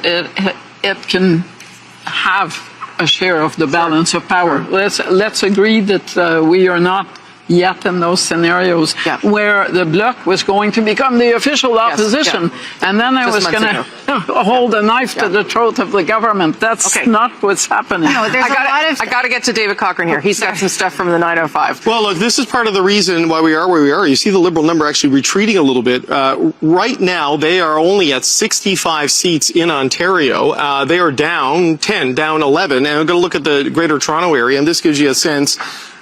it can have a share of the balance of power. Let's agree that we are not yet in those scenarios where the Bloc was going to become the official opposition, and then I was going to hold a knife to the throat of the government. That's not what's happening. No, I got to get to David Cochrane here. He's got some stuff from the 905. Well, look, this is part of the reason why we are where we are. You see the Liberal number actually retreating a little bit. Right now, they are only at 65 seats in Ontario. They are down 10, down 11, and I'm going to look at the Greater Toronto area, and this gives you a sense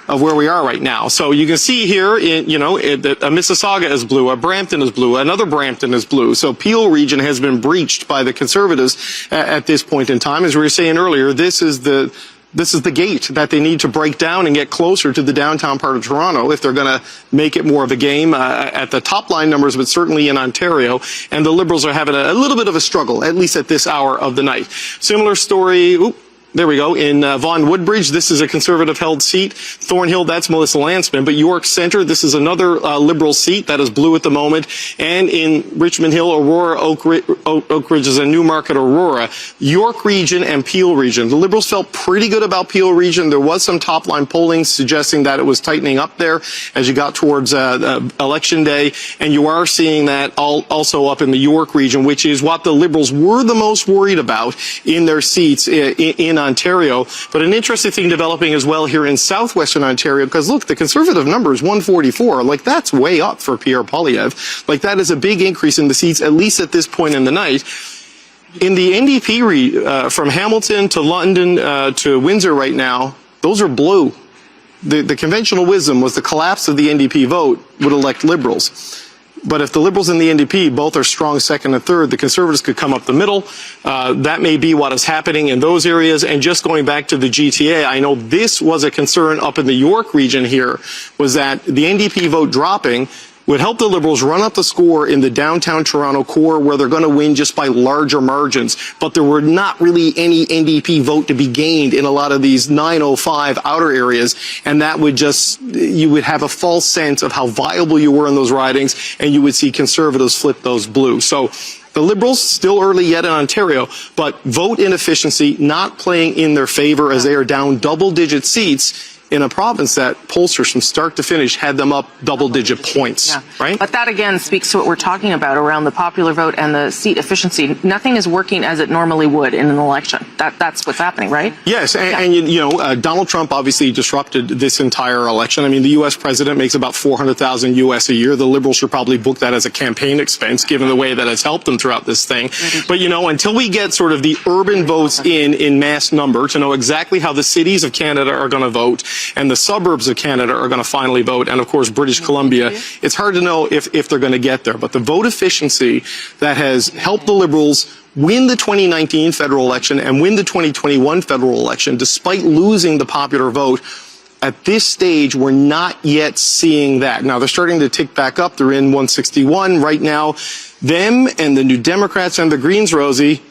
of where we are right now. So you can see here, that Mississauga is blue, a Brampton is blue, another Brampton is blue. So Peel region has been breached by the Conservatives at this point in time. As we were saying earlier, this is the gate that they need to break down and get closer to the downtown part of Toronto if they're going to make it more of a game at the top line numbers, but certainly in Ontario. And the Liberals are having a little bit of a struggle, at least at this hour of the night. Similar story. There we go. In Vaughan Woodbridge, this is a Conservative-held seat. Thornhill, that's Melissa Landsman. But York Centre, this is another Liberal seat that is blue at the moment. And in Richmond Hill, Aurora, Oak Ridge is a Newmarket, Aurora. York region and Peel region. The Liberals felt pretty good about Peel region. There was some top-line polling suggesting that it was tightening up there as you got towards Election Day. And you are seeing that also up in the York region, which is what the Liberals were the most worried about in their seats in Ontario. But an interesting thing developing as well here in southwestern Ontario, because look, the Conservative number is 144. Like, that's way up for Pierre Poilievre. Like, that is a big increase in the seats, at least at this point in the night. In the NDP from Hamilton to London to Windsor right now, those are blue. The conventional wisdom was the collapse of the NDP vote would elect Liberals. But if the Liberals and the NDP both are strong second and third, the Conservatives could come up the middle. That may be what is happening in those areas. And just going back to the GTA, I know this was a concern up in the York region here, was that the NDP vote dropping would help the Liberals run up the score in the downtown Toronto core, where they're going to win just by larger margins. But there were not really any NDP vote to be gained in a lot of these 905 outer areas, and that would you would have a false sense of how viable you were in those ridings, and you would see Conservatives flip those blue. So the Liberals, still early yet in Ontario, but vote inefficiency not playing in their favor as they are down double-digit seats in a province that pollsters from start to finish had them up double-digit points, right? But that, again, speaks to what we're talking about around the popular vote and the seat efficiency. Nothing is working as it normally would in an election. That's what's happening, right? Yes, and Donald Trump obviously disrupted this entire election. I mean, the U.S. president makes about $400,000 U.S. a year. The Liberals should probably book that as a campaign expense, given the way that it's helped them throughout this thing. But, until we get sort of the urban votes in mass number to know exactly how the cities of Canada are going to vote, and the suburbs of Canada are going to finally vote, and of course British Columbia, it's hard to know if they're going to get there. But the vote efficiency that has helped the Liberals win the 2019 federal election and win the 2021 federal election, despite losing the popular vote, at this stage, we're not yet seeing that. Now, they're starting to tick back up. They're in 161 right now. Them and the New Democrats and the Greens, Rosie,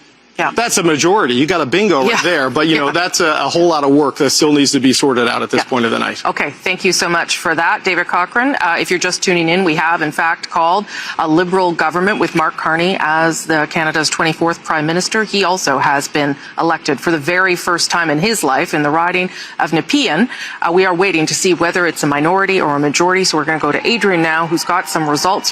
that's a majority. You got a bingo right there, but that's a whole lot of work that still needs to be sorted out at this point of the night. Okay, thank you so much for that, David Cochrane. If you're just tuning in, we have in fact called a Liberal government with Mark Carney as Canada's 24th Prime Minister. He also has been elected for the very first time in his life in the riding of Nepean. We are waiting to see whether it's a minority or a majority, so we're going to go to Adrian now, who's got some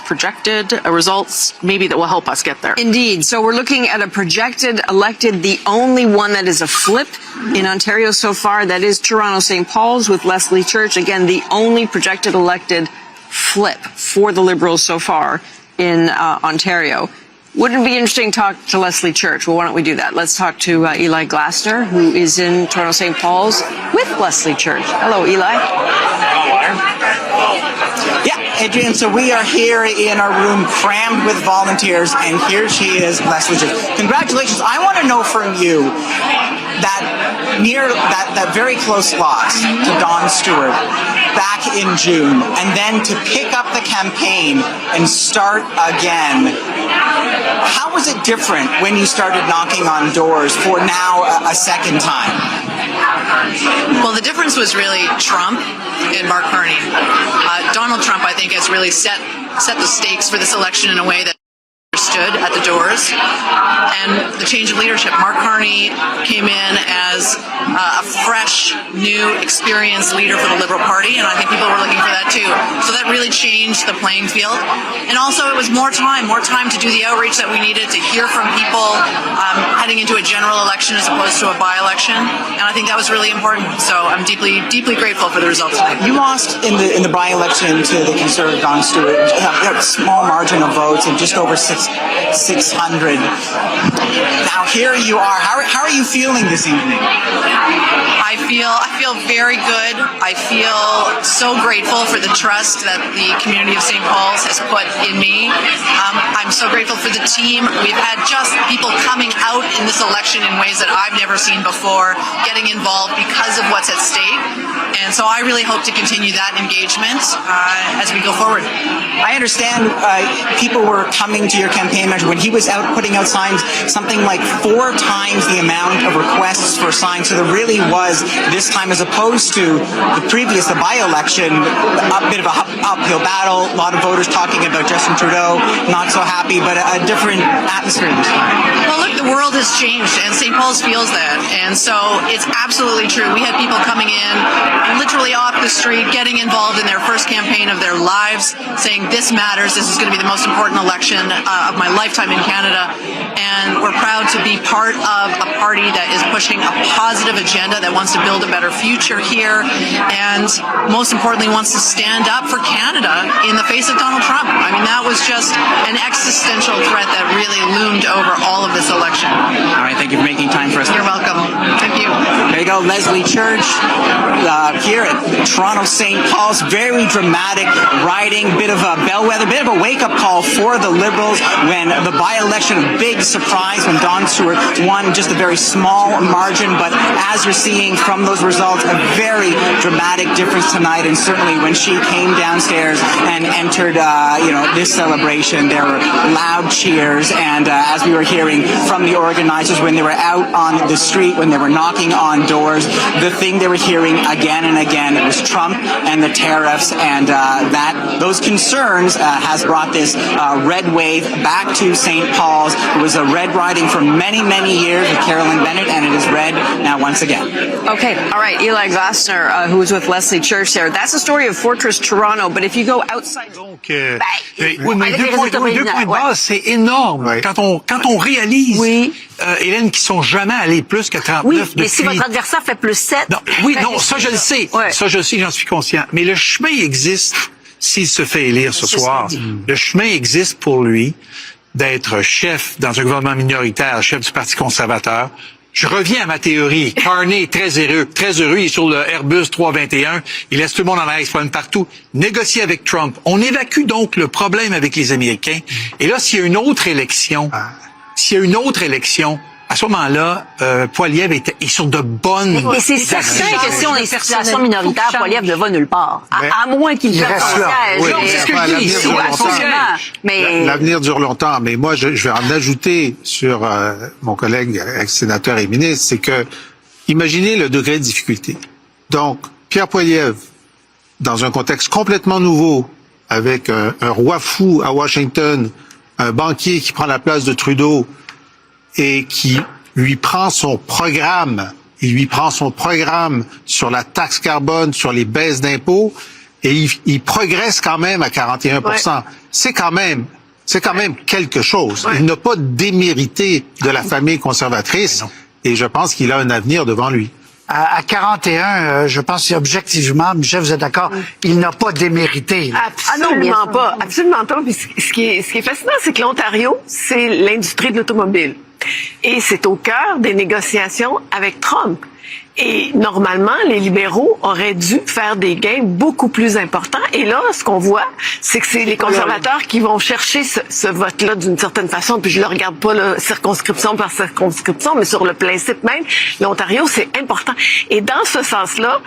projected results maybe that will help us get there. Indeed. So we're looking at a projected elected, the only one that is a flip in Ontario so far. That is Toronto St. Paul's with Leslie Church. Again, the only projected elected flip for the Liberals so far in Ontario. Wouldn't it be interesting to talk to Leslie Church? Well, why don't we do that? Let's talk to Eli Glasner, who is in Toronto St. Paul's with Leslie Church. Hello, Eli. Yeah, Adrian, so we are here in our room crammed with volunteers, and here she is, Leslie Church. Congratulations. I want to know from you that very close loss to Dawn Stewart back in June, and then to pick up the campaign and start again. How was it different when you started knocking on doors for now a second time? Well, the difference was really Trump and Mark Carney. Donald Trump, I think, has really set the stakes for this election in a way that stood at the doors, and the change of leadership. Mark Carney came in as a fresh, new, experienced leader for the Liberal Party, and I think people were looking for that too. So that really changed the playing field. And also it was more time to do the outreach that we needed, to hear from people heading into a general election as opposed to a by-election. And I think that was really important. So I'm deeply, deeply grateful for the results tonight. You lost in the by-election to the Conservative Don Stewart, a small margin of votes of just over 600. Now here you are. How are you feeling this evening? I feel very good. I feel so grateful for the trust that the community of St. Paul's has put in me. I'm so grateful for the team. We've had just people coming out in this election in ways that I've never seen before, getting involved because of what's at stake. And so I really hope to continue that engagement as we go forward. I understand people were coming to your campaign measure when he was out putting out signs, something like 4 times the amount of requests for signs. So there really was, this time as opposed to the by-election, a bit of a uphill battle. A lot of voters talking about Justin Trudeau, not so happy, but a different atmosphere this time. Well, look, the world has changed, and St. Paul's feels that. And so it's absolutely true. We had people coming in literally off the street, getting involved in their first campaign of their lives, saying this matters, this is going to be the most important election of my lifetime in Canada. And we're proud to be part of a party that is pushing a positive agenda, that wants to build a better future here, and most importantly wants to stand up for Canada in the face of Donald Trump. I mean, that was just an existential threat that really loomed over all of this election. All right, thank you for making time for us. You're welcome. Thank you. There you go, Leslie Church, here at Toronto St. Paul's. Very dramatic riding, bit of a bellwether, bit of a wake-up call for the Liberals when the by-election, a big surprise when Don Stewart won just a very small margin. But as you're seeing from those results, a very dramatic difference tonight. And certainly when she came downstairs and entered, this celebration, there were loud cheers. And as we were hearing from the organizers, when they were out on the street, when they were knocking on doors, the thing they were hearing again and again was Trump and the tariffs, and those concerns has brought this red wave back to St. Paul's. It was a red riding for many, many years with Carolyn Bennett, and it is red now once again. Okay, all right, Eli Glasner, who was with Leslie Church there. That's the story of Fortress Toronto, but if you go outside... Donc, oui, mais deux points de base, c'est énorme. Ouais. Quand on réalise, Hélène, qu'ils sont jamais allés plus que 39 oui, depuis... mais si votre adversaire fait plus 7... Non, oui, non, ça je le sais. Ouais. Ça je le sais, j'en suis conscient. Mais le chemin existe s'il se fait élire ce soir. Le chemin existe pour lui d'être chef dans un gouvernement minoritaire, chef du Parti conservateur. Je reviens à ma théorie. Carney est très heureux. Il est sur le Airbus 321. Il laisse tout le monde en arrière, il se promène partout. Négocie avec Trump. On évacue donc le problème avec les Américains. Et là, s'il y a une autre élection, à ce moment-là, Poilievre est sur de bonnes... Mais c'est certain que si on est en situation minoritaire, Poilievre ne va nulle part. À moins qu'il fasse son siège. Oui, c'est ce que je dis. L'avenir dure longtemps. Mais moi, je vais en ajouter sur mon collègue ex-sénateur et ministre, c'est que, imaginez le degré de difficulté. Donc, Pierre Poilievre, dans un contexte complètement nouveau, avec un roi fou à Washington, un banquier qui prend la place de Trudeau, et qui lui prend son programme, sur la taxe carbone, sur les baisses d'impôts, et il progresse quand même à 41%. Ouais. C'est quand même quelque chose. Ouais. Il n'a pas démérité de la famille conservatrice, et je pense qu'il a un avenir devant lui. À 41, je pense objectivement, Michel, vous êtes d'accord, il n'a pas démérité. Absolument pas. Absolument pas. Puis ce qui est fascinant, c'est que l'Ontario, c'est l'industrie de l'automobile. Et c'est au cœur des négociations avec Trump. Et normalement, les libéraux auraient dû faire des gains beaucoup plus importants. Et là, ce qu'on voit, c'est que c'est les conservateurs qui vont chercher ce vote-là d'une certaine façon. Puis je le regarde pas là, circonscription par circonscription, mais sur le principe même, l'Ontario, c'est important. Et dans ce sens-là,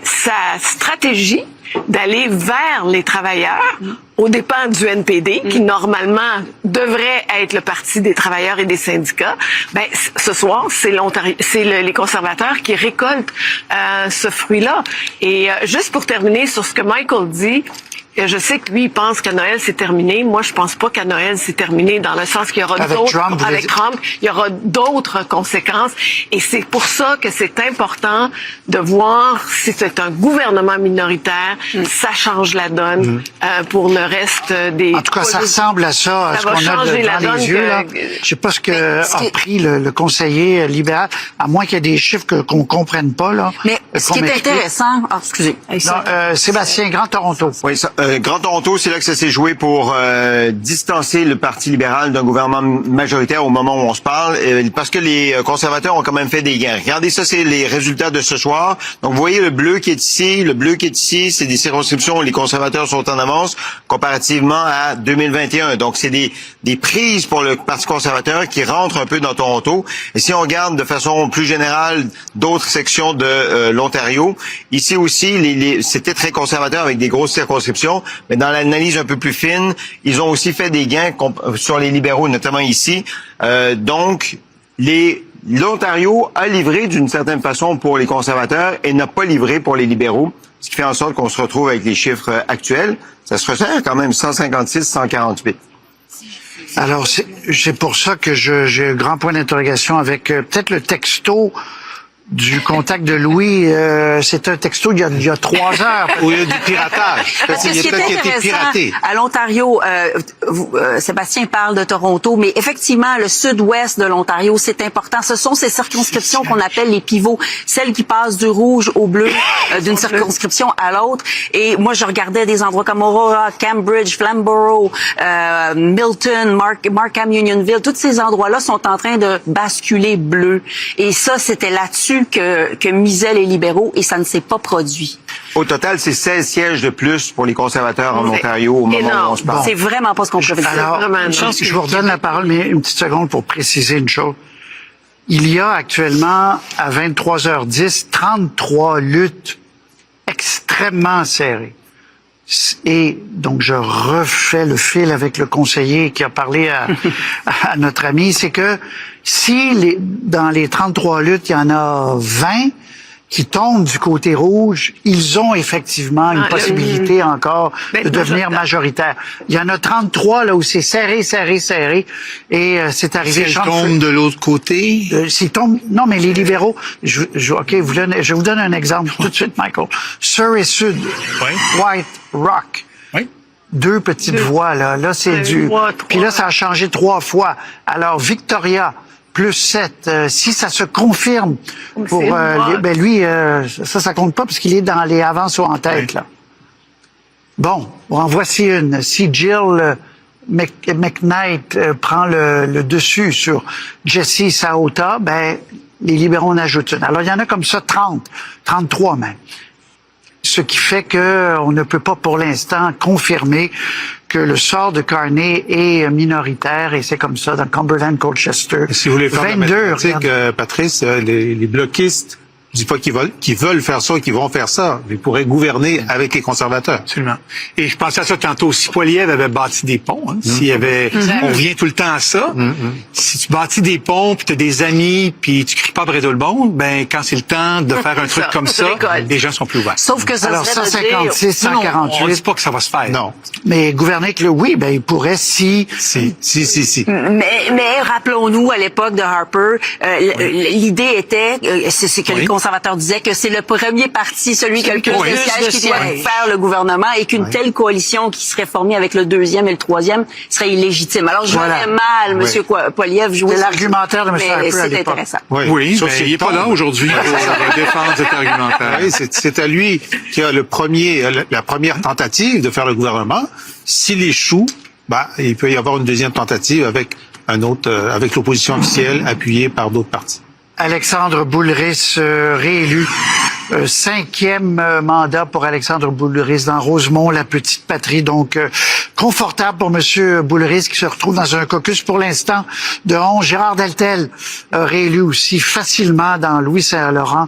sa stratégie d'aller vers les travailleurs aux dépens du NPD, qui normalement devrait être le parti des travailleurs et des syndicats, ce soir, c'est les conservateurs qui récoltent ce fruit-là. Et juste pour terminer sur ce que Michael dit, Et je sais que lui, il pense que Noël, c'est terminé. Moi, je pense pas qu'à Noël, c'est terminé, dans le sens qu'il y aura avec Trump, il y aura d'autres conséquences. Et c'est pour ça que c'est important de voir si c'est un gouvernement minoritaire, ça change la donne pour le reste des... En tout cas, ça ressemble à ça, à ce qu'on a devant les yeux. Là. Je sais pas ce que a pris le conseiller libéral, à moins qu'il y ait des chiffres qu'on comprenne pas. Là. Mais ce qui est intéressant... Oh, excusez. Non, Sébastien, Grand Toronto. Oui, Grand Toronto, c'est là que ça s'est joué pour distancer le Parti libéral d'un gouvernement majoritaire au moment où on se parle, parce que les conservateurs ont quand même fait des gains. Regardez, ça, c'est les résultats de ce soir. Donc, vous voyez le bleu qui est ici. Le bleu qui est ici, c'est des circonscriptions où les conservateurs sont en avance comparativement à 2021. Donc, c'est des prises pour le Parti conservateur qui rentrent un peu dans Toronto. Et si on regarde de façon plus générale d'autres sections de l'Ontario, ici aussi, c'était très conservateur avec des grosses circonscriptions. Mais dans l'analyse un peu plus fine, ils ont aussi fait des gains sur les libéraux, notamment ici. Donc, l'Ontario a livré d'une certaine façon pour les conservateurs et n'a pas livré pour les libéraux, ce qui fait en sorte qu'on se retrouve avec les chiffres actuels. Ça se resserre quand même 156-148. Alors, c'est pour ça que j'ai un grand point d'interrogation avec peut-être le texto du contact de Louis. C'est un texto il y a 3 heures. Ou il y a du piratage. Parce que ce qui est intéressant, à l'Ontario, Sébastien parle de Toronto, mais effectivement, le sud-ouest de l'Ontario, c'est important. Ce sont ces circonscriptions qu'on appelle les pivots, celles qui passent du rouge au bleu d'une circonscription à l'autre. Et moi, je regardais des endroits comme Aurora, Cambridge, Flamborough, Milton, Markham, Unionville. Tous ces endroits-là sont en train de basculer bleu. Et ça, c'était là-dessus que misaient les libéraux, et ça ne s'est pas produit. Au total, c'est 16 sièges de plus pour les conservateurs en Ontario au moment où on se parle. C'est vraiment pas ce qu'on peut dire. Alors, je vous redonne la parole, mais une petite seconde pour préciser une chose. Il y a actuellement, à 23h10, 33 luttes extrêmement serrées. Et donc, je refais le fil avec le conseiller qui a parlé à notre ami, c'est que si dans les 33 luttes, il y en a 20 qui tombent du côté rouge, ils ont effectivement une possibilité encore de devenir majoritaire. Il y en a 33 là où c'est serré, et c'est arrivé. Si elles tombent de l'autre côté? Non, mais les libéraux, je vous donne un exemple tout de suite, Michael. Surrey Sud, White Rock. Oui. 2 petites voix, là. Là, c'est Puis là, ça a changé 3 fois. Alors, Victoria, plus 7. Si ça se confirme pour lui, ça compte pas parce qu'il est dans les avances ou en tête, là. Bon, en voici une. Si Jill McKnight prend le dessus sur Jesse Saota, les libéraux en ajoutent une. Alors, il y en a comme ça 30, 33 même. Ce qui fait que on ne peut pas pour l'instant confirmer que le sort de Carney est minoritaire, et c'est comme ça dans Cumberland, Colchester. Si vous voulez faire 22, Patrice, les bloquistes, je dis pas qu'ils veulent faire ça, qu'ils vont faire ça, mais ils pourraient gouverner avec les conservateurs. Absolument. Et je pensais à ça tantôt. Si Poilievre avait bâti des ponts, s'il y avait, on revient tout le temps à ça. Si tu bâtis des ponts, puis t'as des amis, puis tu cries pas après tout le monde, quand c'est le temps de faire un truc comme ça, les gens sont plus ouverts. Sauf que ça alors, serait 156, 148. On dit pas que ça va se faire. Non. Mais gouverner avec il pourrait si. Mais rappelons-nous, à l'époque de Harper, l'idée était, c'est que les conservateurs disaient que c'est le premier parti, celui qui a le plus de sièges, qui doit faire le gouvernement, et qu'une telle coalition qui serait formée avec le 2e et le 3e serait illégitime. Alors, je voyais mal M. Poilievre jouer. C'est l'argumentaire de M. Harper. C'est intéressant. Oui, mais il n'est pas là aujourd'hui pour défendre cet argumentaire. C'est à lui qui a la première tentative de faire le gouvernement. S'il échoue, il peut y avoir une deuxième tentative avec avec l'opposition officielle appuyée par d'autres partis. Alexandre Boulris réélu. 5e mandat pour Alexandre Boulris dans Rosemont, la petite patrie. Donc, confortable pour M. Boulris qui se retrouve dans un caucus pour l'instant de 11. Gérard Deltel réélu aussi facilement dans Louis-Saint-Laurent.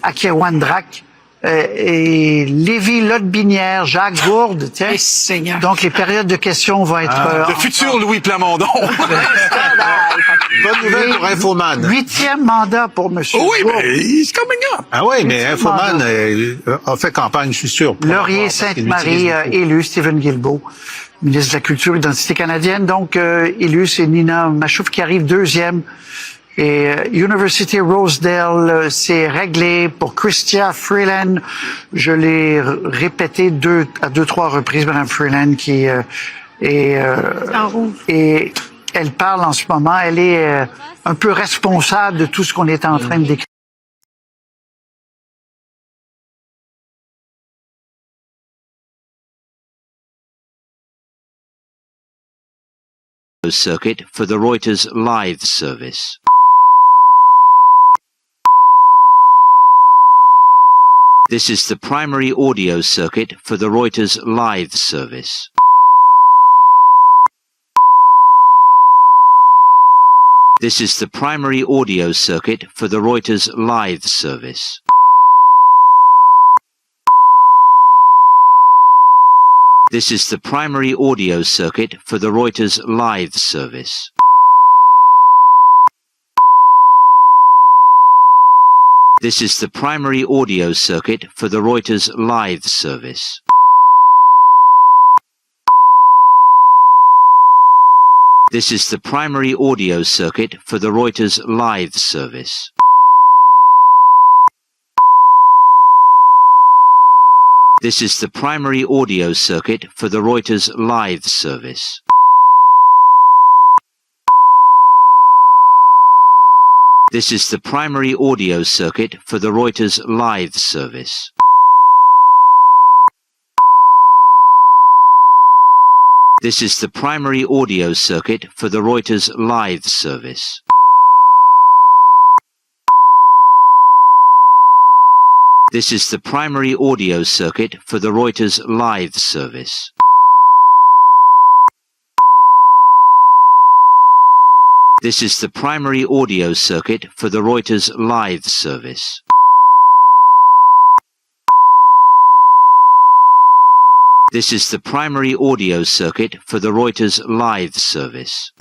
Akiewandrak, et Lévis-Lotbinière, Jacques Gourde, tiens. Seigneur. Donc, les périodes de questions vont être... Le futur Louis Plamondon. Bonne nouvelle pour Infoman. 8e mandat pour M. Oui, Gourde. mais he's coming up. Ah oui, mais Infoman a fait campagne, je suis sûr. Laurier Sainte-Marie, élu, Stephen Guilbeault, ministre de la Culture et d'Identité canadienne. Donc, élu, c'est Nina Machouf qui arrive 2e. Et University Rosedale, c'est réglé pour Chrystia Freeland. Je l'ai répété 2 à 3 reprises, Madame Freeland, qui et elle parle en ce moment. Elle est un peu responsable de tout ce qu'on est en train de décrire. Circuit for the Reuters live service. This is the primary audio circuit for the Reuters live service. This is the primary audio circuit for the Reuters live service. This is the primary audio circuit for the Reuters live service. This is the primary audio circuit for the Reuters live service. This is the primary audio circuit for the Reuters live service. This is the primary audio circuit for the Reuters live service. This is the primary audio circuit for the Reuters live service. This is the primary audio circuit for the Reuters live service. This is the primary audio circuit for the Reuters live service. This is the primary audio circuit for the Reuters live service. This is the primary audio circuit for the Reuters live service.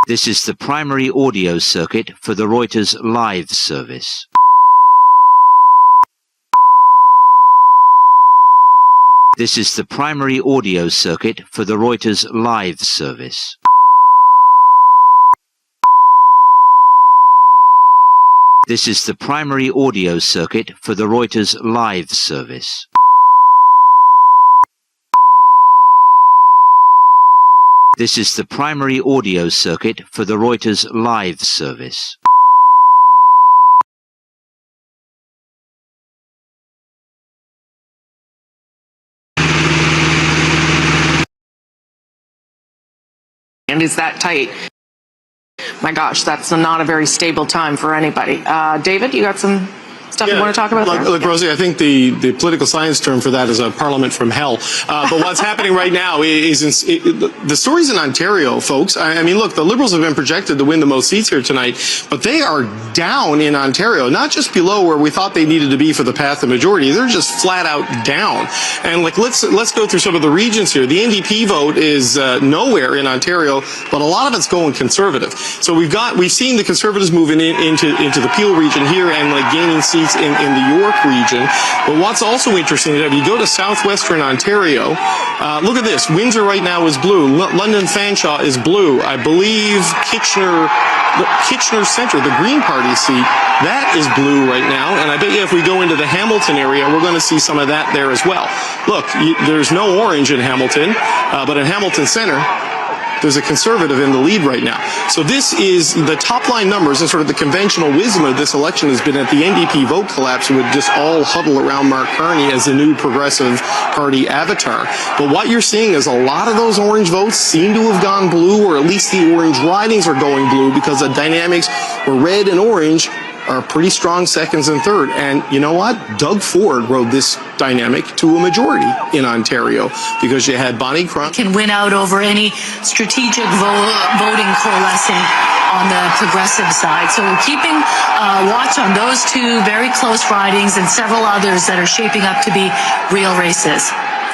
This is the primary audio circuit for the Reuters live service. This is the primary audio circuit for the Reuters live service. This is the primary audio circuit for the Reuters live service. This is the primary audio circuit for the Reuters live service. And is that tight? My gosh, that's not a very stable time for anybody. David, you got some stuff you want to talk about? Look, Rosie, I think the political science term for that is a parliament from hell. But what's happening right now is the stories in Ontario, folks. I mean, look, the Liberals have been projected to win the most seats here tonight, but they are down in Ontario, not just below where we thought they needed to be for the path to majority. They're just flat out down. And like, let's go through some of the regions here. The NDP vote is nowhere in Ontario, but a lot of it's going conservative. So we've seen the Conservatives moving into the Peel region here and like gaining seats in the York region. But what's also interesting is if you go to southwestern Ontario, look at this. Windsor right now is blue. London Fanshawe is blue. I believe Kitchener Centre, the Green Party seat, that is blue right now. And I bet you if we go into the Hamilton area, we're going to see some of that there as well. Look, there's no orange in Hamilton, but in Hamilton Centre, there's a Conservative in the lead right now. So this is the top line numbers, and sort of the conventional wisdom of this election has been that the NDP vote collapse would just all huddle around Mark Carney as the new Progressive Party avatar. But what you're seeing is a lot of those orange votes seem to have gone blue, or at least the orange ridings are going blue because the dynamics were red and orange are pretty strong seconds and third. And you know what? Doug Ford rode this dynamic to a majority in Ontario because you had Bonnie Crump. Can win out over any strategic voting coalescing on the progressive side. So we're keeping watch on those two very close ridings and several others that are shaping up to be real races.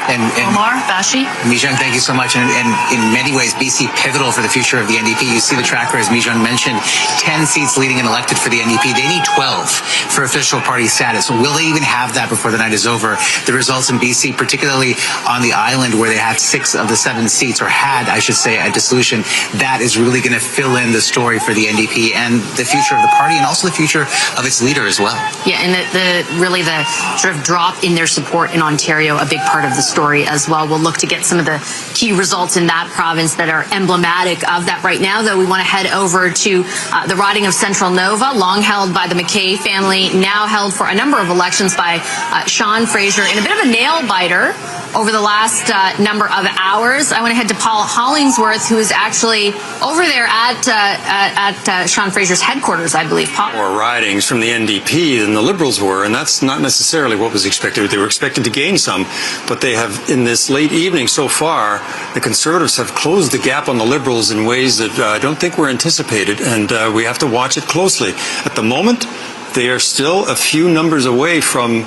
And Omar, Bashi? Mijun, thank you so much. And in many ways, BC pivotal for the future of the NDP. You see the tracker, as Mijun mentioned, 10 seats leading and elected for the NDP. They need 12 for official party status. Will they even have that before the night is over? The results in BC, particularly on the island where they had 6 of the 7 seats, or had, I should say, a dissolution, that is really going to fill in the story for the NDP and the future of the party and also the future of its leader as well. Yeah, and really the sort of drop in their support in Ontario, a big part of the story as well. We'll look to get some of the key results in that province that are emblematic of that. Right now, though, we want to head over to the riding of Central Nova, long held by the McKay family, now held for a number of elections by Sean Fraser in a bit of a nail-biter over the last number of hours. I want to head to Paul Hollingsworth, who is actually over there at Sean Fraser's headquarters, I believe. Paul? More ridings from the NDP than the Liberals were, and that's not necessarily what was expected. They were expected to gain some, but they have, in this late evening so far, the Conservatives have closed the gap on the Liberals in ways that I don't think were anticipated, and we have to watch it closely. At the moment, they are still a few numbers away from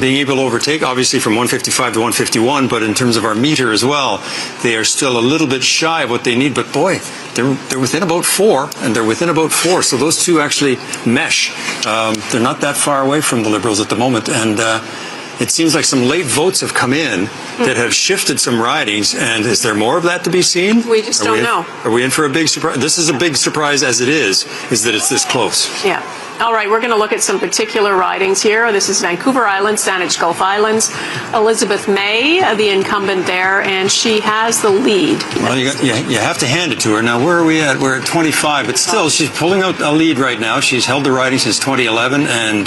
being able to overtake, obviously from 155 to 151, but in terms of our meter as well, they are still a little bit shy of what they need. But boy, they're within about 4, and they're within about 4. So those two actually mesh. They're not that far away from the Liberals at the moment, and it seems like some late votes have come in that have shifted some ridings. And is there more of that to be seen? We just don't know. Are we in for a big surprise? This is a big surprise as it is that it's this close. Yeah. All right, we're going to look at some particular ridings here. This is Vancouver Island, Saanich Gulf Islands. Elizabeth May, the incumbent there, and she has the lead. Well, you have to hand it to her. Now, where are we at? We're at 25, but still, she's pulling out a lead right now. She's held the riding since 2011, and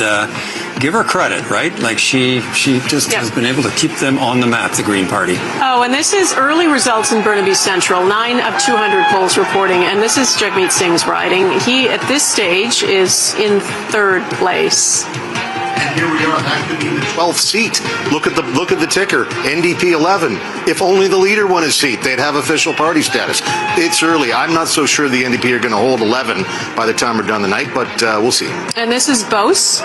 give her credit, right? Like, she just has been able to keep them on the map, the Green Party. Oh, and this is early results in Burnaby Central, 9 of 200 polls reporting, and this is Jagmeet Singh's riding. He, at this stage, is in 3rd place. And here we are, that could be the 12th seat. Look at the ticker, NDP 11. If only the leader won his seat, they'd have official party status. It's early. I'm not so sure the NDP are going to hold 11 by the time we're done the night, but we'll see. And this is Beauce.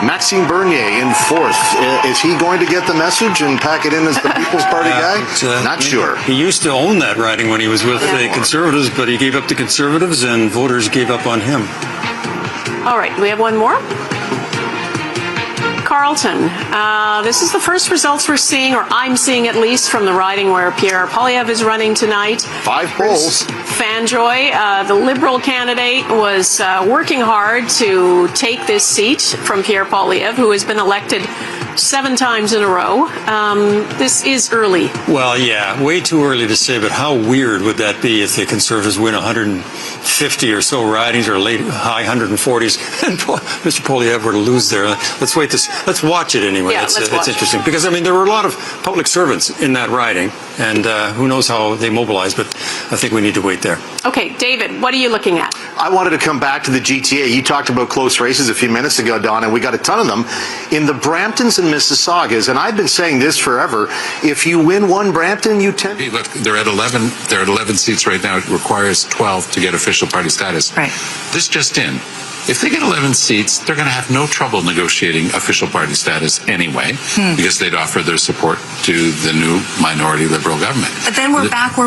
Maxime Bernier in 4th. Is he going to get the message and pack it in as the People's Party guy? Not sure. He used to own that riding when he was with the Conservatives, but he gave up to Conservatives, and voters gave up on him. All right, we have one more. Carleton. This is the first results we're seeing, or I'm seeing at least, from the riding where Pierre Poilievre is running tonight. 5 polls. Fanjoy, the Liberal candidate, was working hard to take this seat from Pierre Poilievre, who has been elected 7 times in a row. This is early. Well, yeah, way too early to say, but how weird would that be if the Conservatives win 150 or so ridings, or high 140s, and Mr. Poilievre were to lose there? Let's wait let's watch it anyway. Yeah, it's interesting, because I mean there were a lot of public servants in that riding, and who knows how they mobilized, but I think we need to wait there. Okay, David, what are you looking at? I wanted to come back to the GTA. You talked about close races a few minutes ago, Don, and we got a ton of them in the Bramptons and Mississaugas, and I've been saying this forever. If you win one Brampton, you tend. Hey, look, they're at 11. They're at 11 seats right now. It requires 12 to get official party status. Right. This just in. If they get 11 seats, they're going to have no trouble negotiating official party status anyway, because they'd offer their support to the new minority Liberal government. But then we're back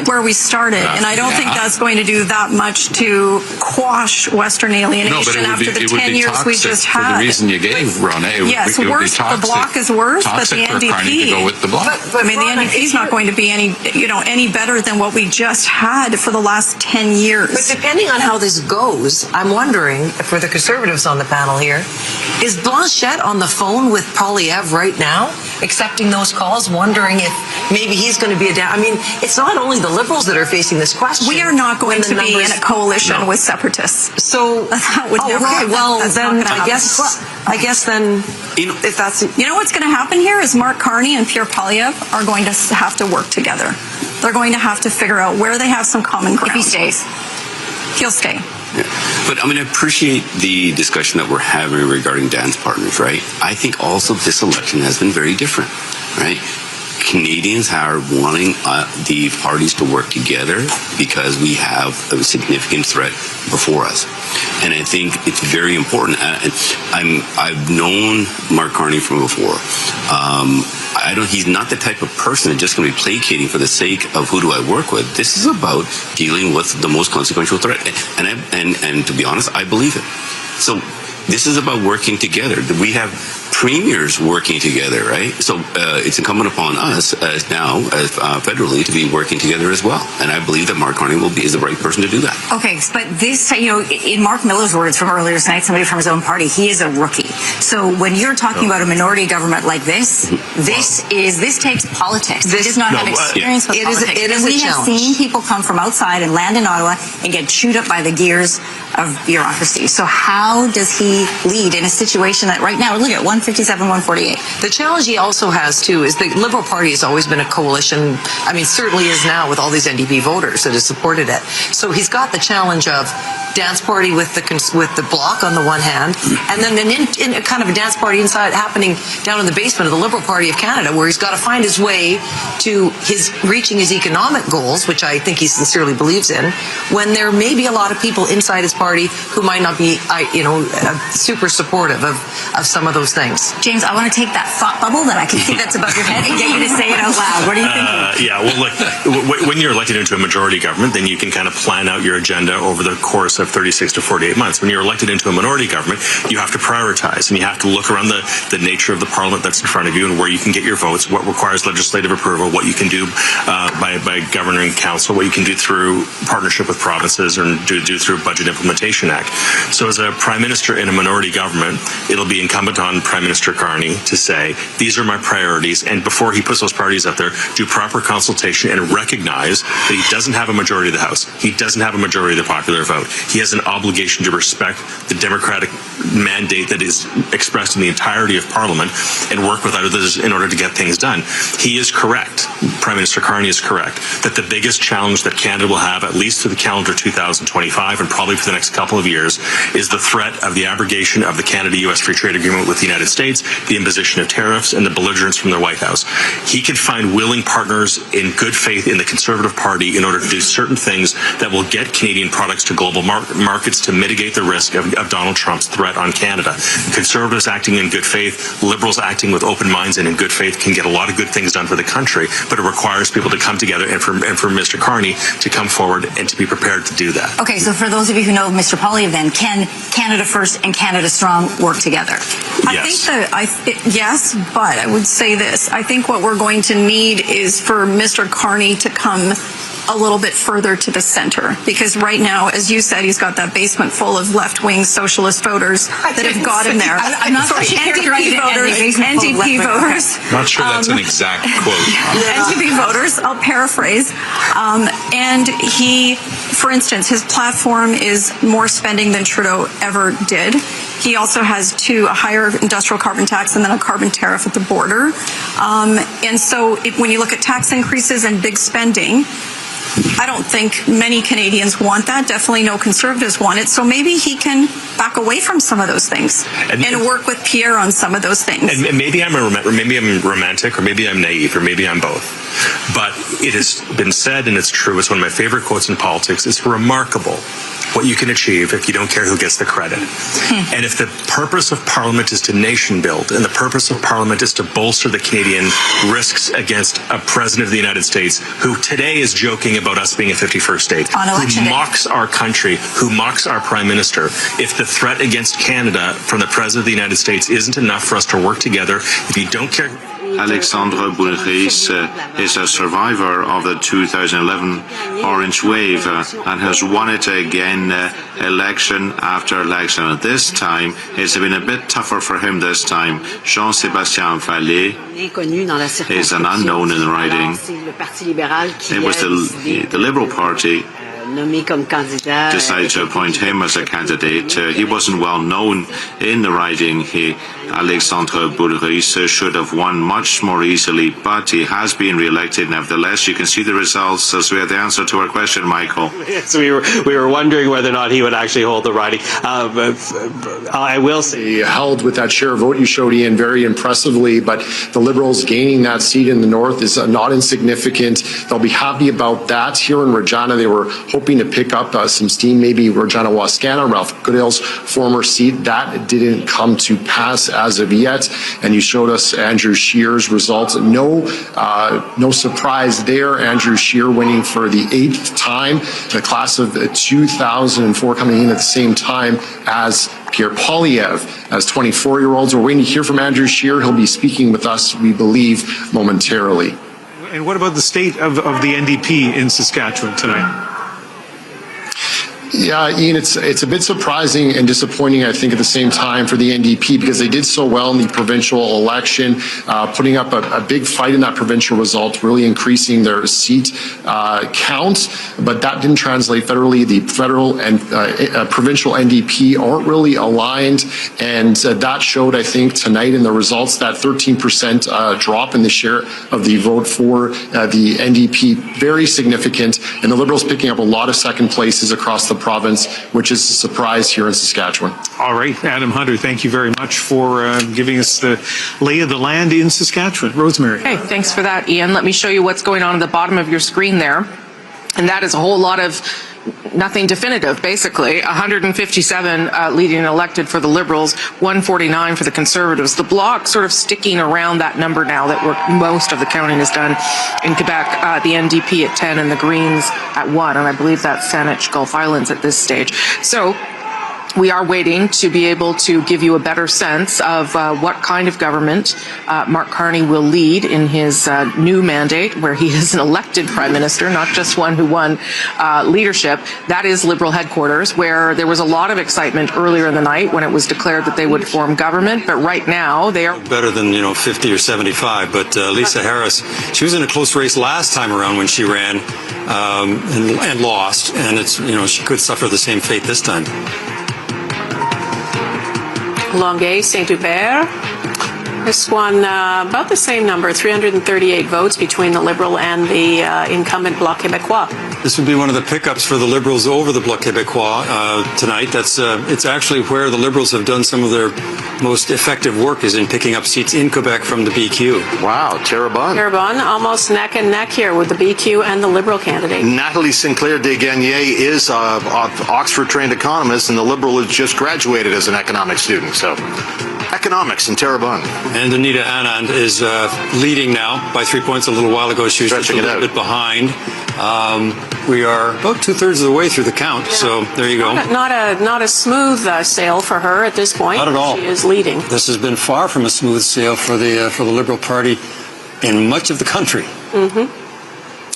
where we started, and I don't think that's going to do that much to quash Western alienation after the 10 years we just had. For the reason you gave, Rona, yes, worse. The Bloc is worse, but the NDP. Go with the Bloc. I mean, the NDP is not going to be any better than what we just had for the last 10 years. But depending on how this goes, I'm wondering, for the Conservatives on the panel here, is Blanchette on the phone with Poilievre right now, accepting those calls, wondering if maybe he's going to be I mean, it's not only the Liberals that are facing this question. We are not going to be in a coalition with separatists. So that would never happen. Well, then I guess then if that's what's going to happen here is Mark Carney and Pierre Poilievre are going to have to work together. They're going to have to figure out where they have some common ground. If he stays. He'll stay. Yeah. But I mean, I appreciate the discussion that we're having regarding dance partners, right? I think also this election has been very different, right? Canadians are wanting the parties to work together because we have a significant threat before us. And I think it's very important. I've known Mark Carney from before. He's not the type of person that's just going to be placating for the sake of who do I work with. This is about dealing with the most consequential threat. And to be honest, I believe it. So this is about working together. We have premiers working together, right? So it's incumbent upon us now federally to be working together as well. And I believe that Mark Carney is the right person to do that. Okay, but this, in Mark Miller's words from earlier tonight, somebody from his own party, he is a rookie. So when you're talking about a minority government like this, this takes politics. This does not have experience with politics. It is a challenge. We have seen people come from outside and land in Ottawa and get chewed up by the gears of bureaucracy. So how does he lead in a situation that right now, look at 157, 148. The challenge he also has, too, is the Liberal Party has always been a coalition. I mean, certainly is now with all these NDP voters that have supported it. So he's got the challenge of dance party with the Bloc on the one hand, and then in a kind of a dance party inside happening down in the basement of the Liberal Party of Canada, where he's got to find his way to reaching his economic goals, which I think he sincerely believes in, when there may be a lot of people inside his party who might not be, super supportive of some of those things. James, I want to take that thought bubble that I can see that's above your head and get you to say it out loud. What do you think? Yeah, well, look, when you're elected into a majority government, then you can kind of plan out your agenda over the course of 36 to 48 months. When you're elected into a minority government, you have to prioritize, and you have to look around the nature of the parliament that's in front of you and where you can get your votes, what requires legislative approval, what you can do by governing council, what you can do through partnership with provinces, or do through Budget Implementation Act. So as a prime minister in a minority government, it'll be incumbent on Prime Minister Carney to say, these are my priorities, and before he puts those priorities out there, do proper consultation and recognize that he doesn't have a majority of the House. He doesn't have a majority of the popular vote. He has an obligation to respect the democratic mandate that is expressed in the entirety of Parliament and work with others in order to get things done. He is correct, Prime Minister Carney is correct, that the biggest challenge that Canada will have, at least through the calendar 2025 and probably for the next couple of years, is the threat of the abrogation of the Canada-U.S. Free Trade Agreement with the United States, the imposition of tariffs, and the belligerence from the White House. He can find willing partners in good faith in the Conservative Party in order to do certain things that will get Canadian products to global markets to mitigate the risk of Donald Trump's threat on Canada. Conservatives acting in good faith, Liberals acting with open minds and in good faith can get a lot of good things done for the country, but it requires people to come together and for Mr. Carney to come forward and to be prepared to do that. Okay, so for those of you who know Mr. Poilievre, then, can Canada First and Canada Strong work together? Yes, but I would say this. I think what we're going to need is for Mr. Carney to come a little bit further to the center, because right now, as you said, he's got that basement full of left-wing socialist voters that have got him there. I'm not sorry, NDP voters. Not sure that's an exact quote. NDP voters, I'll paraphrase. And he, for instance, his platform is more spending than Trudeau ever did. He also has a higher industrial carbon tax and then a carbon tariff at the border. And so when you look at tax increases and big spending, I don't think many Canadians want that. Definitely no Conservatives want it. So maybe he can back away from some of those things and work with Pierre on some of those things. And maybe I'm romantic, or maybe I'm naive, or maybe I'm both. But it has been said, and it's true, it's one of my favorite quotes in politics, it's remarkable what you can achieve if you don't care who gets the credit. And if the purpose of Parliament is to nation build, and the purpose of Parliament is to bolster the Canadian risks against a President of the United States who today is joking about us being a 51st state, who mocks our country, who mocks our Prime Minister, if the threat against Canada from the President of the United States isn't enough for us to work together, if you don't care... Alexandre Boulris is a survivor of the 2011 Orange Wave and has won it again election after election. This time, it's been a bit tougher for him this time. Jean-Sébastien Vallée is an unknown in the riding. It was the Liberal Party decided to appoint him as a candidate. He wasn't well known in the riding. Alexandre Boulris should have won much more easily, but he has been re-elected nevertheless. You can see the results as we have the answer to our question, Michael. Yes, we were wondering whether or not he would actually hold the riding. I will say he held with that share of vote you showed, Ian, very impressively, but the Liberals gaining that seat in the north is not insignificant. They'll be happy about that. Here in Regina, they were hoping to pick up some steam, maybe Regina Wascana, Ralph Goodale's former seat. That didn't come to pass as of yet, and you showed us Andrew Scheer's results. No surprise there. Andrew Scheer winning for the 8th time. The class of 2004 coming in at the same time as Pierre Poilievre as 24-year-olds. We're waiting to hear from Andrew Scheer. He'll be speaking with us, we believe, momentarily. And what about the state of the NDP in Saskatchewan tonight? Yeah, Ian, it's a bit surprising and disappointing, I think, at the same time for the NDP, because they did so well in the provincial election, putting up a big fight in that provincial result, really increasing their seat count, but that didn't translate federally. The federal and provincial NDP aren't really aligned, and that showed, I think, tonight in the results, that 13% drop in the share of the vote for the NDP, very significant, and the Liberals picking up a lot of second places across the province, which is a surprise here in Saskatchewan. All right, Adam Hunter, thank you very much for giving us the lay of the land in Saskatchewan. Rosemary. Hey, thanks for that, Ian. Let me show you what's going on at the bottom of your screen there. And that is a whole lot of nothing definitive, basically. 157 leading and elected for the Liberals, 149 for the Conservatives. The Bloc sort of sticking around that number now that most of the counting is done in Quebec. The NDP at 10 and the Greens at 1, and I believe that's Saanich Gulf Islands at this stage. So we are waiting to be able to give you a better sense of what kind of government Mark Carney will lead in his new mandate, where he is an elected prime minister, not just one who won leadership. That is Liberal headquarters, where there was a lot of excitement earlier in the night when it was declared that they would form government. But right now, they are better than 50 or 75. But Lisa Harris, she was in a close race last time around when she ran and lost, and it's she could suffer the same fate this time. Longueuil, Saint-Hubert. This one, about the same number, 338 votes between the Liberal and the incumbent Bloc Québécois. This would be one of the pickups for the Liberals over the Bloc Québécois tonight. It's actually where the Liberals have done some of their most effective work, is in picking up seats in Quebec from the BQ. Wow, Terrebonne. Terrebonne, almost neck and neck here with the BQ and the Liberal candidate. Natalie Sinclair Desgagnés is an Oxford-trained economist, and the Liberal has just graduated as an economics student. So, economics in Terrebonne. And Anita Anand is leading now by 3 points. A little while ago, she was just a little bit behind. We are about 2/3 of the way through the count, so there you go. Not a smooth sail for her at this point. Not at all. She is leading. This has been far from a smooth sail for the Liberal Party in much of the country. Mm-hmm.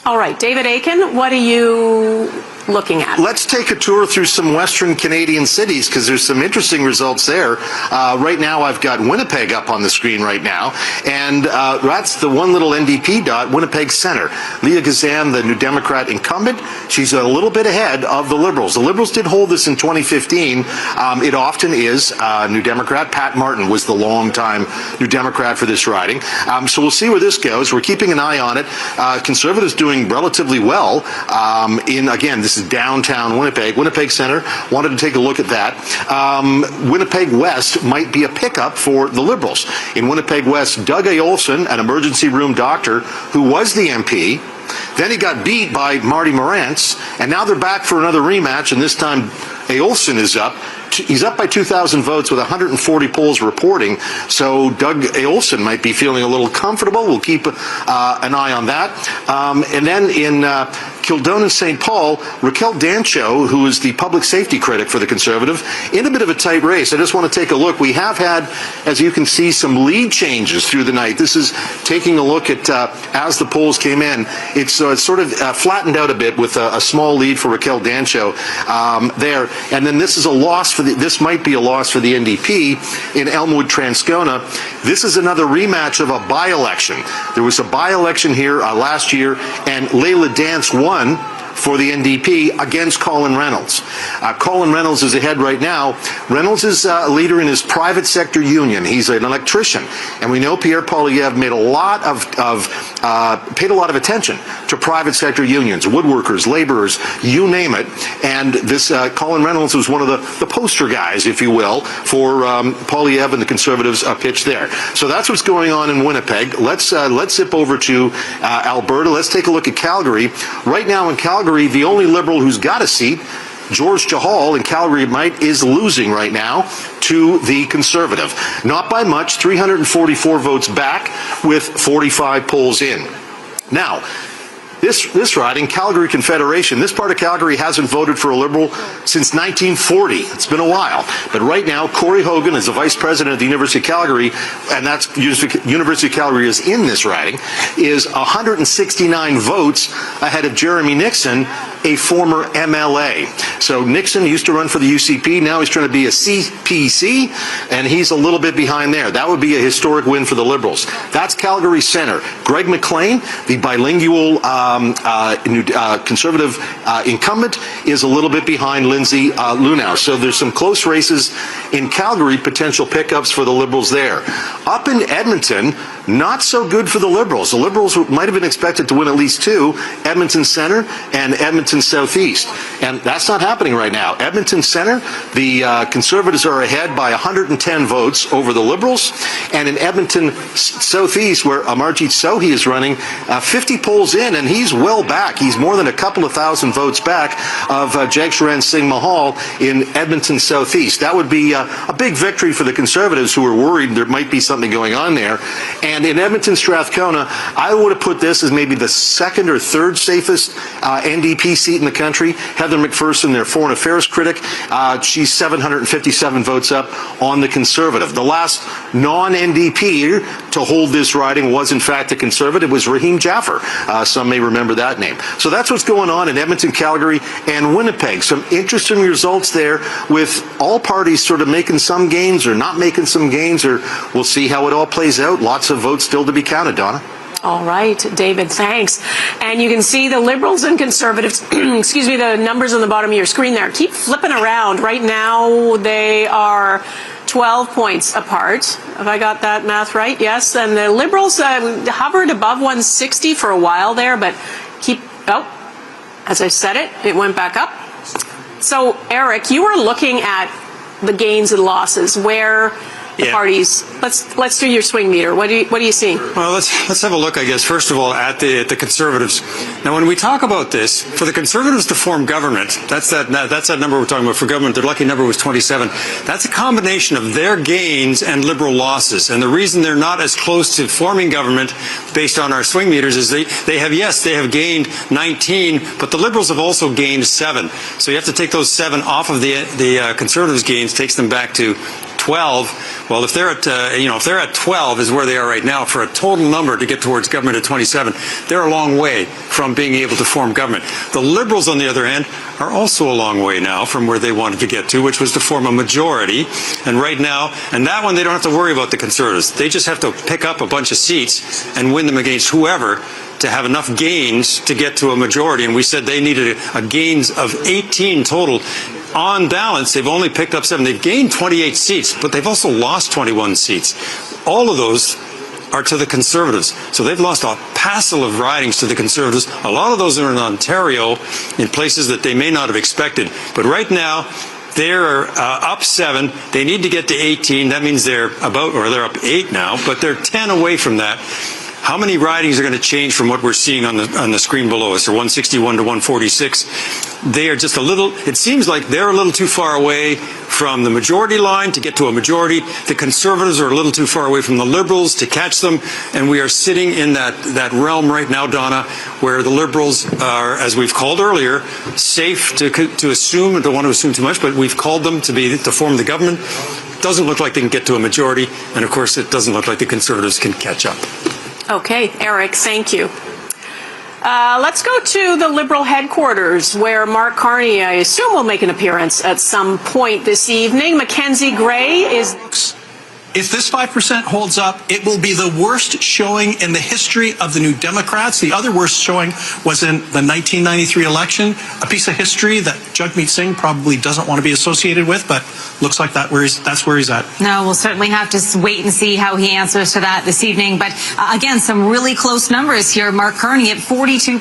All right, David Aiken, what are you looking at? Let's take a tour through some Western Canadian cities, because there's some interesting results there. Right now, I've got Winnipeg up on the screen right now, and that's the one little NDP dot, Winnipeg Centre. Leah Gazan, the New Democrat incumbent, she's a little bit ahead of the Liberals. The Liberals did hold this in 2015. It often is New Democrat. Pat Martin was the longtime New Democrat for this riding. So we'll see where this goes. We're keeping an eye on it. Conservatives doing relatively well again, this is downtown Winnipeg. Winnipeg Centre, wanted to take a look at that. Winnipeg West might be a pickup for the Liberals. In Winnipeg West, Doug A. Olson, an emergency room doctor who was the MP, then he got beat by Marty Morantz, and now they're back for another rematch, and this time A. Olson is up. He's up by 2,000 votes with 140 polls reporting, so Doug A. Olson might be feeling a little comfortable. We'll keep an eye on that. And then in Kildonan St. Paul, Raquel Dancho, who is the public safety critic for the Conservative, in a bit of a tight race. I just want to take a look. We have had, as you can see, some lead changes through the night. This is taking a look at as the polls came in. It's sort of flattened out a bit with a small lead for Raquel Dancho there. And then this is a loss for this might be a loss for the NDP in Elmwood Transcona. This is another rematch of a by-election. There was a by-election here last year, and Leila Dance won for the NDP against Colin Reynolds. Colin Reynolds is ahead right now. Reynolds is a leader in his private sector union. He's an electrician, and we know Pierre Poilievre made paid a lot of attention to private sector unions, woodworkers, laborers, you name it. And this Colin Reynolds was one of the poster guys, if you will, for Poilievre and the Conservatives' pitch there. So that's what's going on in Winnipeg. Let's zip over to Alberta. Let's take a look at Calgary. Right now in Calgary, the only Liberal who's got a seat, George Chahal in Calgary is losing right now to the Conservative. Not by much, 344 votes back with 45 polls in. Now, this riding, Calgary Confederation, this part of Calgary hasn't voted for a Liberal since 1940. It's been a while. But right now, Corey Hogan is the Vice President of the University of Calgary, and that's University of Calgary is in this riding, is 169 votes ahead of Jeremy Nixon, a former MLA. So Nixon used to run for the UCP. Now he's trying to be a CPC, and he's a little bit behind there. That would be a historic win for the Liberals. That's Calgary Centre. Greg McLean, the bilingual Conservative incumbent, is a little bit behind Lindsay Lunau. So there's some close races in Calgary, potential pickups for the Liberals there. Up in Edmonton, not so good for the Liberals. The Liberals might have been expected to win at least two, Edmonton Centre and Edmonton Southeast. And that's not happening right now. Edmonton Centre, the Conservatives are ahead by 110 votes over the Liberals. And in Edmonton Southeast, where Amarjeet Sohi is running, 50 polls in, and he's well back. He's more than a couple of thousand votes back of Jagsaran Singh Mahal in Edmonton Southeast. That would be a big victory for the Conservatives, who are worried there might be something going on there. And in Edmonton Strathcona, I would have put this as maybe the second or third safest NDP seat in the country. Heather McPherson, their foreign affairs critic, she's 757 votes up on the Conservative. The last non-NDP to hold this riding was, in fact, a Conservative, was Raheem Jaffer. Some may remember that name. So that's what's going on in Edmonton, Calgary, and Winnipeg. Some interesting results there, with all parties sort of making some gains or not making some gains, or we'll see how it all plays out. Lots of votes still to be counted, Donna. All right, David, thanks. And you can see the Liberals and Conservatives, excuse me, the numbers on the bottom of your screen there keep flipping around. Right now, they are 12 points apart. Have I got that math right? Yes. And the Liberals hovered above 160 for a while there, but as I said it went back up. So, Eric, you were looking at the gains and losses, where the parties. Let's do your swing meter. What are you seeing? Well, let's have a look, I guess, first of all, at the Conservatives. Now, when we talk about this, for the Conservatives to form government, that's that number we're talking about for government. Their lucky number was 27. That's a combination of their gains and Liberal losses. And the reason they're not as close to forming government based on our swing meters is they have gained 19, but the Liberals have also gained 7. So you have to take those 7 off of the Conservatives' gains, takes them back to 12. Well, if they're at 12 is where they are right now, for a total number to get towards government at 27, they're a long way from being able to form government. The Liberals, on the other hand, are also a long way now from where they wanted to get to, which was to form a majority. And right now, and that one, they don't have to worry about the Conservatives. They just have to pick up a bunch of seats and win them against whoever to have enough gains to get to a majority. And we said they needed a gains of 18 total. On balance, they've only picked up 7. They've gained 28 seats, but they've also lost 21 seats. All of those are to the Conservatives. So they've lost a passel of ridings to the Conservatives. A lot of those are in Ontario, in places that they may not have expected. But right now, they're up 7. They need to get to 18. That means they're up 8 now, but they're 10 away from that. How many ridings are going to change from what we're seeing on the screen below us? They're 161 to 146. They are just a little, it seems like they're a little too far away from the majority line to get to a majority. The Conservatives are a little too far away from the Liberals to catch them. And we are sitting in that realm right now, Donna, where the Liberals are, as we've called earlier, safe to assume, don't want to assume too much, but we've called them to form the government. Doesn't look like they can get to a majority. And of course, it doesn't look like the Conservatives can catch up. Okay, Eric, thank you. Let's go to the Liberal headquarters, where Mark Carney, I assume, will make an appearance at some point this evening. Mackenzie Gray is... if this 5% holds up, it will be the worst showing in the history of the New Democrats. The other worst showing was in the 1993 election, a piece of history that Jagmeet Singh probably doesn't want to be associated with, but looks like that's where he's at. No, we'll certainly have to wait and see how he answers to that this evening. But again, some really close numbers here. Mark Carney at 42%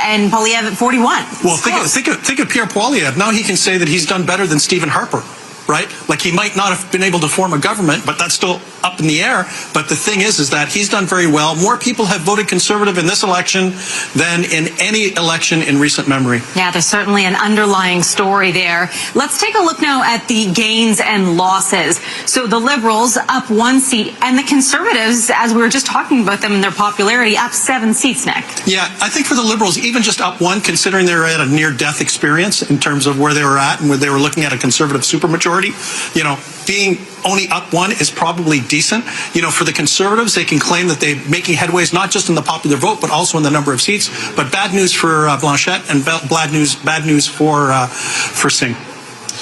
and Poilievre at 41%. Well, think of Pierre Poilievre. Now he can say that he's done better than Stephen Harper. Right? Like he might not have been able to form a government, but that's still up in the air. But the thing is that he's done very well. More people have voted Conservative in this election than in any election in recent memory. Yeah, there's certainly an underlying story there. Let's take a look now at the gains and losses. So the Liberals up 1 seat and the Conservatives, as we were just talking about them and their popularity, up 7 seats, Nick. Yeah, I think for the Liberals, even just up 1, considering they were at a near-death experience in terms of where they were at and where they were looking at a Conservative supermajority, you know, being only up 1 is probably decent. You know, for the Conservatives, they can claim that they're making headways not just in the popular vote, but also in the number of seats. But bad news for Blanchette and bad news for Singh.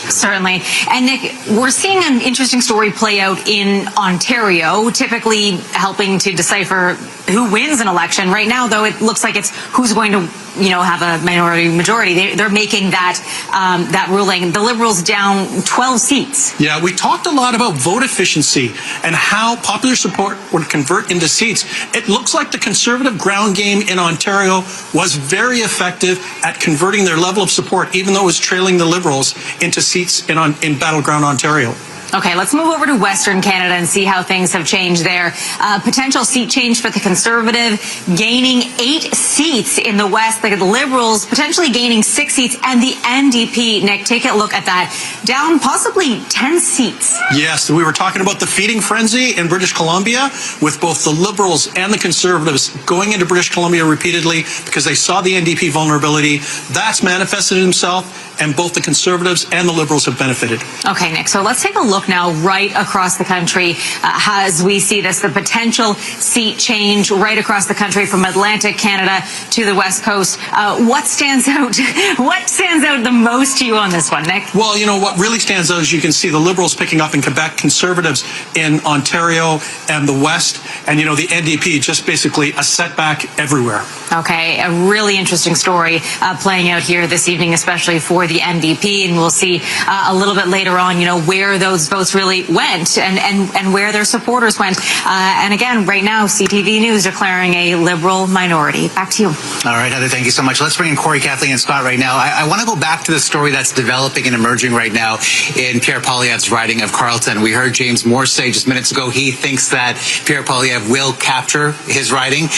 Certainly. And Nick, we're seeing an interesting story play out in Ontario, typically helping to decipher who wins an election. Right now, though, it looks like it's who's going to, you know, have a minority majority. They're making that ruling. The Liberals down 12 seats. Yeah, we talked a lot about vote efficiency and how popular support would convert into seats. It looks like the Conservative ground game in Ontario was very effective at converting their level of support, even though it was trailing the Liberals, into seats in battleground Ontario. Okay, let's move over to Western Canada and see how things have changed there. Potential seat change for the Conservative, gaining 8 seats in the West. The Liberals potentially gaining 6 seats, and the NDP, Nick, take a look at that, down possibly 10 seats. Yes, we were talking about the feeding frenzy in British Columbia with both the Liberals and the Conservatives going into British Columbia repeatedly because they saw the NDP vulnerability. That's manifested itself, and both the Conservatives and the Liberals have benefited. Okay, Nick, so let's take a look now right across the country as we see this, the potential seat change right across the country from Atlantic Canada to the West Coast. What stands out? What stands out the most to you on this one, Nick? Well, you know, what really stands out is you can see the Liberals picking up in Quebec, Conservatives in Ontario and the West, and, you know, the NDP just basically a setback everywhere. Okay, a really interesting story playing out here this evening, especially for the NDP, and we'll see a little bit later on, you know, where those votes really went and where their supporters went. And again, right now, CTV News declaring a Liberal minority. Back to you. All right, Heather, thank you so much. Let's bring in Corey, Kathleen, and Scott right now. I want to go back to the story that's developing and emerging right now in Pierre Poilievre's riding of Carleton. We heard James Moore say just minutes ago he thinks that Pierre Poilievre will capture his riding.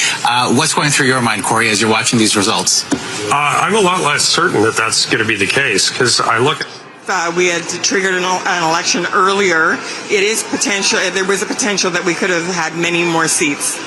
What's going through your mind, Corey, as you're watching these results? I'm a lot less certain that that's going to be the case because I look at we had triggered an election earlier. It is potential. There was a potential that we could have had many more seats,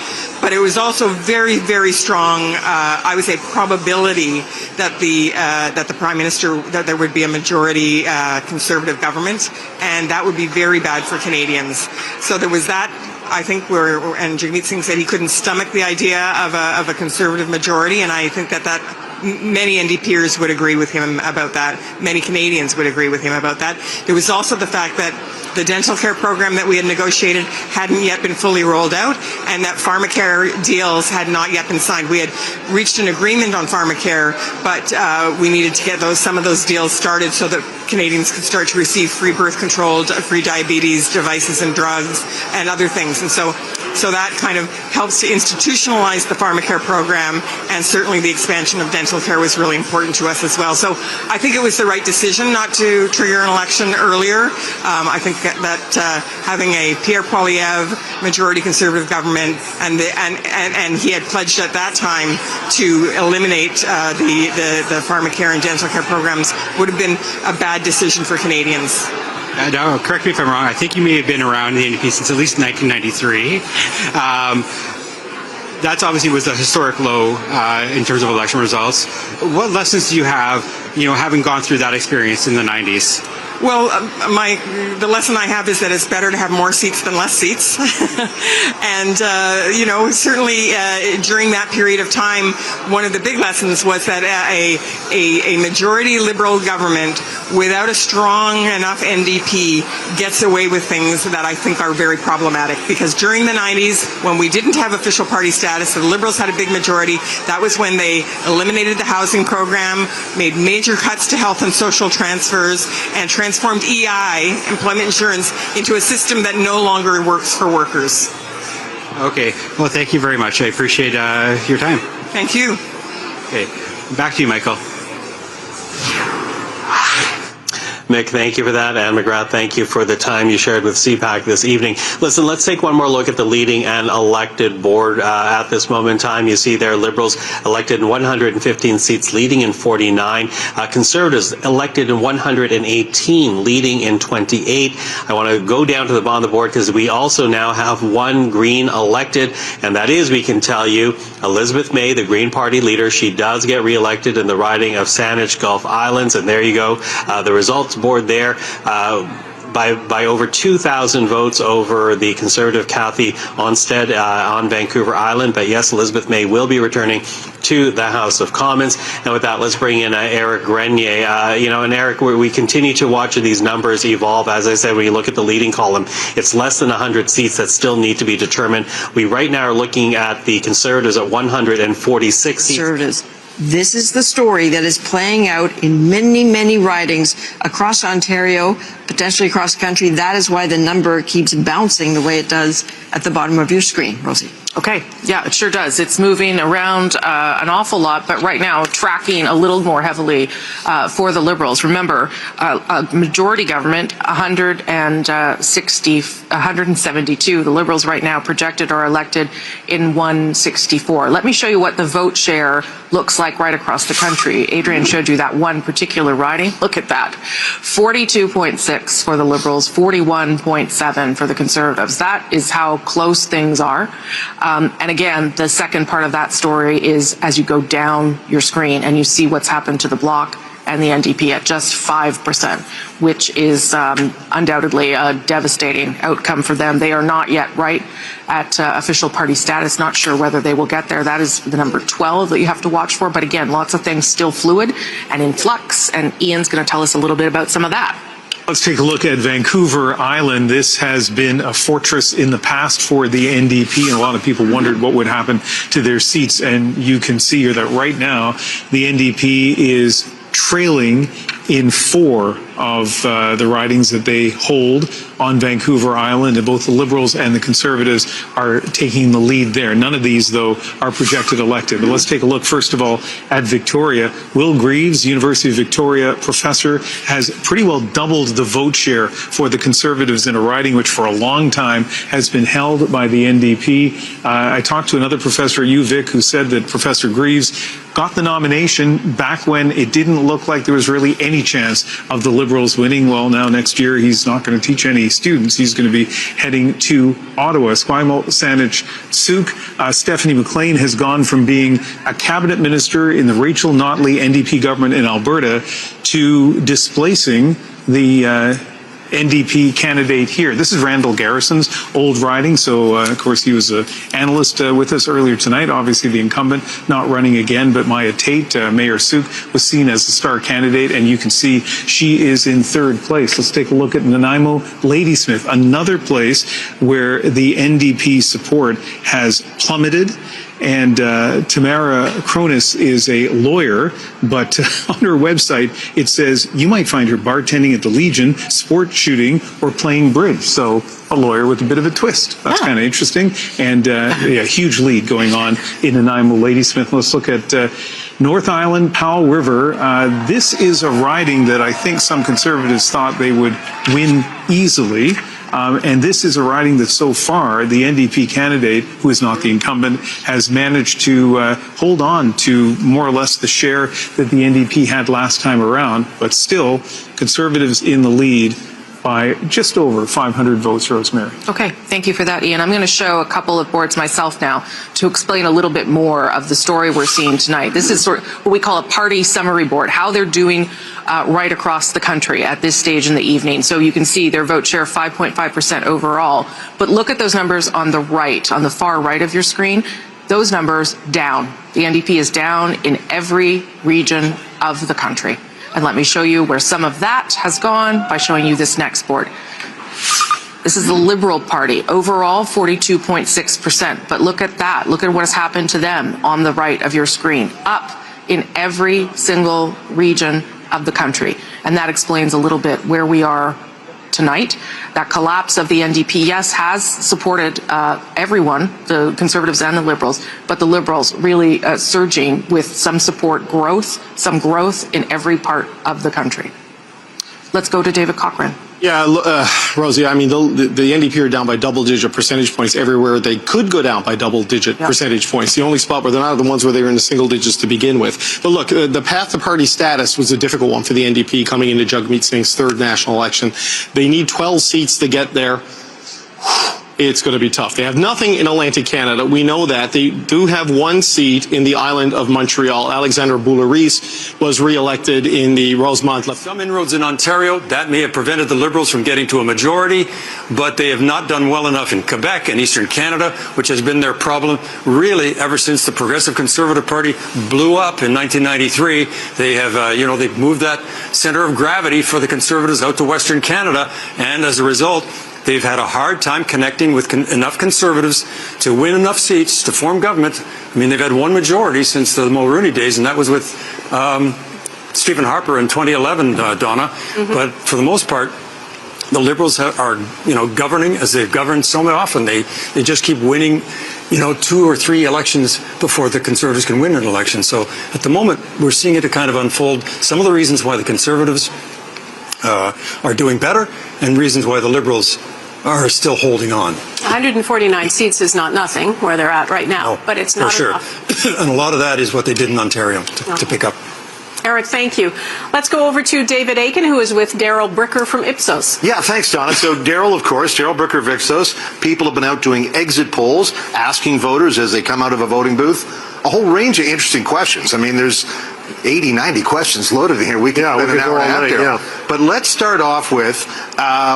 but it was also very, very strong. I would say probability that the Prime Minister, that there would be a majority Conservative government, and that would be very bad for Canadians. So there was that. I think and Jagmeet Singh said he couldn't stomach the idea of a Conservative majority, and I think that many NDPers would agree with him about that. Many Canadians would agree with him about that. There was also the fact that the dental care program that we had negotiated hadn't yet been fully rolled out, and that pharmacare deals had not yet been signed. We had reached an agreement on pharmacare, but we needed to get some of those deals started so that Canadians could start to receive free birth control, free diabetes devices and drugs, and other things. And so that kind of helps to institutionalize the pharmacare program, and certainly the expansion of dental care was really important to us as well. So I think it was the right decision not to trigger an election earlier. I think that having a Pierre Poilievre majority Conservative government, and he had pledged at that time to eliminate the pharmacare and dental care programs would have been a bad decision for Canadians. Correct me if I'm wrong. I think you may have been around the NDP since at least 1993. That obviously was a historic low in terms of election results. What lessons do you have, you know, having gone through that experience in the 90s? Well, the lesson I have is that it's better to have more seats than less seats. And, certainly during that period of time, one of the big lessons was that a majority Liberal government without a strong enough NDP gets away with things that I think are very problematic. Because during the 90s, when we didn't have official party status, the Liberals had a big majority. That was when they eliminated the housing program, made major cuts to health and social transfers, and transformed EI, employment insurance, into a system that no longer works for workers. Okay. Well, thank you very much. I appreciate your time. Thank you. Okay. Back to you, Michael. Mick, thank you for that. Anne McGrath, thank you for the time you shared with CPAC this evening. Listen, let's take one more look at the leading and elected board at this moment in time. You see there, Liberals elected in 115 seats, leading in 49. Conservatives elected in 118, leading in 28. I want to go down to the bottom of the board because we also now have one Green elected, and that is, we can tell you, Elizabeth May, the Green Party leader. She does get reelected in the riding of Saanich Gulf Islands, and there you go. The results board there by over 2,000 votes over the Conservative Cathy Onstead on Vancouver Island. But yes, Elizabeth May will be returning to the House of Commons. And with that, let's bring in Eric Grenier. And Eric, we continue to watch these numbers evolve. As I said, when you look at the leading column, it's less than 100 seats that still need to be determined. We right now are looking at the Conservatives at 146 seats. Conservatives. This is the story that is playing out in many, many ridings across Ontario, potentially across the country. That is why the number keeps bouncing the way it does at the bottom of your screen, Rosie. Okay, yeah, it sure does. It's moving around an awful lot, but right now tracking a little more heavily for the Liberals. Remember, a majority government, 172. The Liberals right now projected or elected in 164. Let me show you what the vote share looks like right across the country. Adrian showed you that one particular riding. Look at that. 42.6 for the Liberals, 41.7 for the Conservatives. That is how close things are. And again, the second part of that story is as you go down your screen and you see what's happened to the Bloc and the NDP at just 5%, which is undoubtedly a devastating outcome for them. They are not yet right at official party status. Not sure whether they will get there. That is the number 12 that you have to watch for. But again, lots of things still fluid and in flux. And Ian's going to tell us a little bit about some of that. Let's take a look at Vancouver Island. This has been a fortress in the past for the NDP, and a lot of people wondered what would happen to their seats. And you can see here that right now the NDP is trailing in 4 of the ridings that they hold on Vancouver Island, and both the Liberals and the Conservatives are taking the lead there. None of these, though, are projected elected. But let's take a look, first of all, at Victoria. Will Greaves, University of Victoria professor, has pretty well doubled the vote share for the Conservatives in a riding which for a long time has been held by the NDP. I talked to another professor at UVic who said that Professor Greaves got the nomination back when it didn't look like there was really any chance of the Liberals winning. Well, now next year he's not going to teach any students. He's going to be heading to Ottawa. Esquimalt Saanich Suk, Stephanie McLean has gone from being a cabinet minister in the Rachel Notley NDP government in Alberta to displacing the NDP candidate here. This is Randall Garrison's old riding, so of course he was an analyst with us earlier tonight. Obviously the incumbent not running again, but Maya Tate, Mayor Suk, was seen as the star candidate, and you can see she is in 3rd place. Let's take a look at Nanaimo Ladysmith, another place where the NDP support has plummeted. And Tamara Cronus is a lawyer, but on her website it says you might find her bartending at the Legion, sport shooting, or playing bridge. So a lawyer with a bit of a twist. That's kind of interesting. And yeah, huge lead going on in Nanaimo Ladysmith. Let's look at North Island, Powell River. This is a riding that I think some Conservatives thought they would win easily. And this is a riding that so far the NDP candidate, who is not the incumbent, has managed to hold on to more or less the share that the NDP had last time around. But still, Conservatives in the lead by just over 500 votes, Rosemary. Okay, thank you for that, Ian. I'm going to show a couple of boards myself now to explain a little bit more of the story we're seeing tonight. This is sort of what we call a party summary board, how they're doing right across the country at this stage in the evening. So you can see their vote share 5.5% overall. But look at those numbers on the right, on the far right of your screen. Those numbers down. The NDP is down in every region of the country. And let me show you where some of that has gone by showing you this next board. This is the Liberal Party. Overall, 42.6%. But look at that. Look at what has happened to them on the right of your screen. Up in every single region of the country. And that explains a little bit where we are tonight. That collapse of the NDP, yes, has supported everyone, the Conservatives and the Liberals, but the Liberals really surging with some support growth, some growth in every part of the country. Let's go to David Cochran. Yeah, Rosie, I mean, the NDP are down by double-digit percentage points everywhere. They could go down by double-digit percentage points. The only spot where they're not are the ones where they were in the single digits to begin with. But look, the path to party status was a difficult one for the NDP coming into Jagmeet Singh's third national election. They need 12 seats to get there. It's going to be tough. They have nothing in Atlantic Canada. We know that. They do have one seat in the island of Montreal. Alexandre Boulay-Rees was re-elected in the Rosemont. Some inroads in Ontario, that may have prevented the Liberals from getting to a majority, but they have not done well enough in Quebec and Eastern Canada, which has been their problem really ever since the Progressive Conservative Party blew up in 1993. They have, they've moved that center of gravity for the Conservatives out to Western Canada, and as a result, they've had a hard time connecting with enough Conservatives to win enough seats to form government. I mean, they've had one majority since the Mulroney days, and that was with Stephen Harper in 2011, Donna. Mm-hmm. But for the most part, the Liberals are, governing as they've governed so often. They just keep winning, 2 or 3 elections before the Conservatives can win an election. So at the moment, we're seeing it kind of unfold. Some of the reasons why the Conservatives are doing better, and reasons why the Liberals are still holding on. 149 seats is not nothing where they're at right now, but it's not enough. And a lot of that is what they did in Ontario to pick up. Eric, thank you. Let's go over to David Aiken, who is with Daryl Bricker from Ipsos. Yeah, thanks, Donna. So Daryl Bricker of Ipsos. People have been out doing exit polls, asking voters as they come out of a voting booth a whole range of interesting questions. I mean, there's 80, 90 questions loaded in here. We can spend an hour and a half there. Yeah. But let's start off with,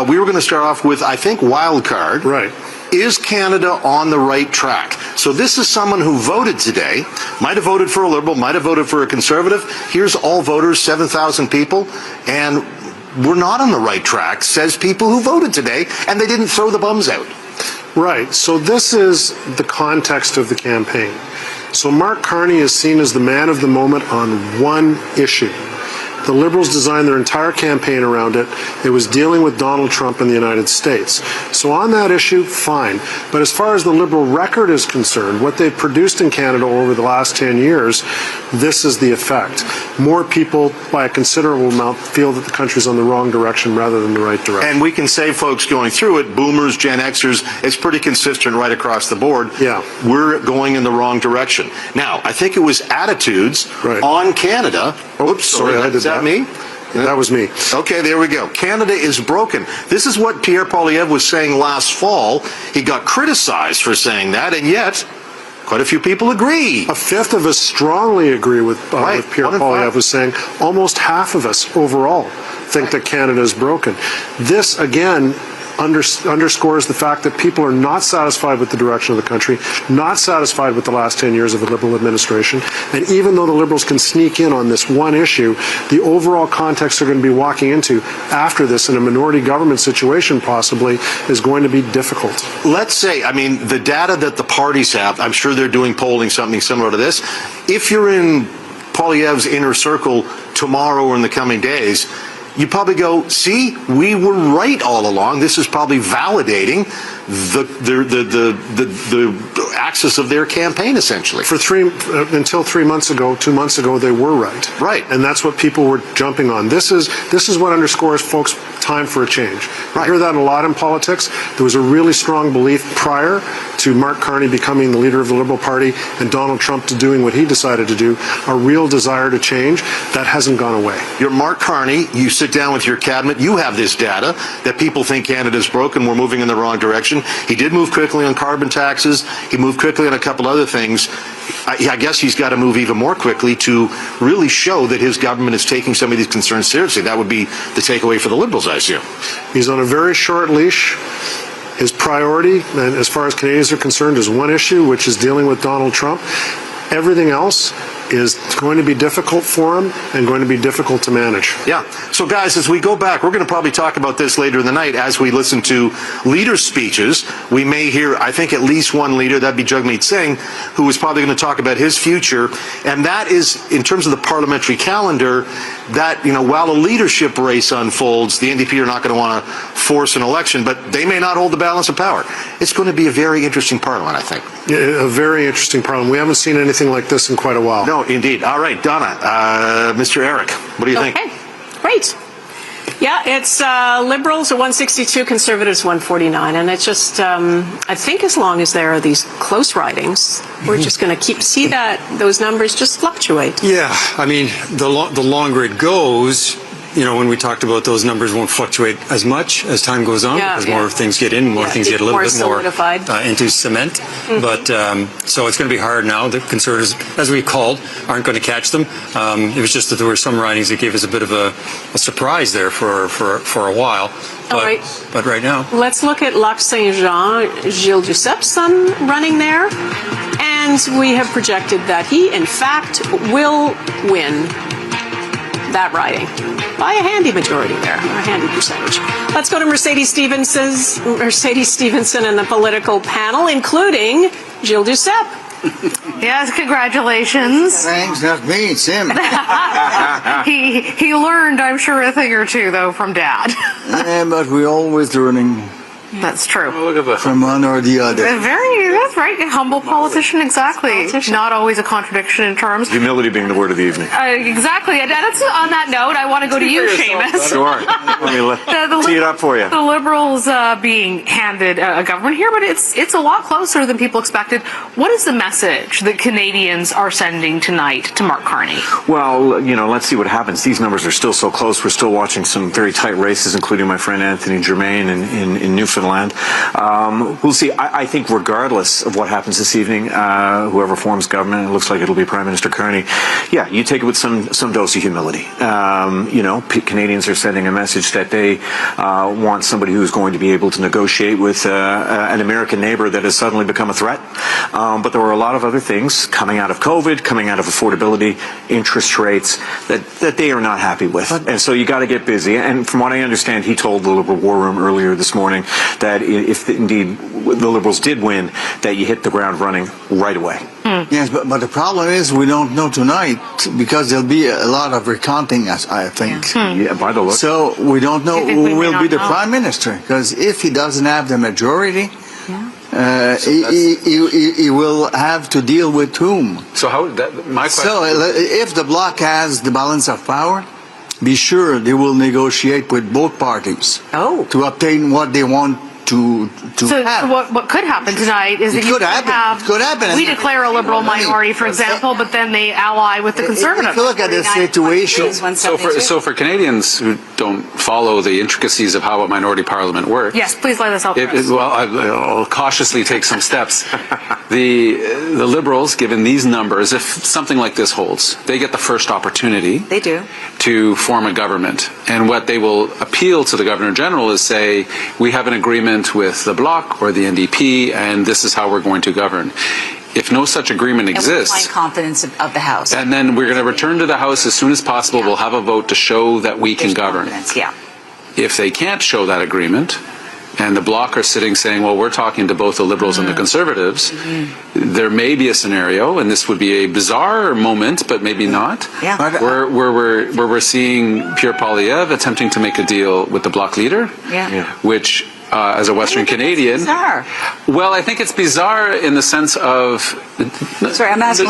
we were going to start off with, I think, wild card. Right. Is Canada on the right track? So this is someone who voted today, might have voted for a Liberal, might have voted for a Conservative. Here's all voters, 7,000 people, and we're not on the right track, says people who voted today, and they didn't throw the bums out. Right. So this is the context of the campaign. So Mark Carney is seen as the man of the moment on one issue. The Liberals designed their entire campaign around it. It was dealing with Donald Trump in the United States. So on that issue, fine. But as far as the Liberal record is concerned, what they've produced in Canada over the last 10 years, this is the effect. More people, by a considerable amount, feel that the country's on the wrong direction rather than the right direction. And we can say, folks going through it, boomers, Gen Xers, it's pretty consistent right across the board. Yeah. We're going in the wrong direction. Now, I think it was attitudes on Canada. Oops, sorry, I did that. Me? That was me. Okay, there we go. Canada is broken. This is what Pierre Poilievre was saying last fall. He got criticized for saying that, and yet quite a few people agree. A fifth of us strongly agree with Pierre Poilievre was saying. Almost half of us overall think that Canada is broken. This, again, underscores the fact that people are not satisfied with the direction of the country, not satisfied with the last 10 years of the Liberal administration, and even though the Liberals can sneak in on this one issue, the overall context they're going to be walking into after this in a minority government situation possibly is going to be difficult. Let's say, I mean, the data that the parties have, I'm sure they're doing polling something similar to this. If you're in Poilievre's inner circle tomorrow or in the coming days, you probably go, see, we were right all along. This is probably validating the axis of their campaign, essentially. Until 2 months ago, they were right. Right. And that's what people were jumping on. This is what underscores, folks, time for a change. Right. I hear that a lot in politics. There was a really strong belief prior to Mark Carney becoming the leader of the Liberal Party and Donald Trump to doing what he decided to do, a real desire to change. That hasn't gone away. You're Mark Carney. You sit down with your cabinet. You have this data that people think Canada's broken. We're moving in the wrong direction. He did move quickly on carbon taxes. He moved quickly on a couple other things. I guess he's got to move even more quickly to really show that his government is taking some of these concerns seriously. That would be the takeaway for the Liberals, I assume. He's on a very short leash. His priority, and as far as Canadians are concerned, is one issue, which is dealing with Donald Trump. Everything else is going to be difficult for him and going to be difficult to manage. Yeah. So, guys, as we go back, we're going to probably talk about this later in the night as we listen to leaders' speeches. We may hear, I think, at least one leader, that'd be Jagmeet Singh, who is probably going to talk about his future. And that is, in terms of the parliamentary calendar, that, while a leadership race unfolds, the NDP are not going to want to force an election, but they may not hold the balance of power. It's going to be a very interesting parliament, I think. Yeah, a very interesting parliament. We haven't seen anything like this in quite a while. No, indeed. All right, Donna, Mr. Eric, what do you think? Okay, great. Yeah, it's Liberals at 162, Conservatives 149, and it's just I think as long as there are these close ridings, we're just going to see those numbers just fluctuate. Yeah, I mean, the longer it goes, when we talked about those numbers won't fluctuate as much as time goes on, because more things get in, more things get a little bit more into cement. Mm-hmm. But so it's going to be hard now. The Conservatives, as we called, aren't going to catch them. It was just that there were some ridings that gave us a bit of a surprise there for a while. But right now, let's look at Lac Saint-Jean. Gilles Ducep's son running there, and we have projected that he, in fact, will win that riding by a handy majority there, or a handy percentage. Let's go to Mercedes Stevenson and the political panel, including Gilles Duceppe. Yes, congratulations. Thanks, not me, it's him. He learned, I'm sure, a thing or two, though, from Dad. Yeah, but we're always learning. That's true. From one or the other. That's right. A humble politician, exactly. Not always a contradiction in terms. Humility being the word of the evening. Exactly. And that's on that note, I want to go to you, Seamus. Sure. Let me tee it up for you. The Liberals being handed a government here, but it's a lot closer than people expected. What is the message that Canadians are sending tonight to Mark Carney? Well, let's see what happens. These numbers are still so close. We're still watching some very tight races, including my friend Anthony Germain in Newfoundland. We'll see. I think regardless of what happens this evening, whoever forms government, it looks like it'll be Prime Minister Carney. Yeah, you take it with some dose of humility. Canadians are sending a message that they want somebody who's going to be able to negotiate with an American neighbor that has suddenly become a threat. But there were a lot of other things coming out of COVID, coming out of affordability, interest rates that they are not happy with. And so you got to get busy. And from what I understand, he told the Liberal War Room earlier this morning that if indeed the Liberals did win, that you hit the ground running right away. Yes, but the problem is we don't know tonight because there'll be a lot of recounting, I think. Yeah, by the look. So we don't know who will be the Prime Minister, because if he doesn't have the majority, he will have to deal with whom. So my question. So if the Bloc has the balance of power, be sure they will negotiate with both parties to obtain what they want to have. So what could happen tonight is that you could have, we declare a Liberal minority, for example, but then they ally with the Conservatives. If you look at the situation. So for Canadians who don't follow the intricacies of how a minority parliament works. Yes, please lay this out for us. Well, I'll cautiously take some steps. The Liberals, given these numbers, if something like this holds, they get the first opportunity. They do. To form a government. And what they will appeal to the Governor General is say, we have an agreement with the Bloc or the NDP, and this is how we're going to govern. If no such agreement exists, and confidence of the House, and then we're going to return to the House as soon as possible. We'll have a vote to show that we can govern. If they can't show that agreement, and the Bloc are sitting saying, well, we're talking to both the Liberals and the Conservatives, there may be a scenario, and this would be a bizarre moment, but maybe not, where we're seeing Pierre Poilievre attempting to make a deal with the Bloc leader, which as a Western Canadian. Bizarre. Well, I think it's bizarre in the sense of. Sorry, I'm asking.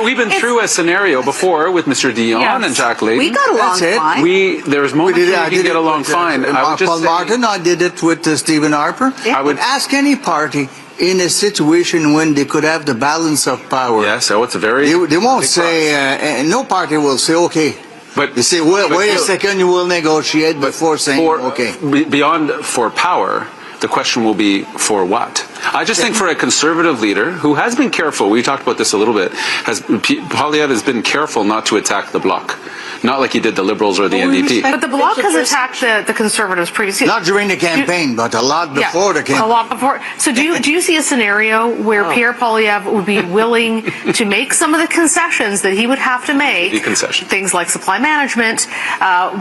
We've been through a scenario before with Mr. Dion and Jack Layton. We got along fine. There's moments where we didn't get along fine. Paul Martin, I did it with Stephen Harper. Yeah. I would ask any party in a situation when they could have the balance of power. Yeah, so it's a very. They won't say, no party will say, okay. But they say, wait a second, you will negotiate before saying, okay. Beyond for power, the question will be for what? I just think for a conservative leader who has been careful, we talked about this a little bit, Poilievre has been careful not to attack the bloc. Not like he did the Liberals or the NDP. But the bloc has attacked the Conservatives previously. Not during the campaign, but a lot before the campaign. A lot before. So do you see a scenario where Pierre Poilievre would be willing to make some of the concessions that he would have to make, things like supply management,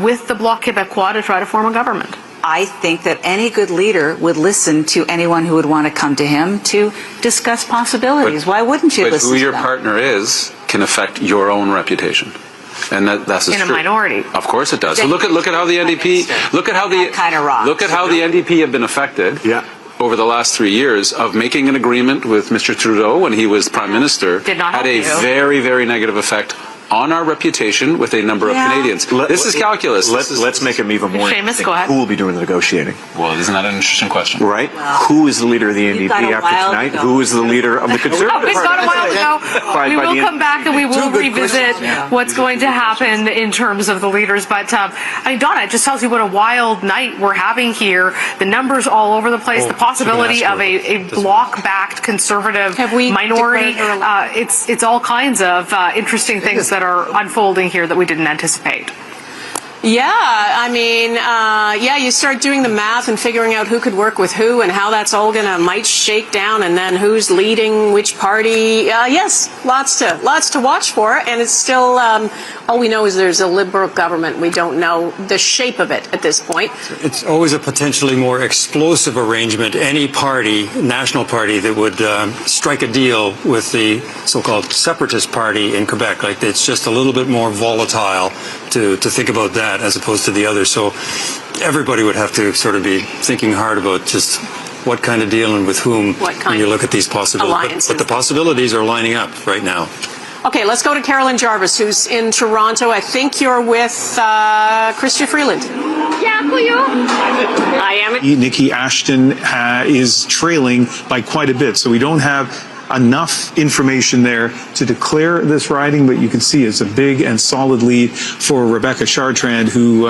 with the Bloc Québécois to try to form a government? I think that any good leader would listen to anyone who would want to come to him to discuss possibilities. Why wouldn't you listen to them? But who your partner is can affect your own reputation. And that's in a true. minority. Of course it does. So look at how the NDP look at how the NDP have been affected over the last 3 years of making an agreement with Mr. Trudeau when he was Prime Minister had a very, very negative effect on our reputation with a number of Canadians. This is calculus. Let's make them even more interesting. Who will be doing the negotiating? Well, isn't that an interesting question? Right? Who is the leader of the NDP after tonight? Who is the leader of the Conservative We've got a while to go. We will come back and we will revisit what's going to happen in terms of the leaders. But, I mean, Donna, it just tells you what a wild night we're having here. The numbers all over the place. The possibility of a bloc-backed Conservative minority. It's all kinds of interesting things that are unfolding here that we didn't anticipate. Yeah, I mean, you start doing the math and figuring out who could work with who and how that's all might shake down, and then who's leading which party. Yes, lots to watch for, and it's still all we know is there's a Liberal government. We don't know the shape of it at this point. It's always a potentially more explosive arrangement. Any party, national party, that would strike a deal with the so-called separatist party in Quebec, like it's just a little bit more volatile to think about that as opposed to the other. So everybody would have to sort of be thinking hard about just what kind of deal and with whom when you look at these possibilities. But the possibilities are lining up right now. Okay, let's go to Carolyn Jarvis, who's in Toronto. I think you're with Chrystia Freeland. Yeah, who you? I am. Nikki Ashton is trailing by quite a bit, so we don't have enough information there to declare this riding, but you can see it's a big and solid lead for Rebecca Chartrand, who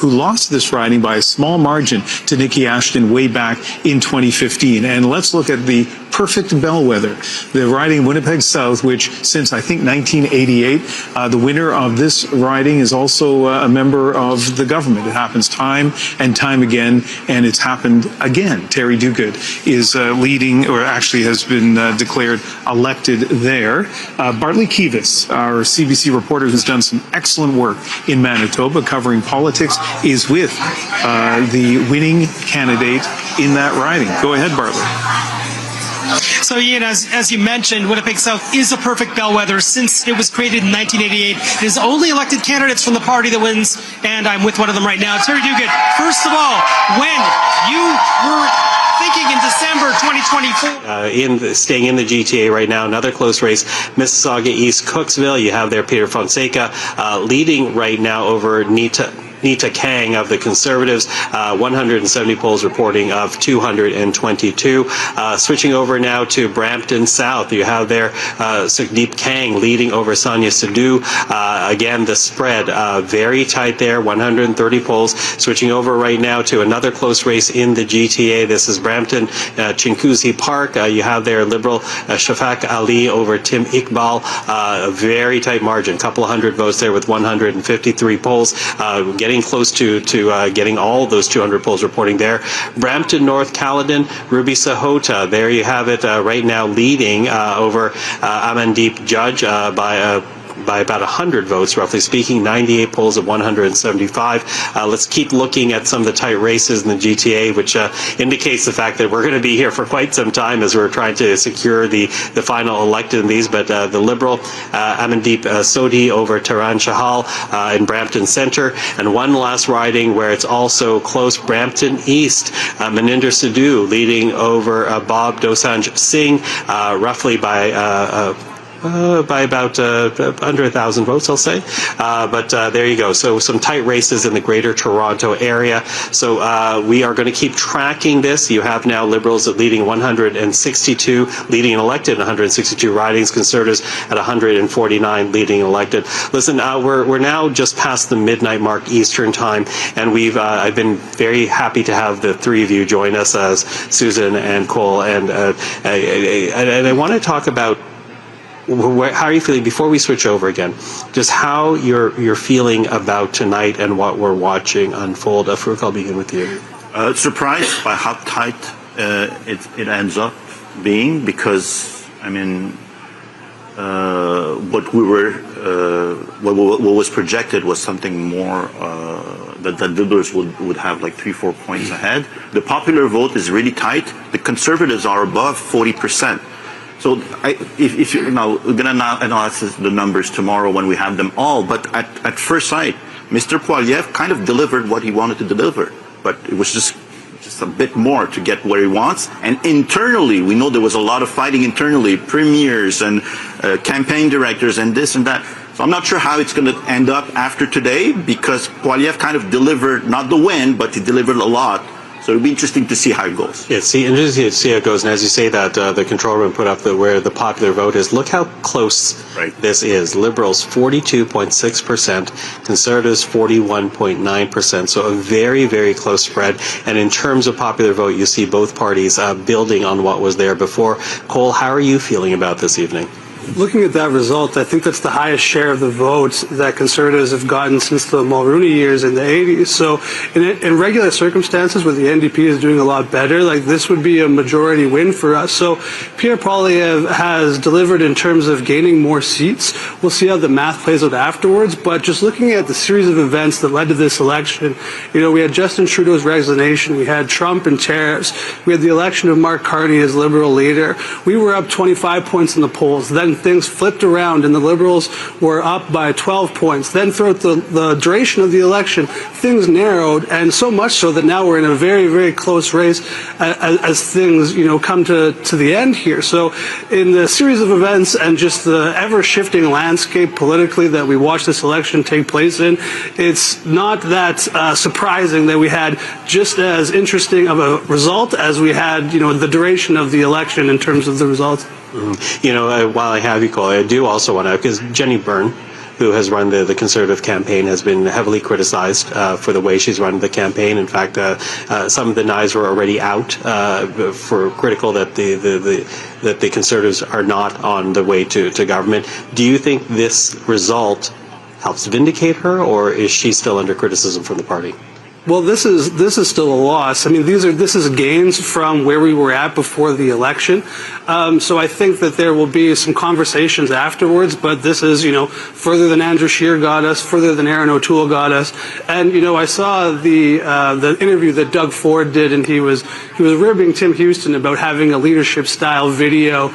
lost this riding by a small margin to Nikki Ashton way back in 2015. And let's look at the perfect bellwether, the riding Winnipeg South, which since I think 1988, the winner of this riding is also a member of the government. It happens time and time again, and it's happened again. Terry Duguid is leading, or actually has been declared elected there. Bartley Kivas, our CBC reporter who's done some excellent work in Manitoba covering politics, is with the winning candidate in that riding. Go ahead, Bartley. So, Ian, as you mentioned, Winnipeg South is a perfect bellwether since it was created in 1988. It is only elected candidates from the party that wins, and I'm with one of them right now. Terry Duguid, first of all, when you were thinking in December 2024. Staying in the GTA right now, another close race, Mississauga East Cooksville. You have there Peter Fonseca leading right now over Nita Kang of the Conservatives, 170 polls reporting of 222. Switching over now to Brampton South, you have there Sukhdeep Kang leading over Sonia Sidhu. Again, the spread very tight there, 130 polls. Switching over right now to another close race in the GTA. This is Brampton Chinguzi Park. You have there Liberal Shafaq Ali over Tim Iqbal. A very tight margin, couple of hundred votes there with 153 polls. Getting close to getting all those 200 polls reporting there. Brampton North Caledon, Ruby Sahota. There you have it right now leading over Amandeep Judge by a by about 100 votes, roughly speaking, 98 polls of 175. Let's keep looking at some of the tight races in the GTA, which indicates the fact that we're going to be here for quite some time as we're trying to secure the final elected in these. But the Liberal Amandeep Sodhi over Taran Chahal in Brampton Centre, and one last riding where it's also close, Brampton East, Maninder Sidhu leading over Bob Dosanjh Singh, roughly by about under 1,000 votes, I'll say. But there you go. So some tight races in the Greater Toronto area. So we are going to keep tracking this. You have now Liberals leading 162, leading and elected in 162 ridings, Conservatives at 149 leading and elected. Listen, we're now just past the midnight mark Eastern time, and I've been very happy to have the three of you join us, as Susan and Cole, and I want to talk about how are you feeling before we switch over again? Just how you're feeling about tonight and what we're watching unfold. Farouk, I'll begin with you. Surprised by how tight it ends up being, because I mean, what was projected was something more that the Liberals would have like 3-4 points ahead. The popular vote is really tight. The Conservatives are above 40%. So if you know, we're going to analyze the numbers tomorrow when we have them all, but at first sight, Mr. Poilievre kind of delivered what he wanted to deliver, but it was just a bit more to get where he wants. And internally, we know there was a lot of fighting internally, premiers and campaign directors and this and that. So I'm not sure how it's going to end up after today, because Poilievre kind of delivered, not the win, but he delivered a lot. So it'll be interesting to see how it goes. Yeah, interesting to see how it goes. And as you say that, the control room put up where the popular vote is. Look how close this is. Liberals 42.6%, Conservatives 41.9%. So a very, very close spread. And in terms of popular vote, you see both parties building on what was there before. Cole, how are you feeling about this evening? Looking at that result, I think that's the highest share of the votes that Conservatives have gotten since the Mulroney years in the 80s. So in regular circumstances where the NDP is doing a lot better, like this would be a majority win for us. So Pierre Poilievre has delivered in terms of gaining more seats. We'll see how the math plays out afterwards. But just looking at the series of events that led to this election, you know, we had Justin Trudeau's resignation, we had Trump and tariffs, we had the election of Mark Carney as Liberal leader. We were up 25 points in the polls. Then things flipped around and the Liberals were up by 12 points. Then throughout the duration of the election, things narrowed, and so much so that now we're in a very, very close race as things, you know, come to the end here. So in the series of events and just the ever-shifting landscape politically that we watched this election take place in, it's not that surprising that we had just as interesting of a result as we had, you know, the duration of the election in terms of the results. You know, while I have you, Cole, I do also want to, because Jenny Byrne, who has run the Conservative campaign, has been heavily criticized for the way she's run the campaign. In fact, some of the knives were already out for critical that the Conservatives are not on the way to government. Do you think this result helps vindicate her, or is she still under criticism from the party? Well, this is still a loss. I mean, this is gains from where we were at before the election. So I think that there will be some conversations afterwards, but this is, you know, further than Andrew Scheer got us, further than Aaron O'Toole got us. And, you know, I saw the interview that Doug Ford did, and he was ribbing Tim Houston about having a leadership style video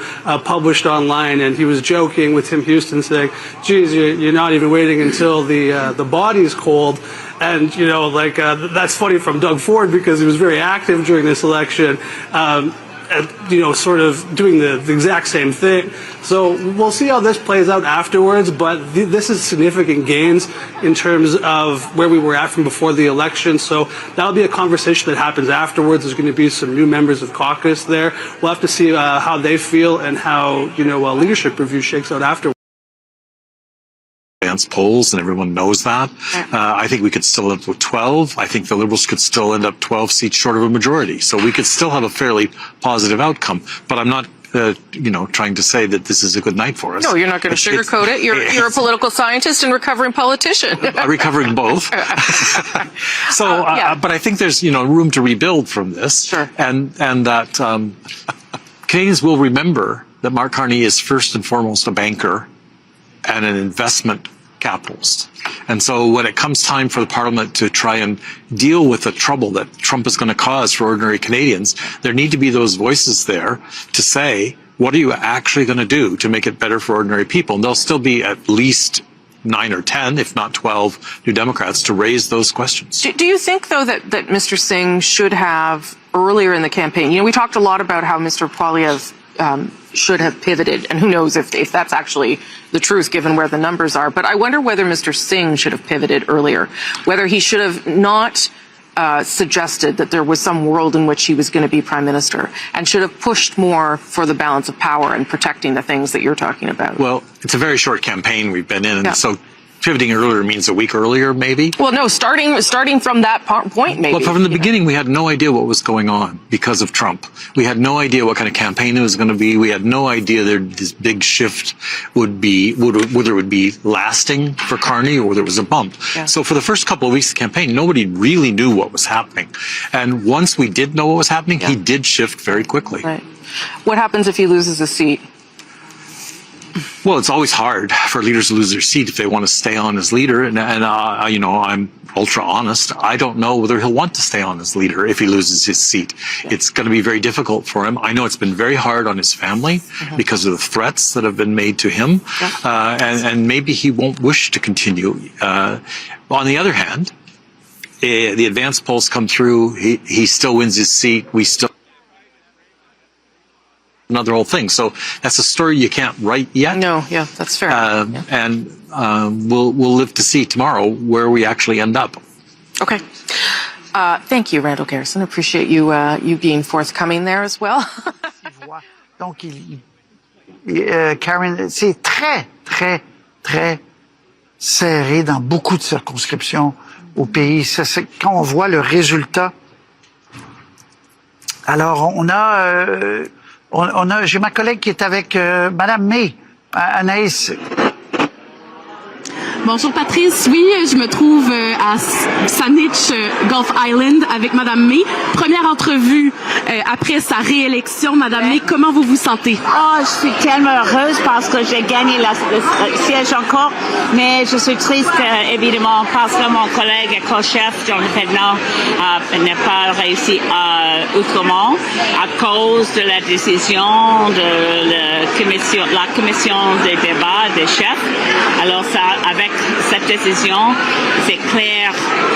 published online, and he was joking with Tim Houston saying, geez, you're not even waiting until the body's cold. And, you know, like, that's funny from Doug Ford because he was very active during this election, and, you know, sort of doing the exact same thing. So we'll see how this plays out afterwards, but this is significant gains in terms of where we were at from before the election. So that'll be a conversation that happens afterwards. There's going to be some new members of caucus there. We'll have to see how they feel and how, you know, leadership review shakes out afterwards. Polls, and everyone knows that. I think we could still end up with 12. I think the Liberals could still end up 12 seats short of a majority. So we could still have a fairly positive outcome. But I'm not, you know, trying to say that this is a good night for us. No, you're not going to sugarcoat it. You're a political scientist and recovering politician. Recovering both. So, but I think there's, you know, room to rebuild from this. Sure. And that Canadians will remember that Mark Carney is first and foremost a banker and an investment capitalist. And so when it comes time for the Parliament to try and deal with the trouble that Trump is going to cause for ordinary Canadians, there need to be those voices there to say, what are you actually going to do to make it better for ordinary people? And there'll still be at least 9 or 10, if not 12, New Democrats to raise those questions. Do you think, though, that Mr. Singh should have, earlier in the campaign, we talked a lot about how Mr. Poilievre should have pivoted, and who knows if that's actually the truth given where the numbers are. But I wonder whether Mr. Singh should have pivoted earlier, whether he should have not suggested that there was some world in which he was going to be prime minister, and should have pushed more for the balance of power and protecting the things that you're talking about. Well, it's a very short campaign we've been in, and so pivoting earlier means a week earlier, maybe? Well, no, starting from that point, maybe. Well, from the beginning, we had no idea what was going on because of Trump. We had no idea what kind of campaign it was going to be. We had no idea that this big shift would be, whether it would be lasting for Carney or whether it was a bump. Yeah. So for the first couple of weeks of the campaign, nobody really knew what was happening. And once we did know what was happening, he did shift very quickly. Right. What happens if he loses a seat? Well, it's always hard for leaders to lose their seat if they want to stay on as leader. And I'm ultra honest. I don't know whether he'll want to stay on as leader if he loses his seat. Yeah. It's going to be very difficult for him. I know it's been very hard on his family because of the threats that have been made to him. Yeah. And maybe he won't wish to continue. On the other hand, the advanced polls come through. He still wins his seat. We still another whole thing. So that's a story you can't write yet. No, yeah, that's fair. And we'll live to see tomorrow where we actually end up. Okay. Thank you, Randall Garrison. Appreciate you being forthcoming there as well. Donc, Karen, c'est très, très, très serré dans beaucoup de circonscriptions au pays. C'est quand on voit le résultat. Alors, j'ai ma collègue qui est avec Madame May, Anaïs. Bonjour Patrice, oui, je me trouve à Saanich, Gulf Island avec Madame May. Première entrevue après sa réélection. Madame May, comment vous vous sentez? Oh, je suis tellement heureuse parce que j'ai gagné le siège encore, mais je suis triste évidemment parce que mon collègue et co-chef, John Fednor, n'a pas réussi autrement à cause de la décision de la commission des débats des chefs. Alors ça, avec cette décision, c'est clair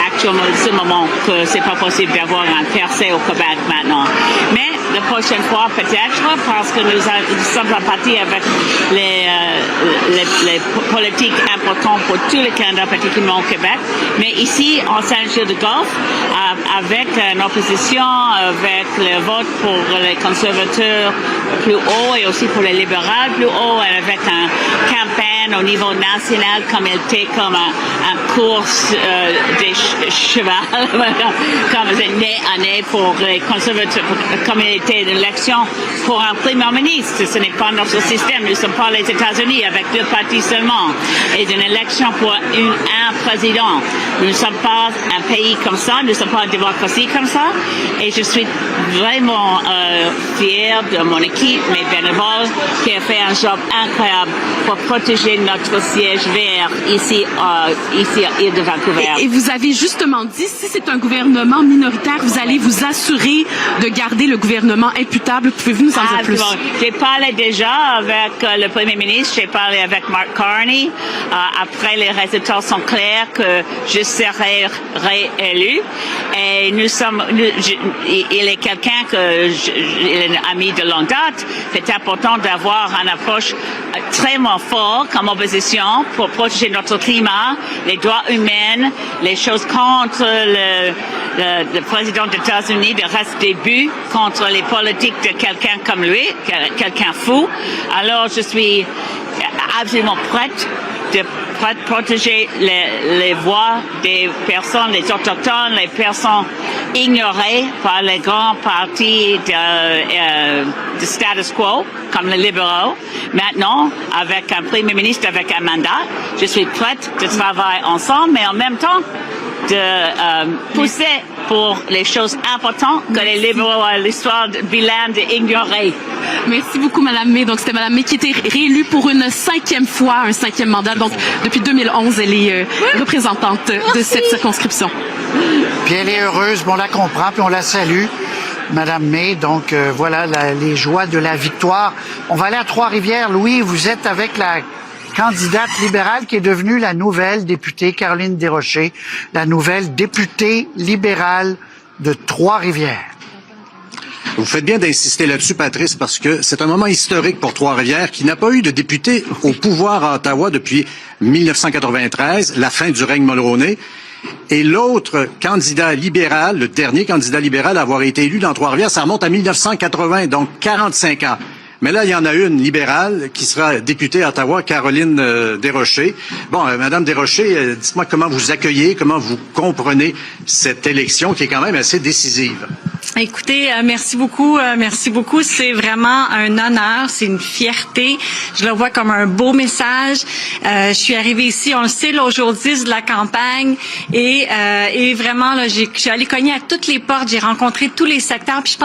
actuellement en ce moment que c'est pas possible d'avoir un percé au Québec maintenant. Mais la prochaine fois peut-être parce que nous sommes en partie avec les politiques importantes pour tout le Canada, particulièrement au Québec. Mais ici, en Saint-Gilles-de-Golfe, avec une opposition, avec le vote pour les conservateurs plus haut et aussi pour les libéraux plus haut, avec un campagne au niveau national comme il était comme un course des chevals, comme année pour les conservateurs, comme il était une élection pour un premier ministre. Ce n'est pas notre système. Nous ne sommes pas les États-Unis avec 2 partis seulement. Et une élection pour un président. Nous ne sommes pas un pays comme ça. Nous ne sommes pas une démocratie comme ça. Et je suis vraiment fière de mon équipe, mes bénévoles, qui ont fait un job incroyable pour protéger notre siège vert ici à l'île de Vancouver. Et vous avez justement dit, si c'est un gouvernement minoritaire, vous allez vous assurer de garder le gouvernement imputable. Pouvez-vous nous en dire plus? J'ai parlé déjà avec le Premier ministre, j'ai parlé avec Mark Carney. Après, les résultats sont clairs que je serai réélu. Et il est quelqu'un il est un ami de longue date. C'est important d'avoir une approche très forte comme opposition pour protéger notre climat, les droits humains, les choses contre le président des États-Unis, de reste début contre les politiques de quelqu'un comme lui, quelqu'un fou. Alors je suis absolument prête de prête à protéger les voix des personnes, les autochtones, les personnes ignorées par les grands partis de status quo, comme les libéraux. Maintenant, avec un premier ministre, avec un mandat, je suis prête de travailler ensemble, mais en même temps, de pousser pour les choses importantes que les libéraux à l'histoire vilaine d'ignorer. Merci beaucoup, Madame May. Donc, c'était Madame May qui était réélue pour une 5e fois, un 5e mandat. Donc, depuis 2011, elle est représentante de cette circonscription. Puis elle est heureuse, on la comprend, puis on la salue, Madame May. Donc, voilà les joies de la victoire. On va aller à Trois-Rivières. Louis, vous êtes avec la candidate libérale qui est devenue la nouvelle députée Caroline Desrochers, la nouvelle députée libérale de Trois-Rivières. Vous faites bien d'insister là-dessus, Patrice, parce que c'est un moment historique pour Trois-Rivières qui n'a pas eu de député au pouvoir à Ottawa depuis 1993, la fin du règne Mulroney. Et l'autre candidat libéral, le dernier candidat libéral à avoir été élu dans Trois-Rivières, ça remonte à 1980, donc 45 ans. Mais là, il y en a une libérale qui sera députée à Ottawa, Caroline Desrochers. Bon, Madame Desrochers, dites-moi comment vous accueillez, comment vous comprenez cette élection qui est quand même assez décisive. Écoutez, merci beaucoup. C'est vraiment un honneur, c'est une fierté. Je le vois comme un beau message. Je suis arrivée ici, on le sait, là, au jour 10 de la campagne, et vraiment là, je suis allée cogner à toutes les portes. J'ai rencontré tous les secteurs. Puis je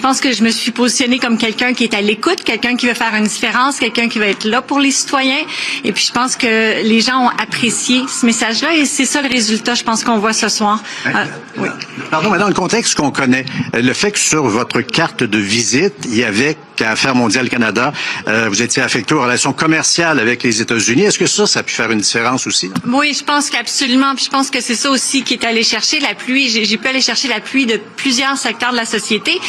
pense que je me suis positionnée comme quelqu'un qui est à l'écoute, quelqu'un qui veut faire une différence, quelqu'un qui va être là pour les citoyens. Et puis je pense que les gens ont apprécié ce message-là, et c'est ça le résultat. Je pense qu'on voit ce soir. Oui. Pardon, mais dans le contexte qu'on connaît, le fait que sur votre carte de visite, il y avait qu'Affaires mondiales Canada, vous étiez affecté aux relations commerciales avec les États-Unis. Est-ce que ça a pu faire une différence aussi? Oui, je pense qu'absolument. Puis je pense que c'est ça aussi qui est allé chercher l'appui. J'ai pu aller chercher l'appui de plusieurs secteurs de la société.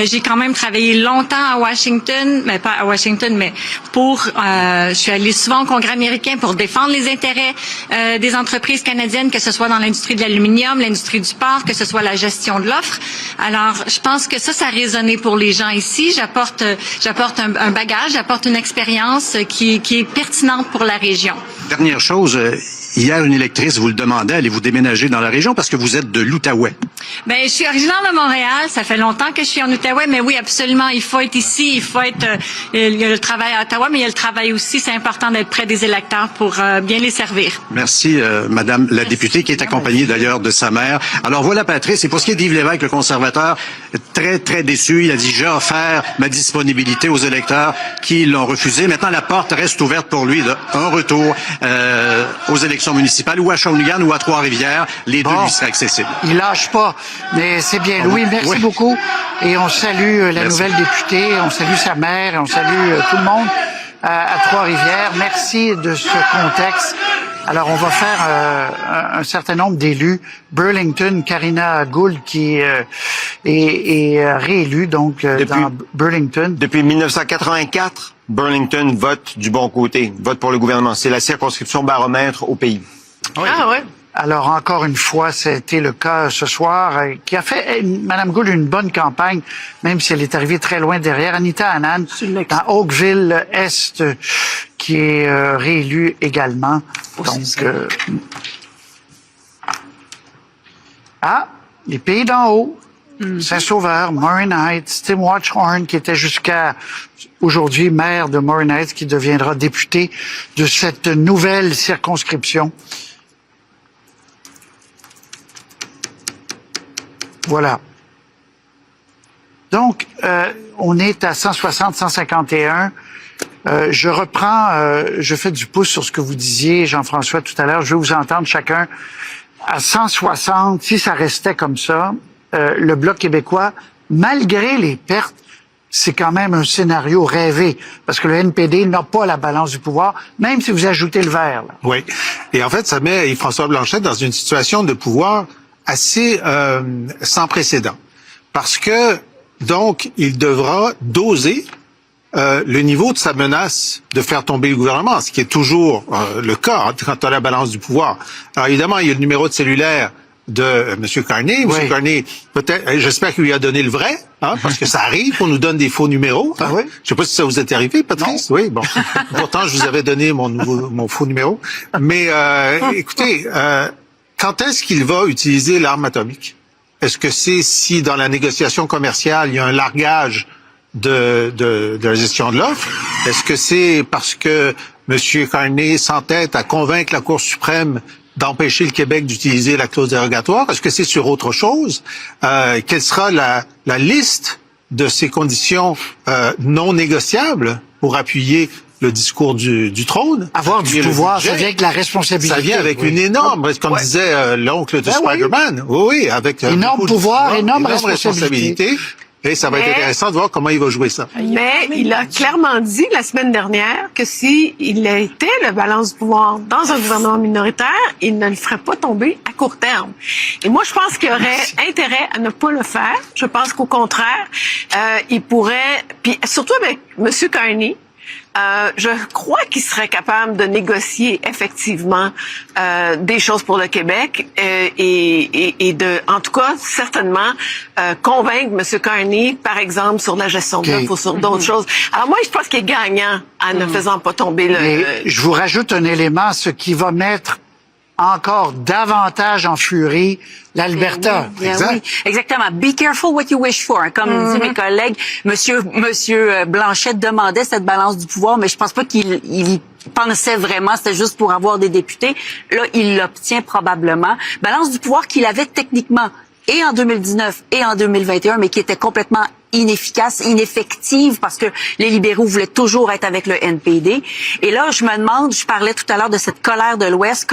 J'ai quand même travaillé longtemps à Washington, mais pas à Washington, mais je suis allée souvent au Congrès américain pour défendre les intérêts des entreprises canadiennes, que ce soit dans l'industrie de l'aluminium, l'industrie du porc, que ce soit la gestion de l'offre. Alors, je pense que ça a résonné pour les gens ici. J'apporte un bagage, j'apporte une expérience qui est pertinente pour la région. Dernière chose, hier, une électrice vous le demandait, allez-vous déménager dans la région parce que vous êtes de l'Outaouais? Ben, je suis originaire de Montréal. Ça fait longtemps que je suis en Outaouais, mais oui, absolument. Il faut être ici, il y a le travail à Ottawa, mais il y a le travail aussi. C'est important d'être près des électeurs pour bien les servir. Merci, Madame la députée, qui est accompagnée d'ailleurs de sa mère. Alors voilà, Patrice, et pour ce qui est d'Yves Lévesque, le conservateur, très, très déçu. Il a dit, j'ai offert ma disponibilité aux électeurs qui l'ont refusé. Maintenant, la porte reste ouverte pour lui d'un retour aux élections municipales, ou à Shawinigan ou à Trois-Rivières. Les deux lui seraient accessibles. Il lâche pas, mais c'est bien. Louis, merci beaucoup. Et on salue la nouvelle députée, on salue sa mère, et on salue tout le monde à Trois-Rivières. Merci de ce contexte. Alors, on va faire un certain nombre d'élus. Burlington, Karina Gould, qui est réélue donc dans Burlington. Depuis 1984, Burlington vote du bon côté, vote pour le gouvernement. C'est la circonscription baromètre au pays. Oui. Ah ouais. Alors, encore une fois, c'était le cas ce soir, qui a fait, Mme Gould, une bonne campagne, même si elle est arrivée très loin derrière. Anita Anand, dans Oakville-Est, qui est réélue également. Donc, les pays d'en haut, Saint-Sauveur, Marin Heights, Tim Watchhorn, qui était jusqu'à aujourd'hui maire de Marin Heights, qui deviendra député de cette nouvelle circonscription. Voilà. Donc, on est à 160, 151. Je reprends, je fais du pouce sur ce que vous disiez, Jean-François, tout à l'heure. Je vais vous entendre chacun. À 160, si ça restait comme ça, le Bloc québécois, malgré les pertes, c'est quand même un scénario rêvé, parce que le NPD n'a pas la balance du pouvoir, même si vous ajoutez le vert. Là. Oui. Et en fait, ça met François Blanchet dans une situation de pouvoir assez sans précédent. Parce que, donc, il devra doser le niveau de sa menace de faire tomber le gouvernement, ce qui est toujours le cas quand on a la balance du pouvoir. Alors évidemment, il y a le numéro de cellulaire de M. Carney. M. Carney, peut-être, j'espère qu'il lui a donné le vrai, parce que ça arrive qu'on nous donne des faux numéros. Hein. Oui. Je sais pas si ça vous est arrivé, Patrice. Non. Oui, bon. Pourtant, je vous avais donné mon faux numéro. Mais écoutez, quand est-ce qu'il va utiliser l'arme atomique? Est-ce que c'est si dans la négociation commerciale, il y a un largage de la gestion de l'offre? Est-ce que c'est parce que M. Carney s'entête à convaincre la Cour suprême d'empêcher le Québec d'utiliser la clause dérogatoire? Est-ce que c'est sur autre chose? Quelle sera la liste de ces conditions non négociables pour appuyer le discours du trône? Avoir du pouvoir, ça vient avec la responsabilité. Ça vient avec une énorme, comme disait l'oncle de Spider-Man. Oui, avec énorme pouvoir, énorme responsabilité. Et ça va être intéressant de voir comment il va jouer ça. Mais il a clairement dit la semaine dernière que s'il était le balance du pouvoir dans un gouvernement minoritaire, il ne le ferait pas tomber à court terme. Et moi, je pense qu'il y aurait intérêt à ne pas le faire. Je pense qu'au contraire, il pourrait, puis surtout avec M. Carney, je crois qu'il serait capable de négocier effectivement des choses pour le Québec et de, en tout cas, certainement convaincre M. Carney, par exemple, sur la gestion de l'offre ou sur d'autres choses. Alors moi, je pense qu'il est gagnant en ne faisant pas tomber le... Je vous rajoute un élément, ce qui va mettre encore davantage en furie l'Alberta. Oui, exactement. Be careful what you wish for. Comme disent mes collègues, Monsieur Blanchet demandait cette balance du pouvoir, mais je pense pas qu'il y pensait vraiment, c'était juste pour avoir des députés. Là, il l'obtient probablement. Balance du pouvoir qu'il avait techniquement et en 2019 et en 2021, mais qui était complètement inefficace, ineffective, parce que les libéraux voulaient toujours être avec le NPD. Et là, je me demande, je parlais tout à l'heure de cette colère de l'Ouest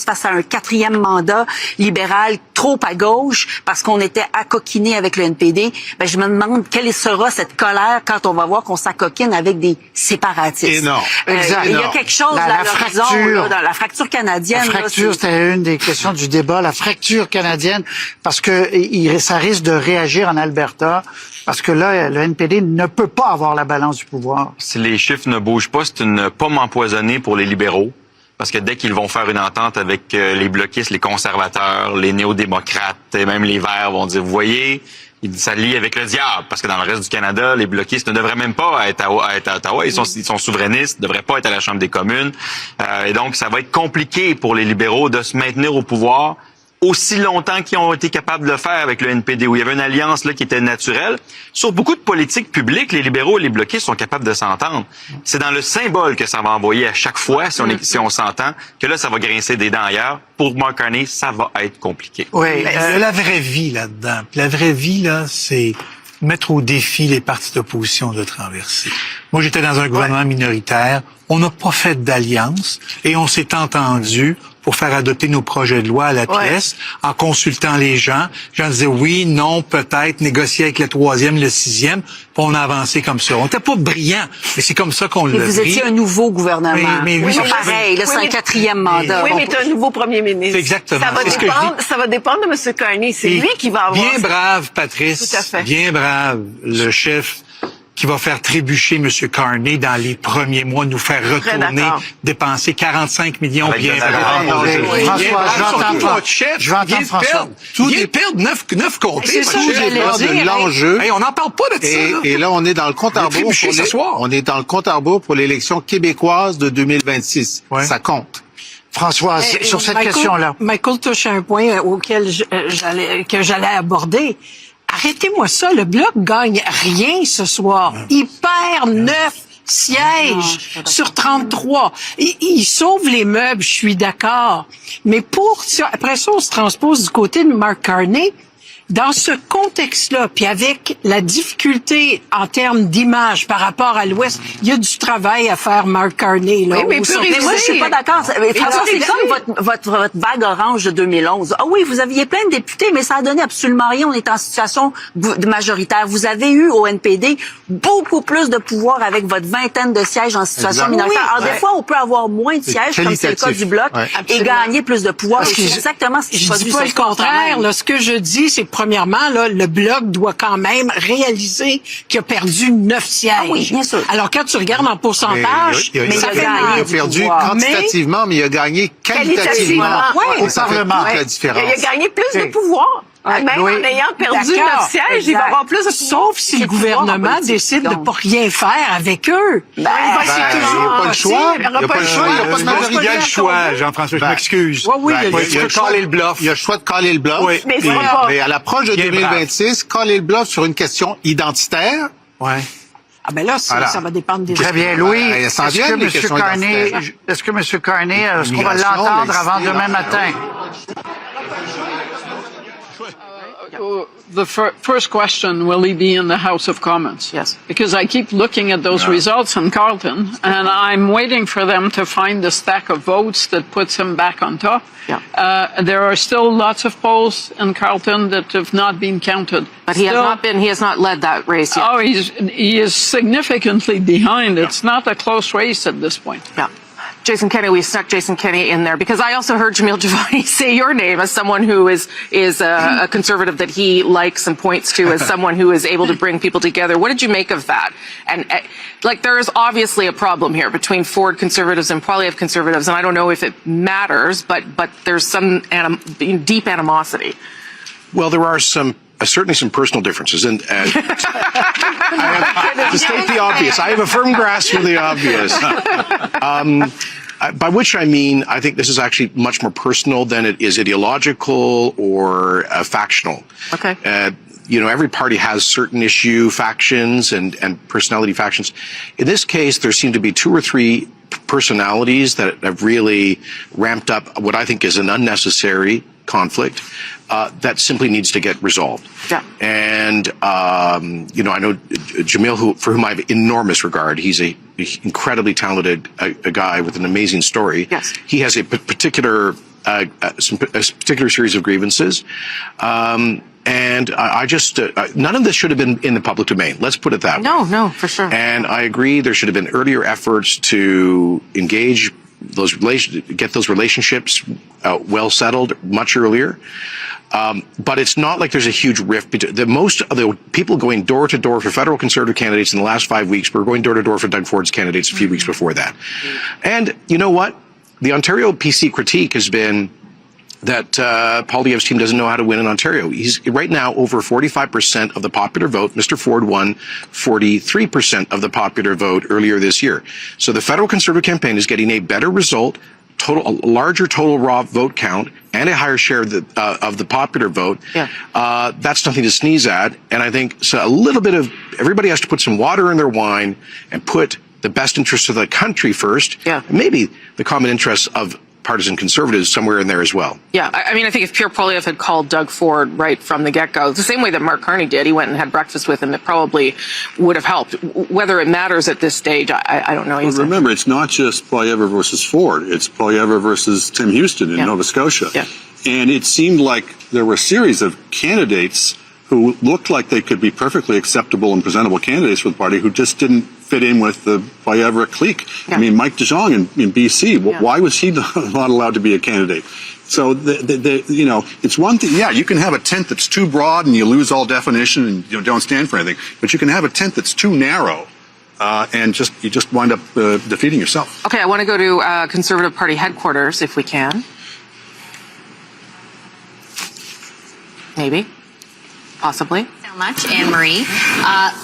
face à un 4e mandat libéral trop à gauche, parce qu'on était accoquinés avec le NPD. Ben, je me demande quelle sera cette colère quand on va voir qu'on s'acoquine avec des séparatistes. Énorme. Exact. Il y a quelque chose la fracture, dans la fracture canadienne. La fracture, c'était une des questions du débat, la fracture canadienne, parce que ça risque de réagir en Alberta. Parce que là, le NPD ne peut pas avoir la balance du pouvoir. Si les chiffres ne bougent pas, c'est une pomme empoisonnée pour les libéraux. Parce que dès qu'ils vont faire une entente avec les bloquistes, les conservateurs, les néo-démocrates et même les Verts vont dire, vous voyez, ça lie avec le diable. Parce que dans le reste du Canada, les bloquistes ne devraient même pas être à Ottawa. Ils sont souverainistes, ne devraient pas être à la Chambre des communes. Et donc, ça va être compliqué pour les libéraux de se maintenir au pouvoir aussi longtemps qu'ils ont été capables de le faire avec le NPD, où il y avait une alliance là qui était naturelle. Sur beaucoup de politiques publiques, les libéraux et les bloquistes sont capables de s'entendre. C'est dans le symbole que ça va envoyer à chaque fois, si on s'entend, que là, ça va grincer des dents ailleurs. Pour Mark Carney, ça va être compliqué. Oui, la vraie vie là-dedans. La vraie vie, là, c'est mettre au défi les partis d'opposition de traverser. Moi, j'étais dans un gouvernement minoritaire. On n'a pas fait d'alliance et on s'est entendu pour faire adopter nos projets de loi à la pièce, en consultant les gens. Les gens disaient oui, non, peut-être, négocier avec le 3e, le 6e, puis on a avancé comme ça. On n'était pas brillants, mais c'est comme ça qu'on l'a pris. Vous étiez un nouveau gouvernement. Mais oui, c'est pareil, là, c'est un 4e mandat. Oui, mais tu as un nouveau premier ministre. Exactement. Ça va dépendre de M. Carney. C'est lui qui va avoir... Bien brave, Patrice. Tout à fait. Bien brave, le chef qui va faire trébucher M. Carney dans les premiers mois, nous faire retourner, dépenser 45 millions bien brave. Je vais entendre François. Il vient de perdre 9 comtés. C'est ça, de l'enjeu. On n'en parle pas de ça. Et là, on est dans le compte à rebours. On est dans le compte à rebours pour l'élection québécoise de 2026. Ça compte. François, sur cette question-là. Michael touche un point auquel j'allais aborder. Arrêtez-moi ça, le Bloc gagne rien ce soir. Il perd 9 sièges sur 33. Il sauve les meubles, je suis d'accord. Mais après ça, on se transpose du côté de Mark Carney. Dans ce contexte-là, puis avec la difficulté en termes d'image par rapport à l'Ouest, il y a du travail à faire, Mark Carney. Là, mais moi, je suis pas d'accord. François, c'est comme votre vague orange de 2011. Ah oui, vous aviez plein de députés, mais ça a donné absolument rien. On est en situation de majoritaire. Vous avez eu au NPD beaucoup plus de pouvoir avec votre vingtaine de sièges en situation minoritaire. Alors, des fois, on peut avoir moins de sièges, comme c'est le cas du Bloc, et gagner plus de pouvoir. C'est exactement ce qui se produit. Je dis pas le contraire. Là, ce que je dis, c'est premièrement, là, le Bloc doit quand même réaliser qu'il a perdu 9 sièges. Ah oui, bien sûr. Alors, quand tu regardes en pourcentage, il a perdu quantitativement, mais il a gagné qualitativement. Oui, ça fait toute la différence. Il a gagné plus de pouvoir. Même en ayant perdu 9 sièges, il va avoir plus de pouvoir. Sauf si le gouvernement décide de ne pas rien faire avec eux. Il n'y a pas le choix. Il n'y a pas le choix. Il n'y a pas de majorité. Il y a le choix, Jean-François, je m'excuse. Oui, il y a le choix de caler le bluff. Il y a le choix de caler le bluff. Oui. Mais à l'approche de 2026, caler le bluff sur une question identitaire. Ouais. Ah ben là, ça va dépendre des... Très bien, Louis. Est-ce que M. Carney, est-ce qu'on va l'entendre avant demain matin? The first question, will he be in the House of Commons? Yes. Because I keep looking at those results in Carleton, and I'm waiting for them to find the stack of votes that puts him back on top. Yeah. There are still lots of polls in Carleton that have not been counted. But he has not led that race yet. Oh, he is significantly behind. It's not a close race at this point. Yeah. Jason Kenney, we snuck Jason Kenney in there because I also heard Jamil Javani say your name as someone who is a conservative that he likes and points to as someone who is able to bring people together. What did you make of that? And there is obviously a problem here between Ford conservatives and Poilievre conservatives, and I don't know if it matters, but there's some deep animosity. Well, there are certainly some personal differences, and to state the obvious, I have a firm grasp of the obvious. By which I mean, I think this is actually much more personal than it is ideological or factional. Okay. Every party has certain issue factions and personality factions. In this case, there seem to be 2 or 3 personalities that have really ramped up what I think is an unnecessary conflict that simply needs to get resolved. Yeah. And I know Jamil, for whom I have enormous regard. He's a incredibly talented a guy with an amazing story. Yes. He has a particular series of grievances. And I just none of this should have been in the public domain. Let's put it that way. No, for sure. And I agree there should have been earlier efforts to engage get those relationships well settled much earlier. But it's not like there's a huge rift between most of the people going door to door for federal conservative candidates in the last 5 weeks were going door to door for Doug Ford's candidates a few weeks before that. And you know what? The Ontario PC critique has been that Poilievre's team doesn't know how to win in Ontario. He's right now over 45% of the popular vote. Mr. Ford won 43% of the popular vote earlier this year. So the federal Conservative campaign is getting a better result, a larger total raw vote count, and a higher share of the popular vote. Yeah. That's nothing to sneeze at. And I think so a little bit of everybody has to put some water in their wine and put the best interests of the country first. Yeah. And maybe the common interests of partisan conservatives somewhere in there as well. Yeah, I mean, I think if Pierre Poilievre had called Doug Ford right from the get-go, the same way that Mark Carney did, he went and had breakfast with him, it probably would have helped. Whether it matters at this stage, I don't know. Well, remember, it's not just Poilievre versus Ford. It's Poilievre versus Tim Houston in Nova Scotia. Yeah. And it seemed like there were a series of candidates who looked like they could be perfectly acceptable and presentable candidates for the party who just didn't fit in with the Poilievre clique. Yeah. I mean, Mike DeJong in BC, why was he not allowed to be a candidate? So, it's one thing, you can have a tent that's too broad and you lose all definition and you don't stand for anything, but you can have a tent that's too narrow and you just wind up defeating yourself. Okay, I want to go to Conservative Party headquarters, if we can. Maybe. Possibly. Much, Anne-Marie.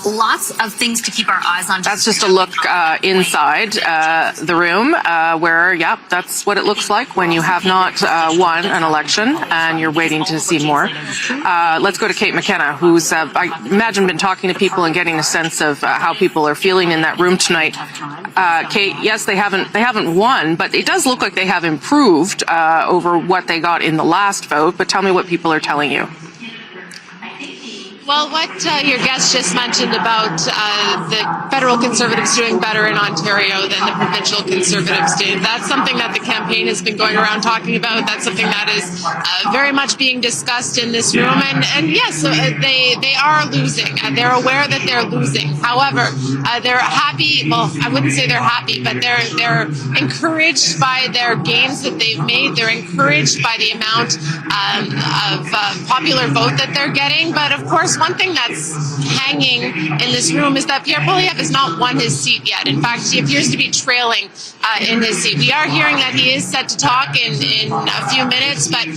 Lots of things to keep our eyes on. That's just a look inside the room where, that's what it looks like when you have not won an election and you're waiting to see more. Let's go to Kate McKenna, who's, I imagine, been talking to people and getting a sense of how people are feeling in that room tonight. Kate, yes, they haven't won, but it does look like they have improved over what they got in the last vote. But tell me what people are telling you. Well, what your guest just mentioned about the federal Conservatives doing better in Ontario than the provincial Conservatives did, that's something that the campaign has been going around talking about. That's something that is very much being discussed in this room. And yes, they are losing. They're aware that they're losing. However, they're happy. Well, I wouldn't say they're happy, but they're encouraged by their gains that they've made. They're encouraged by the amount of popular vote that they're getting. But of course, one thing that's hanging in this room is that Pierre Poilievre has not won his seat yet. In fact, he appears to be trailing in his seat. We are hearing that he is set to talk in a few minutes, but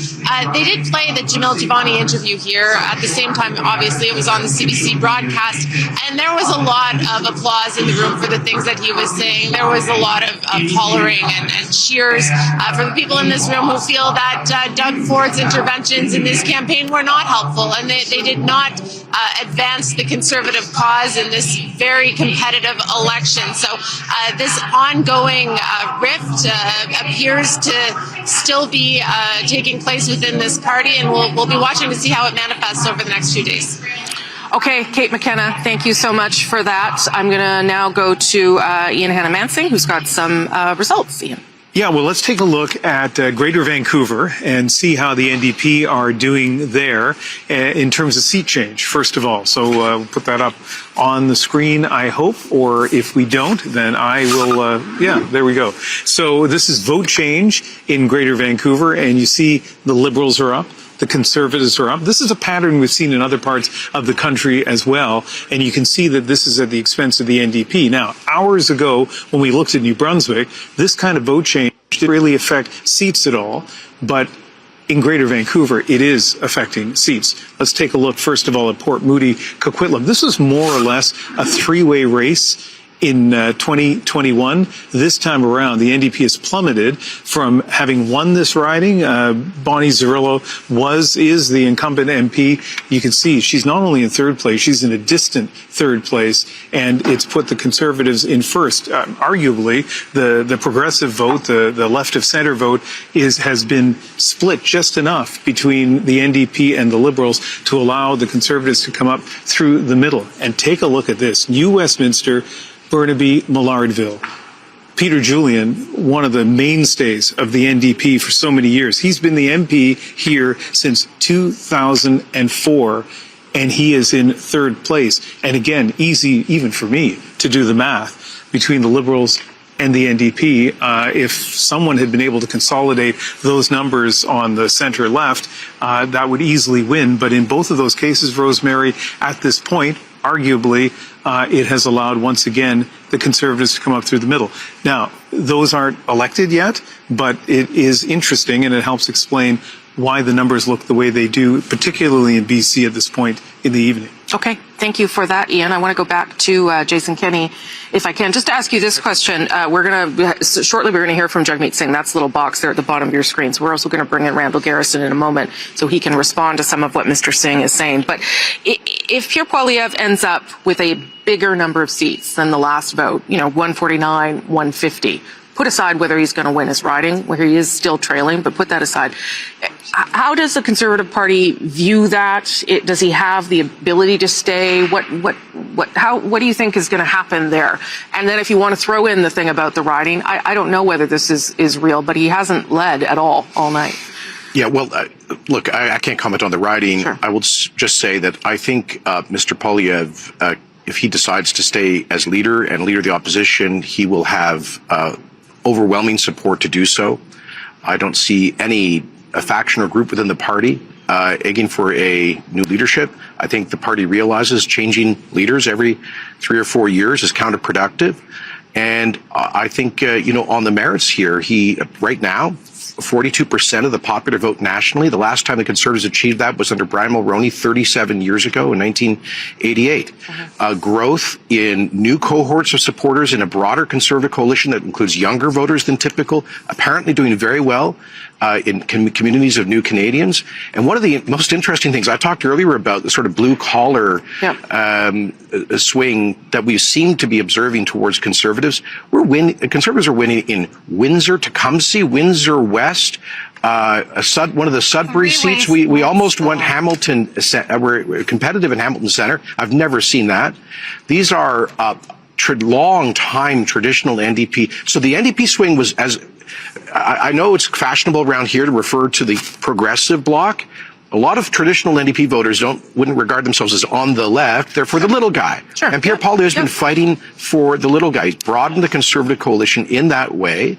they did play the Jamil Jivani interview here at the same time. Obviously, it was on the CBC broadcast, and there was a lot of applause in the room for the things that he was saying. There was a lot of hollering and cheers for the people in this room who feel that Doug Ford's interventions in this campaign were not helpful, and they did not advance the Conservative cause in this very competitive election. So this ongoing rift appears to still be taking place within this party, and we'll be watching to see how it manifests over the next few days. Okay, Kate McKenna, thank you so much for that. I'm going to now go to Ian Hannah-Mansing, who's got some results. Ian. Yeah, well, let's take a look at Greater Vancouver and see how the NDP are doing there in terms of seat change, first of all. So we'll put that up on the screen, I hope, or if we don't, then I will, yeah, there we go. So this is vote change in Greater Vancouver, and you see the Liberals are up. The Conservatives are up. This is a pattern we've seen in other parts of the country as well, and you can see that this is at the expense of the NDP. Now, hours ago, when we looked at New Brunswick, this kind of vote change didn't really affect seats at all, but in Greater Vancouver, it is affecting seats. Let's take a look, first of all, at Port Moody, Coquitlam. This was more or less a three-way race in 2021. This time around, the NDP has plummeted from having won this riding. Bonnie Zerillo is the incumbent MP. You can see she's not only in third place, she's in a distant third place, and it's put the Conservatives in first. Arguably, the progressive vote, the left of center vote, has been split just enough between the NDP and the Liberals to allow the Conservatives to come up through the middle. And take a look at this. New Westminster, Burnaby, Millardville. Peter Julian, one of the mainstays of the NDP for so many years. He's been the MP here since 2004, and he is in third place. And again, easy even for me to do the math between the Liberals and the NDP. If someone had been able to consolidate those numbers on the center left, that would easily win. But in both of those cases, Rosemary, at this point, arguably, it has allowed, once again, the Conservatives to come up through the middle. Now, those aren't elected yet, but it is interesting, and it helps explain why the numbers look the way they do, particularly in BC at this point in the evening. Okay, thank you for that, Ian. I want to go back to Jason Kenney, if I can, just to ask you this question. Shortly we're going to hear from Jagmeet Singh. That's the little box there at the bottom of your screens. We're also going to bring in Randall Garrison in a moment so he can respond to some of what Mr. Singh is saying. But if Pierre Poilievre ends up with a bigger number of seats than the last vote, 149, 150, put aside whether he's going to win his riding, where he is still trailing, but put that aside. How does the Conservative Party view that? Does he have the ability to stay? What do you think is going to happen there? And then if you want to throw in the thing about the riding, I don't know whether this is real, but he hasn't led at all night. Yeah, well, look, I can't comment on the riding. Sure. I will just say that I think Mr. Poilievre, if he decides to stay as leader and leader of the opposition, he will have overwhelming support to do so. I don't see a faction or group within the party egging for a new leadership. I think the party realizes changing leaders every 3 or 4 years is counterproductive. And I think, on the merits here, right now, 42% of the popular vote nationally. The last time the Conservatives achieved that was under Brian Mulroney 37 years ago in 1988. Growth in new cohorts of supporters in a broader Conservative coalition that includes younger voters than typical, apparently doing very well in communities of new Canadians. And one of the most interesting things, I talked earlier about the sort of blue-collar swing that we seem to be observing towards Conservatives. Conservatives are winning in Windsor, Tecumseh, Windsor West, one of the Sudbury seats. We almost won Hamilton. We're competitive in Hamilton Center. I've never seen that. These are long-time traditional NDP. So the NDP swing was, as I know it's fashionable around here to refer to the progressive bloc. A lot of traditional NDP voters wouldn't regard themselves as on the left. They're for the little guy. Sure. And Pierre Poilievre has been fighting for the little guy. He's broadened the Conservative coalition in that way,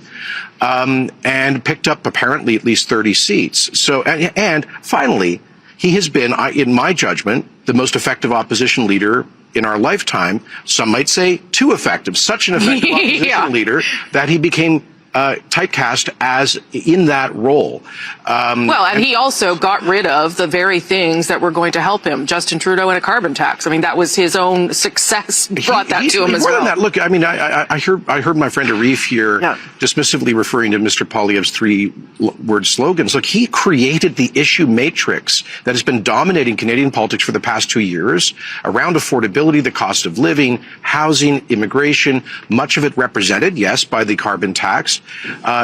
and picked up apparently at least 30 seats. So, and finally, he has been, in my judgment, the most effective opposition leader in our lifetime. Some might say too effective. Such an effective opposition leader that he became typecast as in that role. And he also got rid of the very things that were going to help him, Justin Trudeau and a carbon tax. I mean, that was his own success brought that to him as well. More than that, look, I mean, I heard my friend Arif here dismissively referring to Mr. Poilievre's three-word slogans. Look, he created the issue matrix that has been dominating Canadian politics for the past 2 years around affordability, the cost of living, housing, immigration, much of it represented, yes, by the carbon tax.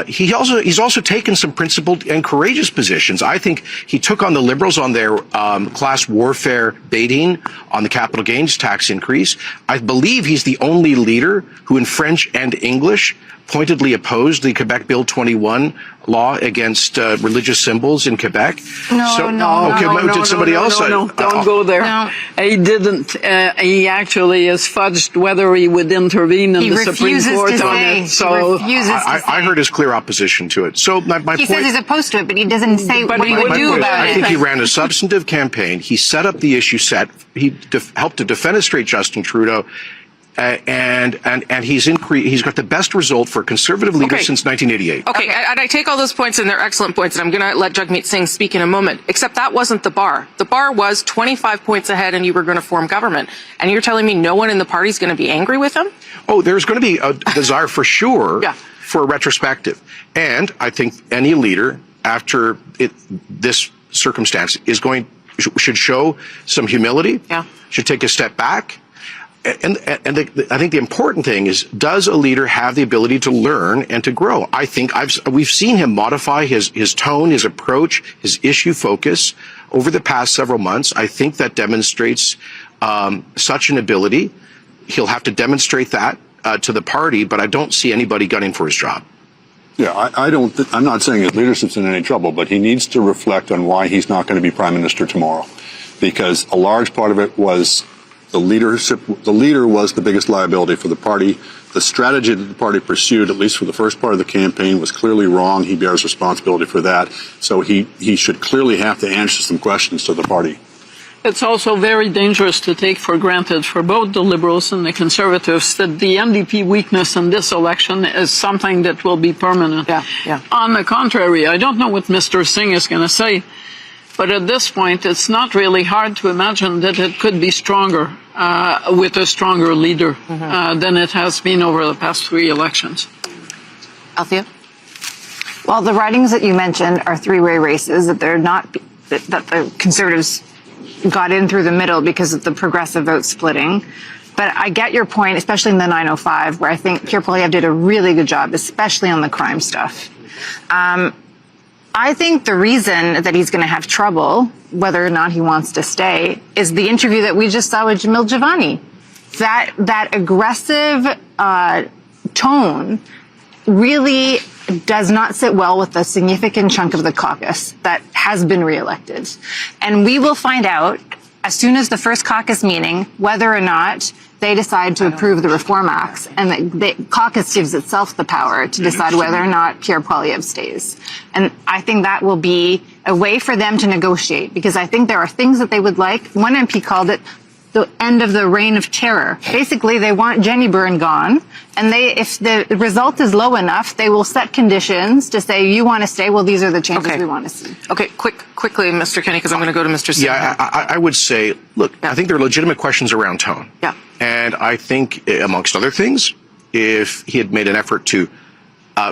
He's also taken some principled and courageous positions. I think he took on the Liberals on their class warfare baiting on the capital gains tax increase. I believe he's the only leader who in French and English pointedly opposed the Quebec Bill 21 law against religious symbols in Quebec. Did somebody else? No, don't go there. No. He didn't. He actually has fudged whether he would intervene in the Supreme Court on it. So I heard his clear opposition to it. So my point. He says he's opposed to it, but he doesn't say what he would do about it. I think he ran a substantive campaign. He set up the issue set. He helped to defenestrate Justin Trudeau. And he's got the best result for a Conservative leader since 1988. Okay, and I take all those points, and they're excellent points, and I'm going to let Jagmeet Singh speak in a moment, except that wasn't the bar. The bar was 25 points ahead, and you were going to form government. And you're telling me no one in the party is going to be angry with him? Oh, there's going to be a desire for sure for a retrospective. And I think any leader after this circumstance should show some humility, should take a step back. And I think the important thing is, does a leader have the ability to learn and to grow? I think we've seen him modify his tone, his approach, his issue focus over the past several months. I think that demonstrates such an ability. He'll have to demonstrate that to the party, but I don't see anybody gunning for his job. Yeah, I'm not saying his leadership's in any trouble, but he needs to reflect on why he's not going to be prime minister tomorrow, because a large part of it was the leadership. The leader was the biggest liability for the party. The strategy that the party pursued, at least for the first part of the campaign, was clearly wrong. He bears responsibility for that. So he should clearly have to answer some questions to the party. It's also very dangerous to take for granted for both the Liberals and the Conservatives that the NDP weakness in this election is something that will be permanent. On the contrary, I don't know what Mr. Singh is going to say, but at this point, it's not really hard to imagine that it could be stronger with a stronger leader than it has been over the past 3 elections. Althea? Well, the ridings that you mentioned are three-way races, that they're not, that the Conservatives got in through the middle because of the progressive vote splitting. But I get your point, especially in the 905, where I think Pierre Poilievre did a really good job, especially on the crime stuff. I think the reason that he's going to have trouble, whether or not he wants to stay, is the interview that we just saw with Jamil Javani. That aggressive tone really does not sit well with a significant chunk of the caucus that has been reelected. And we will find out as soon as the first caucus meeting whether or not they decide to approve the Reform Acts, and the caucus gives itself the power to decide whether or not Pierre Poilievre stays. And I think that will be a way for them to negotiate, because I think there are things that they would like. One MP called it the end of the reign of terror. Basically, they want Jenny Byrne gone, and if the result is low enough, they will set conditions to say, you want to stay, well, these are the changes we want to see. Okay, quickly, Mr. Kenney, because I'm going to go to Mr. Singh. Yeah, I would say, look, I think there are legitimate questions around tone. Yeah. And I think, amongst other things, if he had made an effort to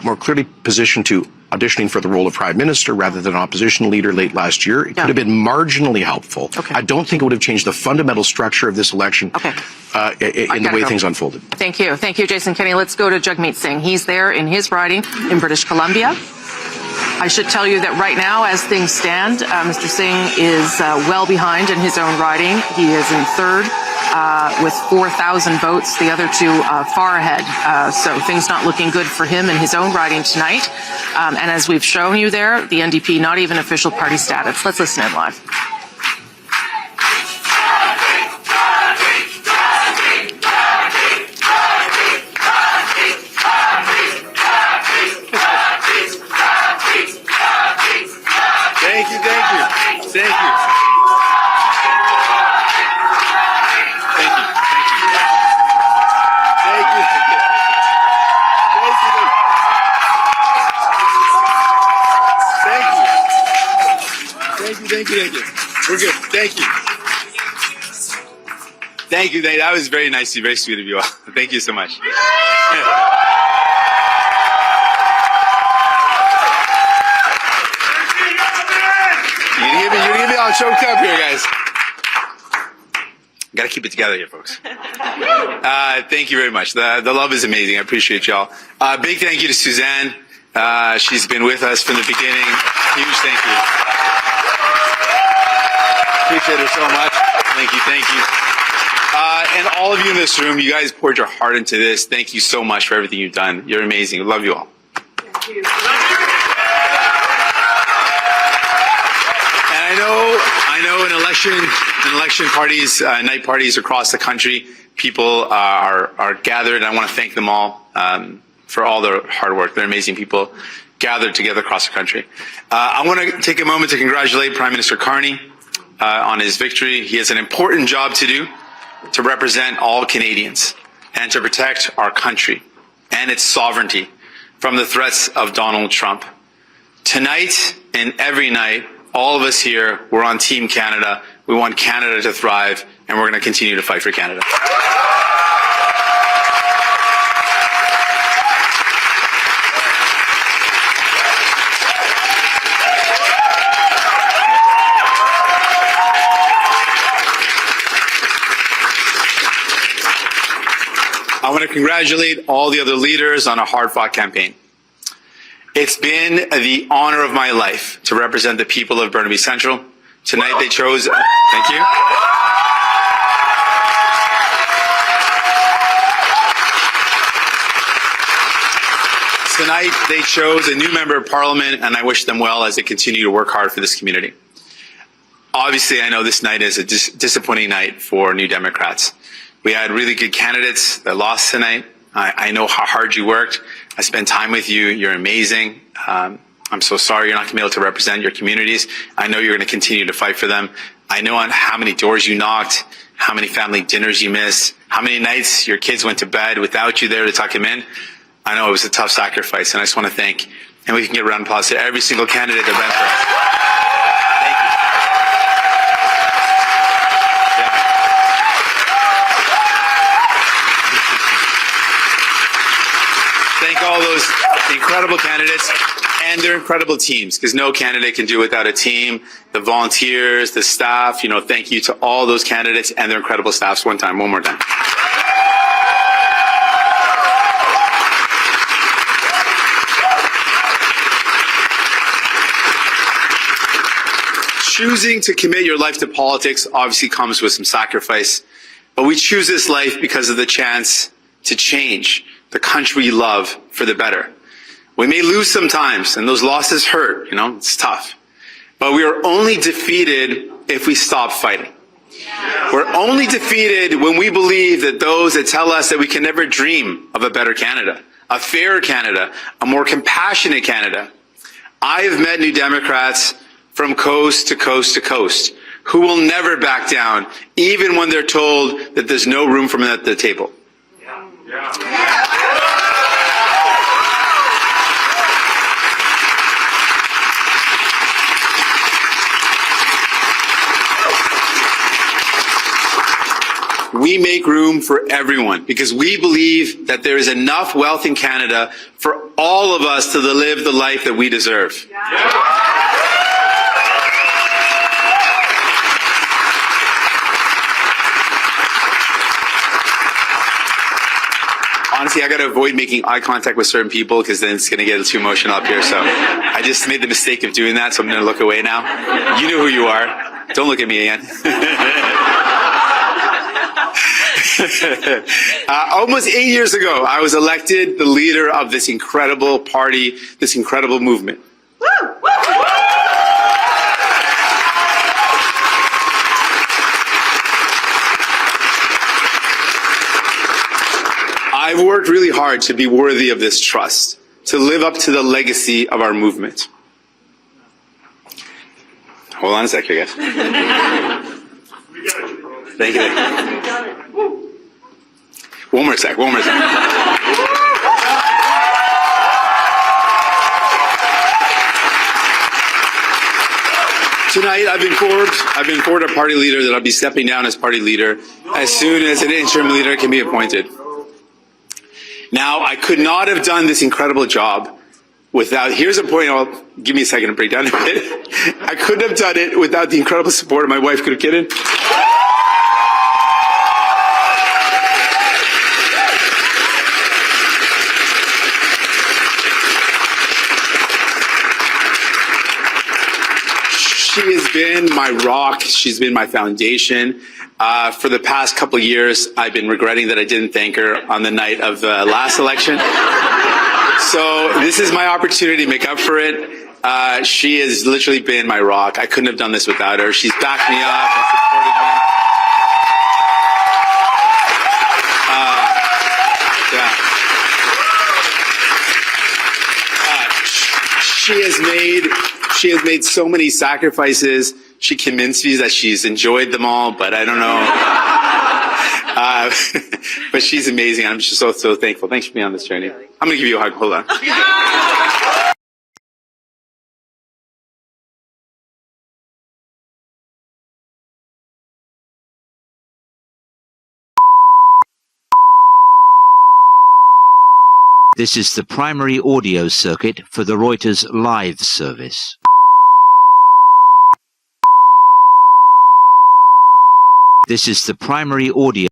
more clearly position to auditioning for the role of prime minister rather than opposition leader late last year, it could have been marginally helpful. I don't think it would have changed the fundamental structure of this election in the way things unfolded. Thank you, Jason Kenney. Let's go to Jagmeet Singh. He's there in his riding in British Columbia. I should tell you that right now, as things stand, Mr. Singh is well behind in his own riding. He is in third with 4,000 votes. The other two far ahead. So things not looking good for him in his own riding tonight. And as we've shown you there, the NDP not even official party status. Let's listen in live. Thank you. We're good. Thank you. Thank you. That was very nice, very sweet of you all. Thank you so much. You're gonna get me all choked up here, guys. Got to keep it together here, folks. Thank you very much. The love is amazing. I appreciate y'all. Big thank you to Suzanne. She's been with us from the beginning. Huge thank you. Appreciate her so much. Thank you. Thank you. And all of you in this room, you guys poured your heart into this. Thank you so much for everything you've done. You're amazing. Love you all. Thank you. And I know in election parties, night parties across the country, people are gathered. I want to thank them all for all their hard work. They're amazing people gathered together across the country. I want to take a moment to congratulate Prime Minister Carney on his victory. He has an important job to do to represent all Canadians and to protect our country and its sovereignty from the threats of Donald Trump. Tonight and every night, all of us here, we're on Team Canada. We want Canada to thrive, and we're going to continue to fight for Canada. I want to congratulate all the other leaders on a hard-fought campaign. It's been the honor of my life to represent the people of Burnaby Central. Tonight they chose... Thank you. Tonight they chose a new member of Parliament, and I wish them well as they continue to work hard for this community. Obviously, I know this night is a disappointing night for New Democrats. We had really good candidates that lost tonight. I know how hard you worked. I spent time with you. You're amazing. I'm so sorry you're not going to be able to represent your communities. I know you're going to continue to fight for them. I know on how many doors you knocked, how many family dinners you missed, how many nights your kids went to bed without you there to tuck them in. I know it was a tough sacrifice, and I just want to thank, and we can get a round of applause to every single candidate that ran for us. Thank all those incredible candidates and their incredible teams, because no candidate can do it without a team. The volunteers, the staff, thank you to all those candidates and their incredible staffs. One more time. Choosing to commit your life to politics obviously comes with some sacrifice, but we choose this life because of the chance to change the country we love for the better. We may lose sometimes, and those losses hurt, it's tough. But we are only defeated if we stop fighting. We're only defeated when we believe that those that tell us that we can never dream of a better Canada, a fairer Canada, a more compassionate Canada. I have met New Democrats from coast to coast to coast who will never back down, even when they're told that there's no room for them at the table. We make room for everyone because we believe that there is enough wealth in Canada for all of us to live the life that we deserve. On honestly, I got to avoid making eye contact with certain people because then it's going to get too emotional up here. So I just made the mistake of doing that. So I'm going to look away now. You know who you are. Don't look at me again. Almost 8 years ago, I was elected the leader of this incredible party, this incredible movement. I've worked really hard to be worthy of this trust, to live up to the legacy of our movement. Hold on a second, guys. Thank you. One more sec. Tonight, I've been informed a party leader that I'll be stepping down as party leader as soon as an interim leader can be appointed. Now, I could not have done this incredible job without, here's a point, give me a second to break down a bit. I couldn't have done it without the incredible support of my wife. Could have kidded? She has been my rock. She's been my foundation. For the past couple of years, I've been regretting that I didn't thank her on the night of the last election. So this is my opportunity to make up for it. She has literally been my rock. I couldn't have done this without her. She's backed me up and supported me. She has made so many sacrifices. She convinced me that she's enjoyed them all, but I don't know. But she's amazing. I'm just so thankful. Thanks for being on this journey. I'm going to give you a hug. Hold on. This is the primary audio circuit for the Reuters live service. This is the primary audio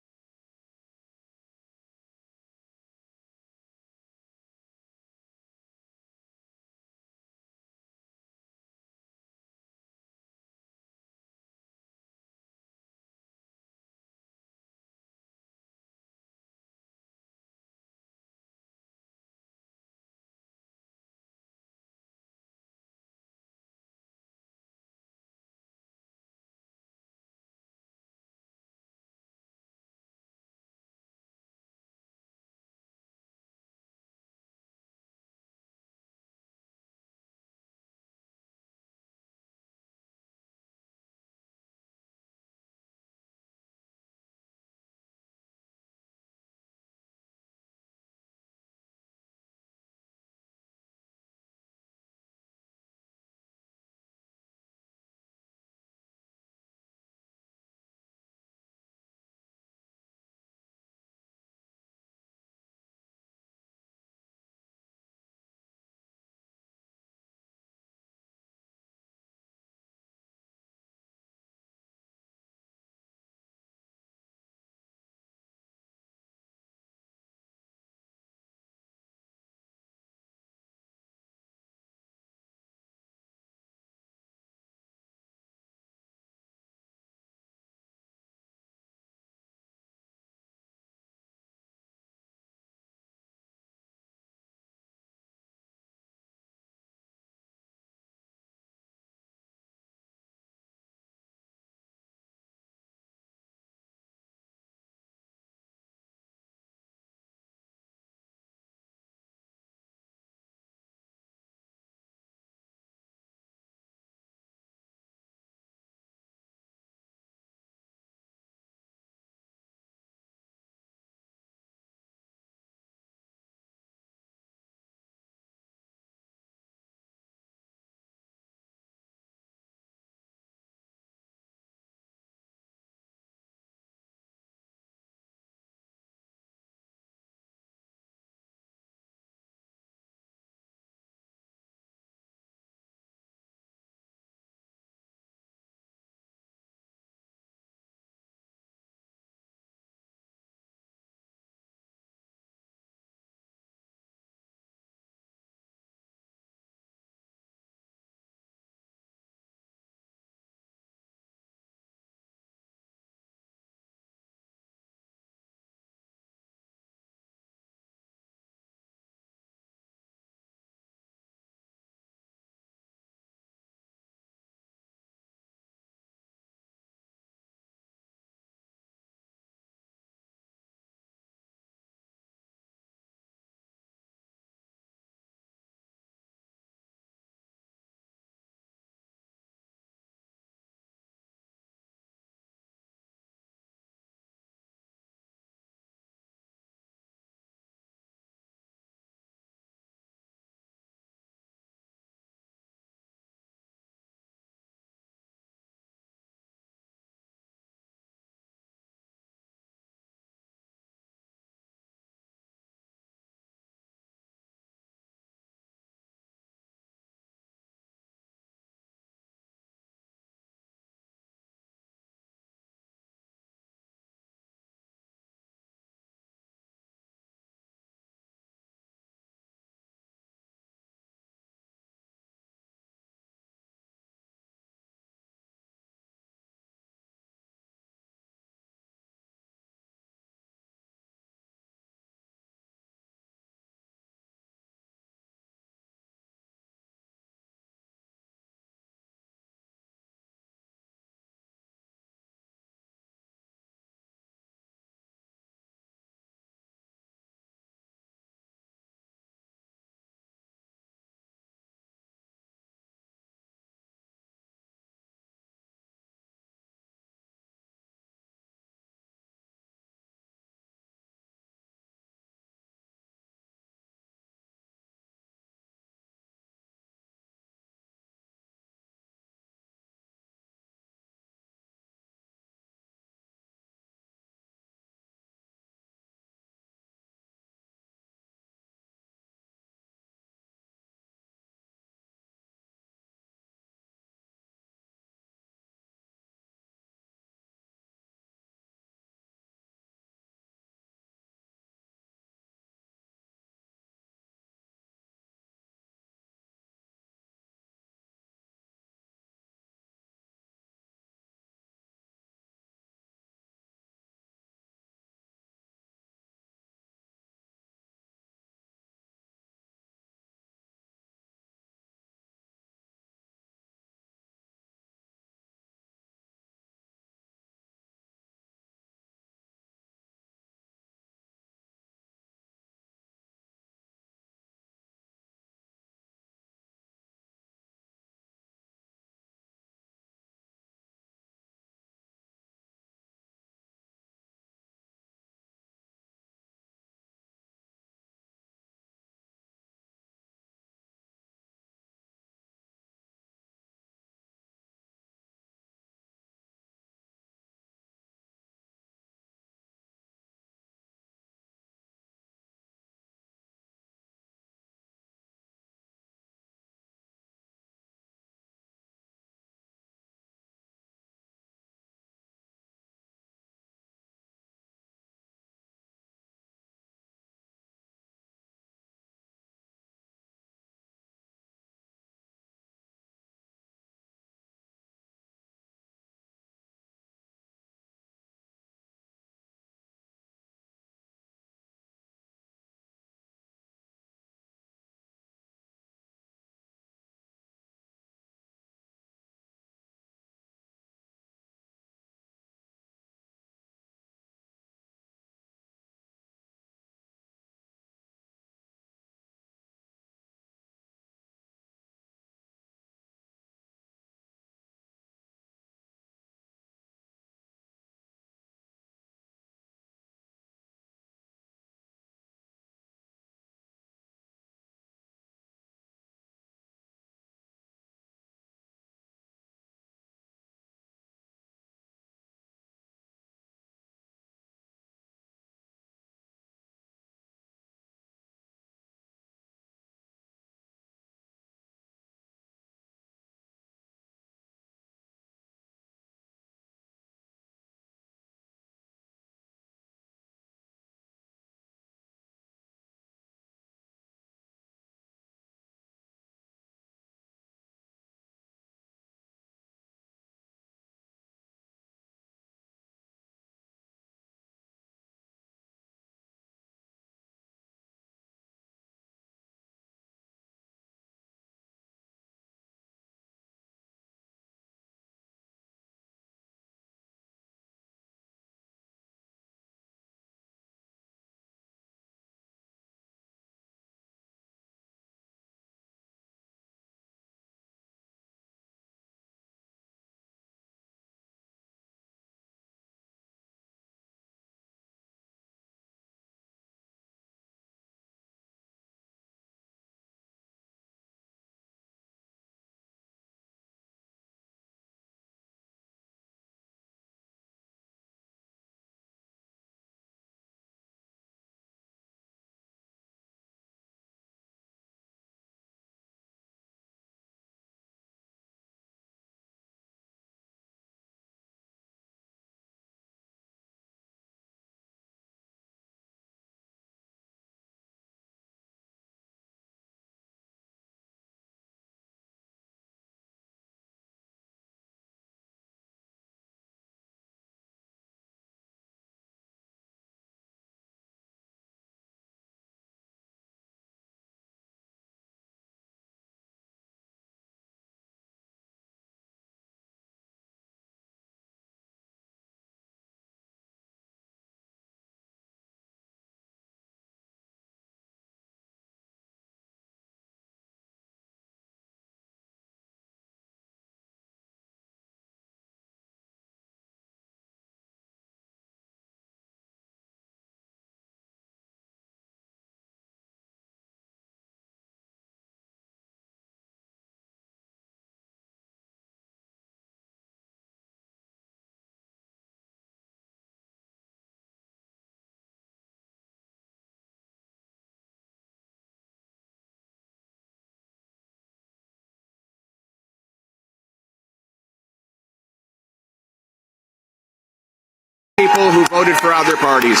people who voted for other parties.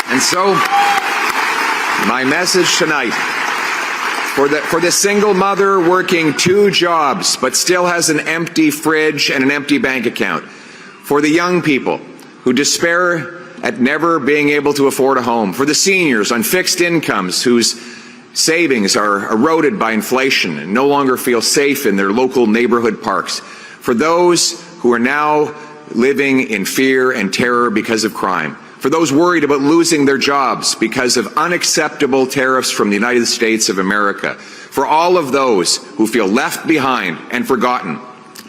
And so, my message tonight, for the single mother working 2 jobs but still has an empty fridge and an empty bank account, for the young people who despair at never being able to afford a home, for the seniors on fixed incomes whose savings are eroded by inflation and no longer feel safe in their local neighborhood parks, for those who are now living in fear and terror because of crime, for those worried about losing their jobs because of unacceptable tariffs from the United States of America, for all of those who feel left behind and forgotten,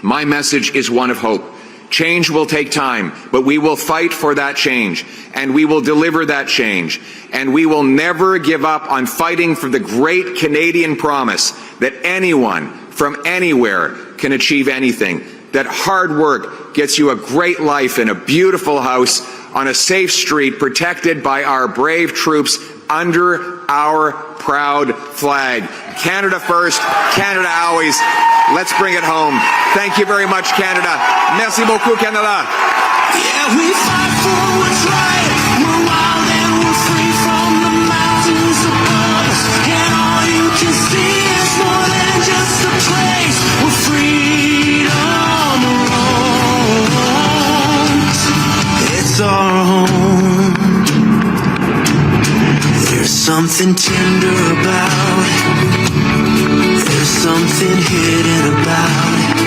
my message is one of hope. Change will take time, but we will fight for that change, and we will deliver that change, and we will never give up on fighting for the great Canadian promise that anyone from anywhere can achieve anything, that hard work gets you a great life in a beautiful house on a safe street protected by our brave troops under our proud flag. Canada first, Canada always. Let's bring it home. Thank you very much, Canada. Merci beaucoup, Canada. Yeah, we fight for what's right. We're wild and we're free from the mountains above us. And all you can see is more than just a place where freedom roams. It's our home. There's something tender about it. There's something hidden about it.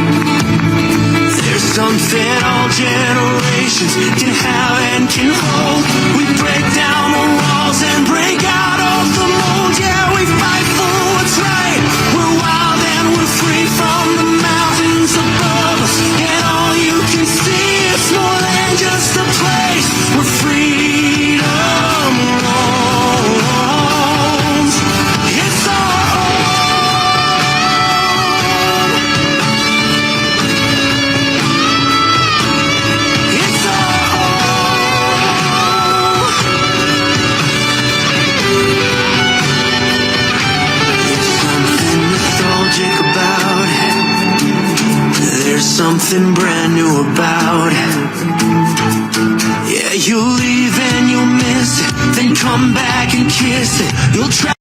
There's something all generations can have and can hold. We break down the walls and break out of the mold. Yeah, we fight for what's right. We're wild and we're free from the mountains above us. And all you can see is more than just a place where freedom roams. It's our something brand new about it. Yeah, you'll leave and you'll miss it, then come back and kiss it. You'll try.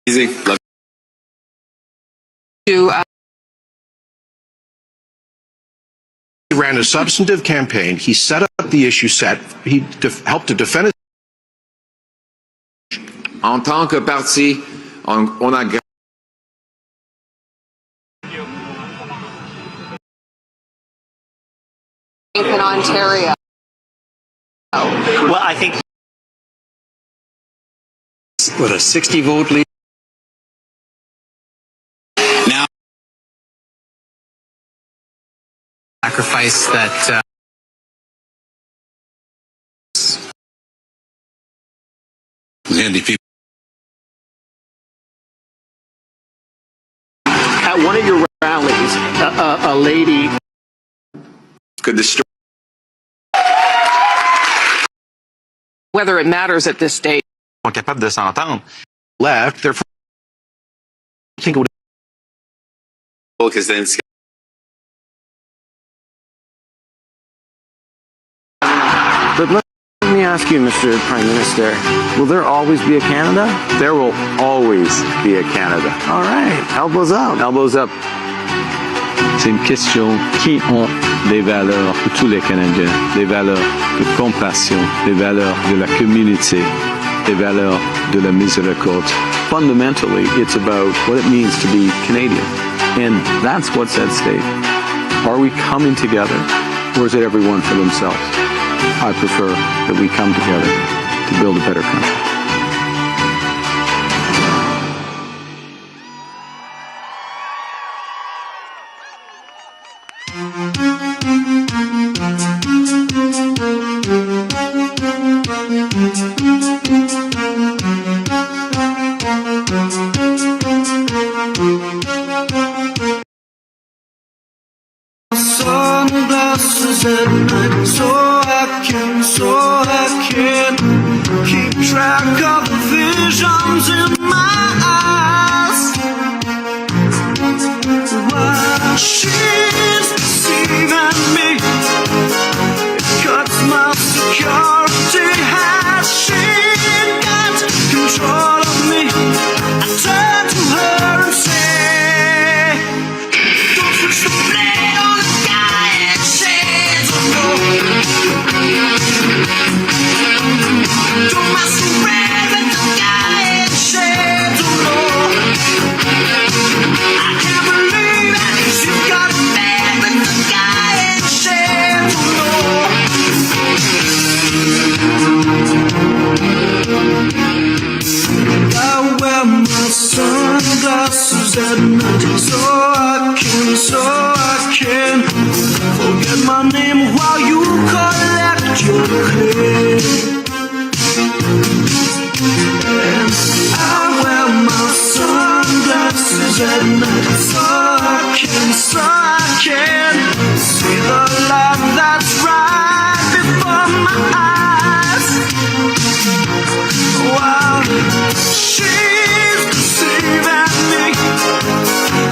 Easy. Love. To, He ran a substantive campaign. He set up the issue set. He helped to defend it. En tant que parti, on a in Ontario. Well, I think with a 60 vote lead. Now, sacrifice that the NDP. at one of your rallies, a lady. Could the story. Whether it matters at this stage. Sont capables de s'entendre. Left, they're Because then But let me ask you, Mr. Prime Minister, will there always be a Canada? There will always be a Canada. All right. Elbows up. Elbows up. C'est une question qui ont les valeurs de tous les Canadiens, les valeurs de compassion, les valeurs de la communauté, les valeurs de la miséricorde. Fundamentally, it's about what it means to be Canadian. And that's what's at stake. Are we coming together, or is it everyone for themselves? I prefer that we come together to build a better country. Sunglasses at night, so I can keep track of the visions in my eyes. While she's deceiving me, it cuts my security. Has she got control of me? I turn to her and say, don't switch the blade on the guy and shades of don't mess around with the guy in shades of I can't believe that you got mad with the guy in shades of I wear my sunglasses at night so I can forget my name while you collect your pay. And I wear my sunglasses at night so I can see the light that's right before my eyes. Wow, she's deceiving me.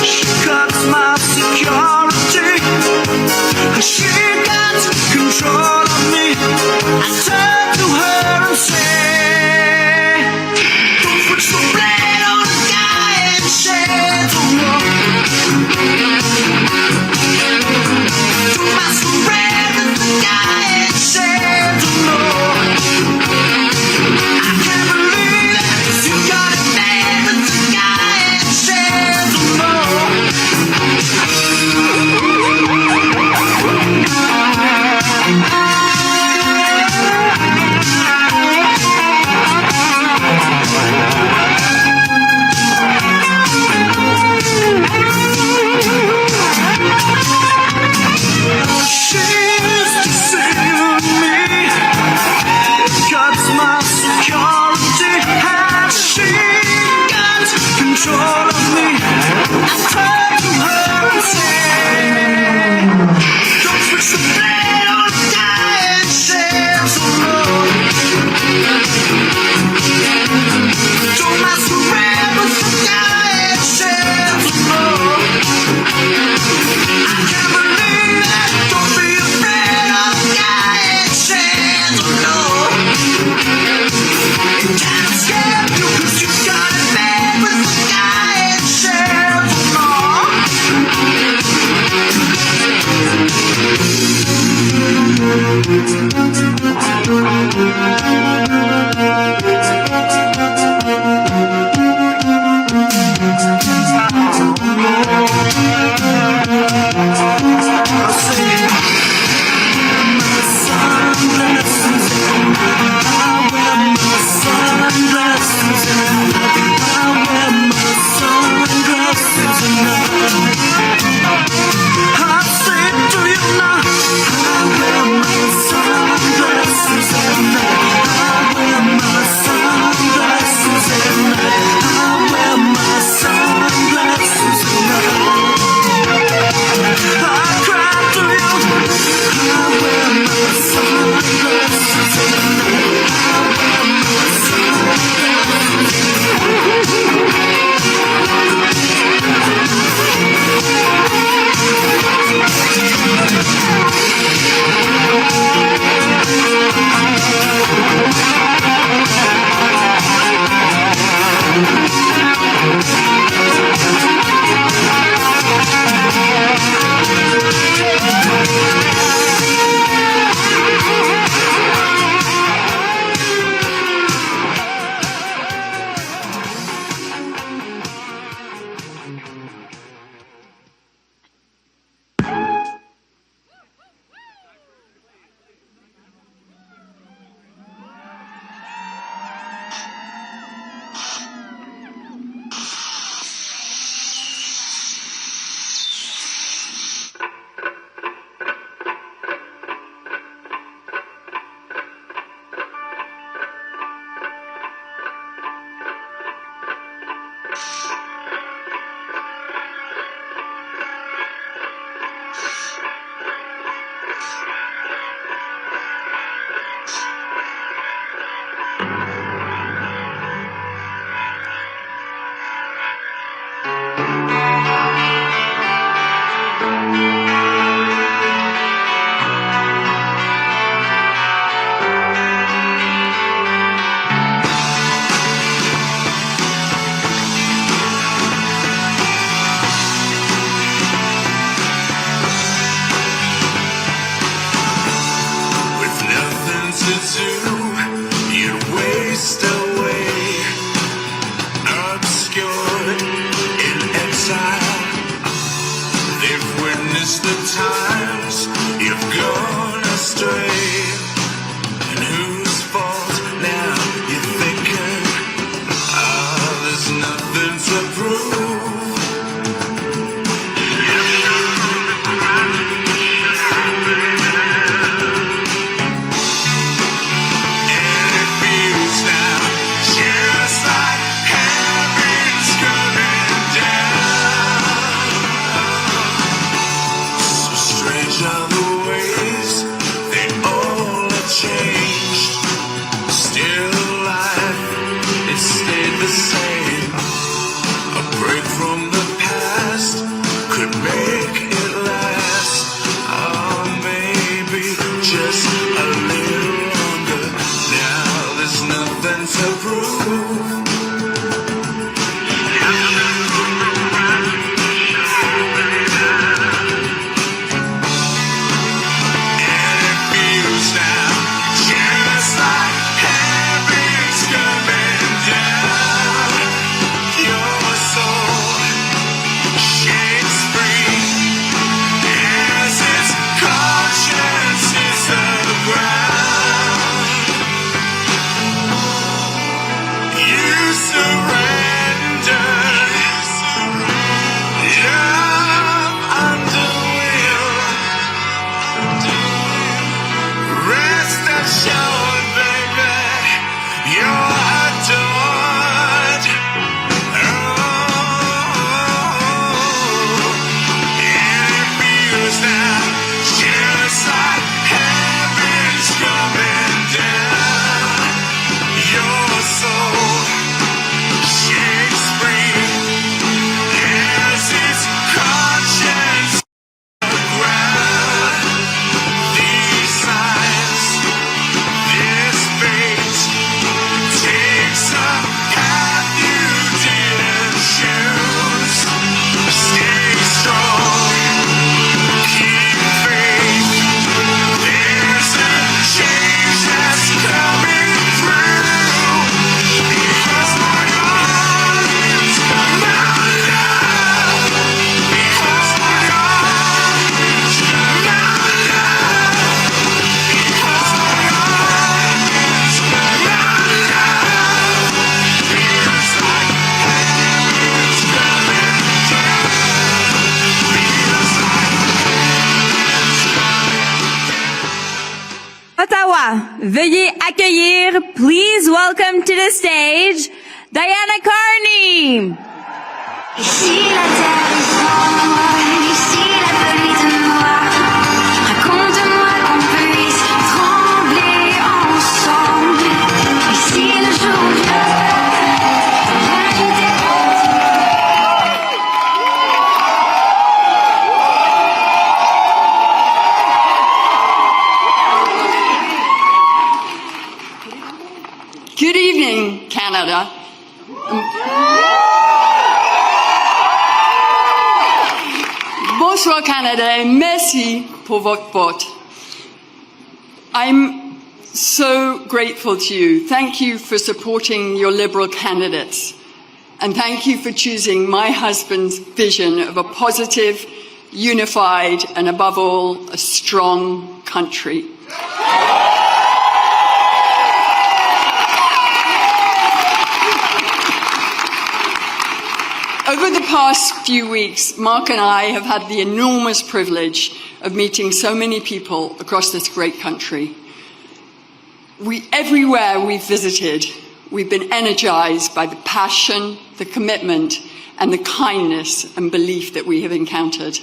She cuts my security. She got control of me. I turn to her and say, don't put your blade on the guy in shades of don't mess around with the guy in shades of I can't believe that you got it bad with the guy in shades of Past the times you've gone astray, and whose fault now you're thinking? There's nothing to prove. And it feels now just like heaven's coming down. So strange are the ways they all have changed. Still alive, it stayed the same. A break from the past could make it last. Oh, maybe just a little longer. Now there's nothing to prove. And it feels now just like heaven's coming down. Your soul shakes free as its conscience is the ground. You surrender. You're underwheel. Rest assured, baby, you're adored. And it feels now just like heaven's coming down. Your soul shakes free as its conscience the ground. These signs, this fate takes a path you didn't choose. Stay strong, keep faith. There's a change that's coming through. Because my heart is my love. Because my heart is my love. Because my heart is my love. Feels like heaven's coming down. Feels like heaven's coming. Ottawa, veuillez accueillir, please welcome to the stage, Diana Carney. Ici la terre est moi, ici la folie de moi. Raconte-moi qu'on puisse trembler ensemble. Ici le jour où Good evening, Canada. Bonsoir, Canada, et merci pour votre vote. I'm so grateful to you. Thank you for supporting your Liberal candidates. And thank you for choosing my husband's vision of a positive, unified, and above all, a strong country. Over the past few weeks, Mark and I have had the enormous privilege of meeting so many people across this great country. Everywhere we've visited, we've been energized by the passion, the commitment, and the kindness and belief that we have encountered,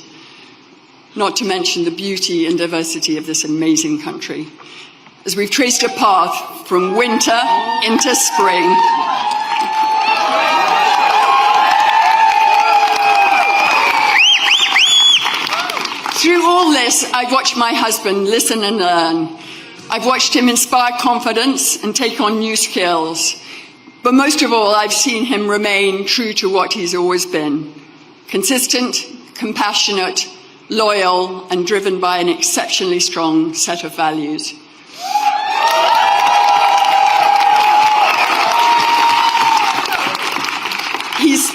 not to mention the beauty and diversity of this amazing country. As we've traced a path from winter into spring, through all this, I've watched my husband listen and learn. I've watched him inspire confidence and take on new skills. But most of all, I've seen him remain true to what he's always been. Consistent, compassionate, loyal, and driven by an exceptionally strong set of values. He's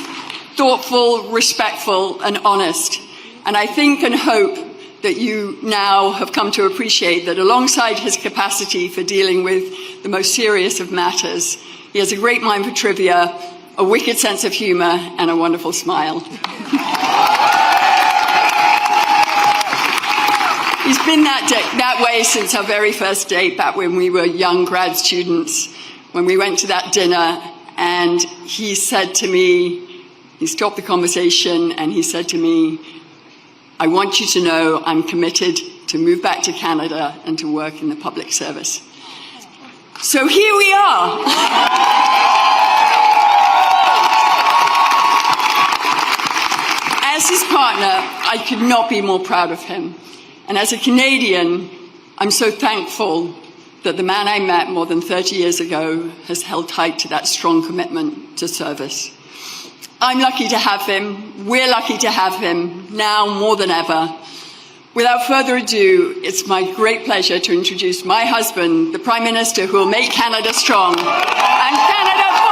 thoughtful, respectful, and honest. And I think and hope that you now have come to appreciate that alongside his capacity for dealing with the most serious of matters, he has a great mind for trivia, a wicked sense of humor, and a wonderful smile. He's been that way since our very first date, back when we were young grad students, when we went to that dinner, and he said to me, he stopped the conversation, and he said to me, I want you to know I'm committed to move back to Canada and to work in the public service. So here we are. As his partner, I could not be more proud of him. And as a Canadian, I'm so thankful that the man I met more than 30 years ago has held tight to that strong commitment to service. I'm lucky to have him. We're lucky to have him now more than ever. Without further ado, it's my great pleasure to introduce my husband, the Prime Minister who will make Canada strong, and Canada for.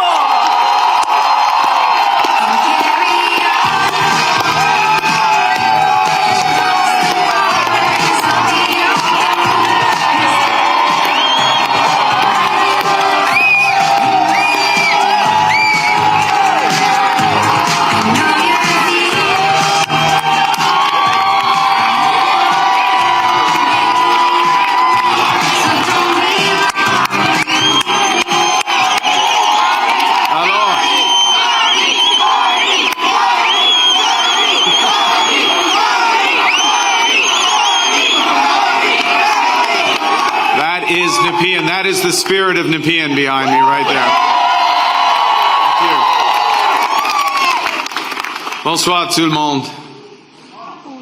Nepean. That is the spirit of Nepean behind me right there. Thank you. Bonsoir tout le monde.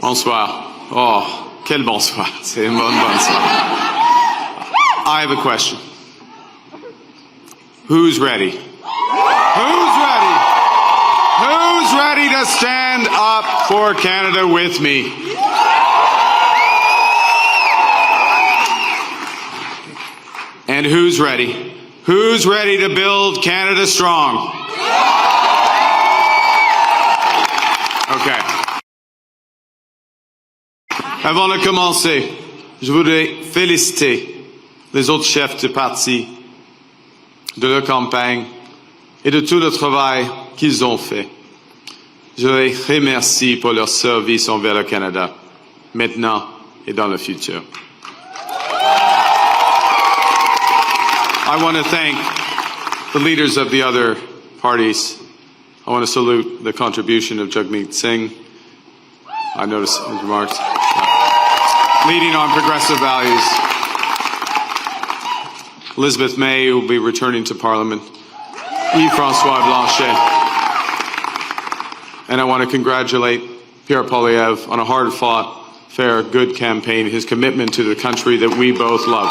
Bonsoir. Oh, quel bonsoir. C'est une bonne bonsoir. I have a question. Who's ready? Who's ready? Who's ready to stand up for Canada with me? And who's ready? Who's ready to build Canada strong? Okay. Avant de commencer, je voudrais féliciter les autres chefs de parti, de leur campagne et de tout le travail qu'ils ont fait. Je les remercie pour leur service envers le Canada, maintenant et dans le futur. I want to thank the leaders of the other parties. I want to salute the contribution of Jagmeet Singh. I noticed his remarks. Leading on progressive values. Elizabeth May, who will be returning to Parliament. Yves-François Blanchet. And I want to congratulate Pierre Poilievre on a hard-fought, fair, good campaign, his commitment to the country that we both love.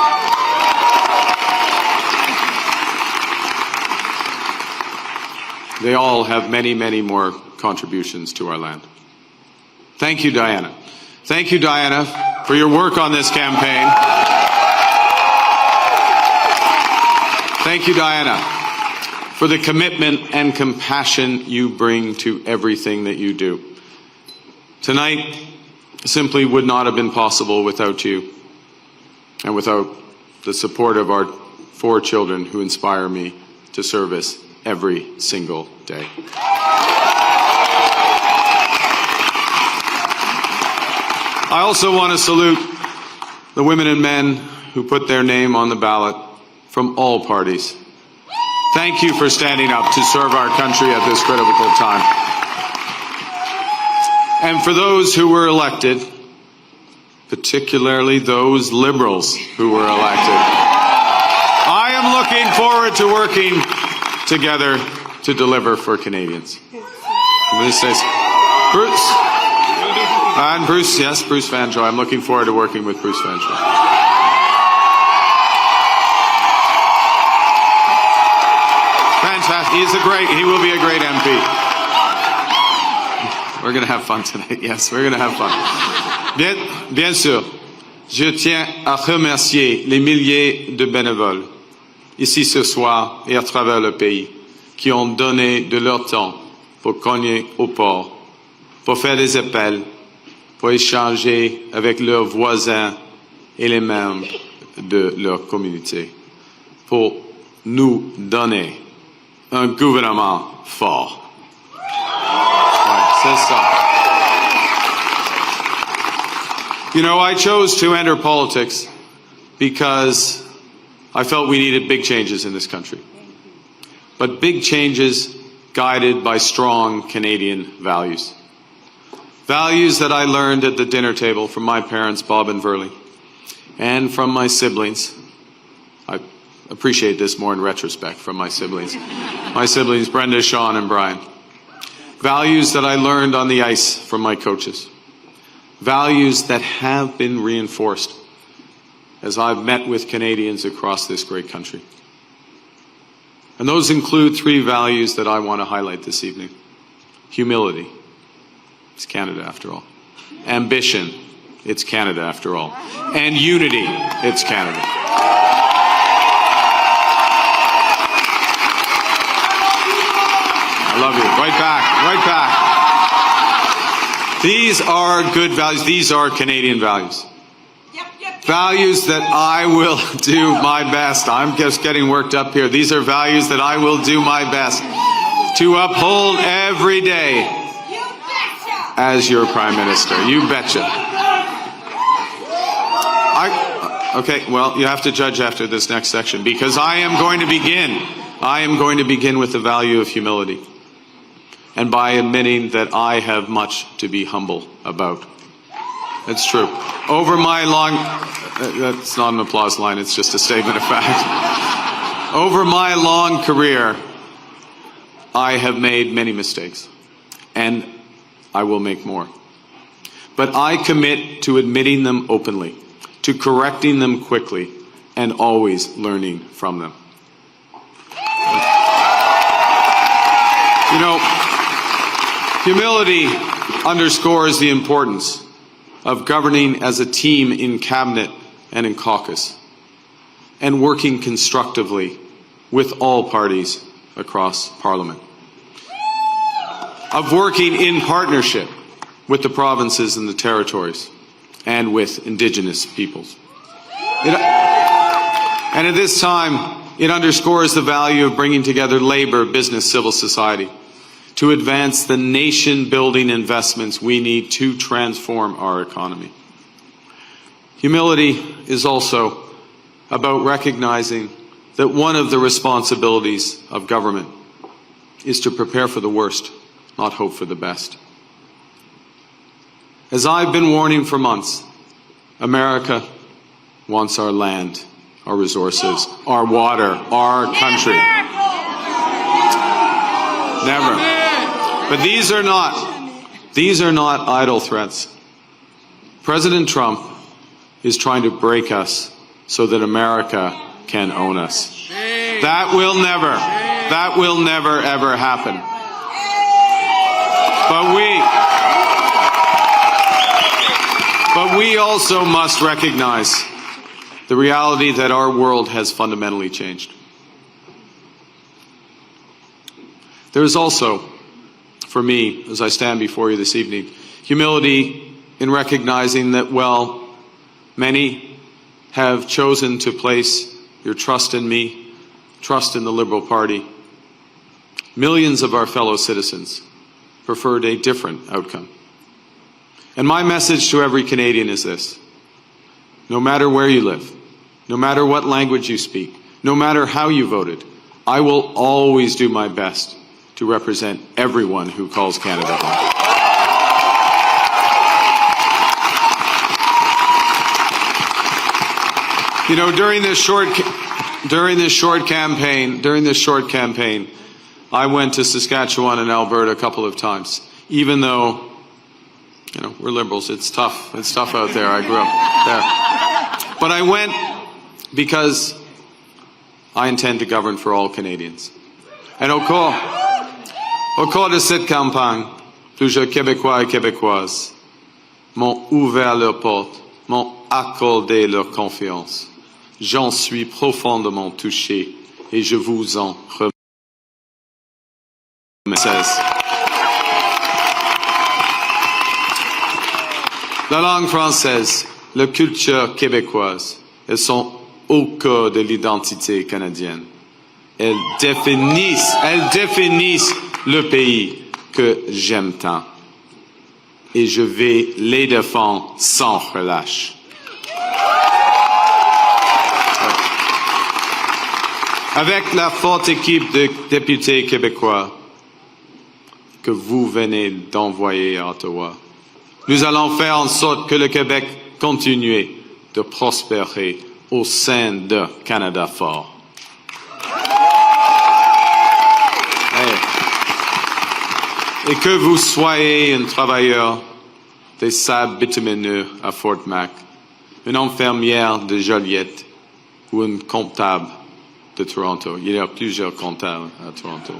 They all have many, many more contributions to our land. Thank you, Diana. Thank you, Diana, for your work on this campaign. Thank you, Diana, for the commitment and compassion you bring to everything that you do. Tonight simply would not have been possible without you and without the support of our 4 children who inspire me to service every single day. I also want to salute the women and men who put their name on the ballot from all parties. Thank you for standing up to serve our country at this critical time. And for those who were elected, particularly those Liberals who were elected, I am looking forward to working together to deliver for Canadians. This says Bruce. And Bruce, yes, Bruce Vanjoy. I'm looking forward to working with Bruce Vanjoy. Fantastic. He will be a great MP. We're going to have fun tonight. Yes, we're going to have fun. Bien sûr, je tiens à remercier les milliers de bénévoles ici ce soir et à travers le pays, qui ont donné de leur temps pour cogner au port, pour faire des appels, pour échanger avec leurs voisins et les membres de leur communauté, pour nous donner un gouvernement fort. Ouais, c'est ça. You know, I chose to enter politics because I felt we needed big changes in this country. But big changes guided by strong Canadian values. Values that I learned at the dinner table from my parents, Bob and Verley, and from my siblings. I appreciate this more in retrospect from my siblings. My siblings, Brenda, Sean, and Brian. Values that I learned on the ice from my coaches. Values that have been reinforced as I've met with Canadians across this great country. And those include three values that I want to highlight this evening. Humility. It's Canada after all. Ambition. It's Canada after all. And unity. It's Canada. I love you. Right back. Right back. These are good values. These are Canadian values. Values that I will do my best. I'm just getting worked up here. These are values that I will do my best to uphold every day as your Prime Minister. You betcha. Okay, well, you have to judge after this next section because I am going to begin with the value of humility and by admitting that I have much to be humble about. It's true. Over my long, that's not an applause line, it's just a statement of fact. Over my long career, I have made many mistakes, and I will make more. But I commit to admitting them openly, to correcting them quickly, and always learning from them. You know, humility underscores the importance of governing as a team in cabinet and in caucus, and working constructively with all parties across Parliament. Of working in partnership with the provinces and the territories, and with Indigenous peoples. And at this time, it underscores the value of bringing together labor, business, civil society, to advance the nation-building investments we need to transform our economy. Humility is also about recognizing that one of the responsibilities of government is to prepare for the worst, not hope for the best. As I've been warning for months, America wants our land, our resources, our water, our country. Never. But these are not idle threats. President Trump is trying to break us so that America can own us. That will never ever happen. But we also must recognize the reality that our world has fundamentally changed. There is also, for me, as I stand before you this evening, humility in recognizing that, well, many have chosen to place your trust in me, trust in the Liberal Party. Millions of our fellow citizens preferred a different outcome. And my message to every Canadian is this: no matter where you live, no matter what language you speak, no matter how you voted, I will always do my best to represent everyone who calls Canada home. You know, during this short campaign, I went to Saskatchewan and Alberta a couple of times, even though, you know, we're Liberals. It's tough. It's tough out there. I grew up there. But I went because I intend to govern for all Canadians. And au cours de cette campagne, plusieurs Québécois et Québécoises m'ont ouvert leurs portes, m'ont accordé leur confiance. J'en suis profondément touché et je vous en remercie. La langue française, la culture québécoise, elles sont au cœur de l'identité canadienne. Elles définissent le pays que j'aime tant. Et je vais les défendre sans relâche. Avec la forte équipe de députés québécois que vous venez d'envoyer à Ottawa, nous allons faire en sorte que le Québec continue de prospérer au sein de Canada fort. Et que vous soyez un travailleur des sables bitumineux à Fort Mac, une infirmière de Joliette ou un comptable de Toronto. Il y a plusieurs comptables à Toronto.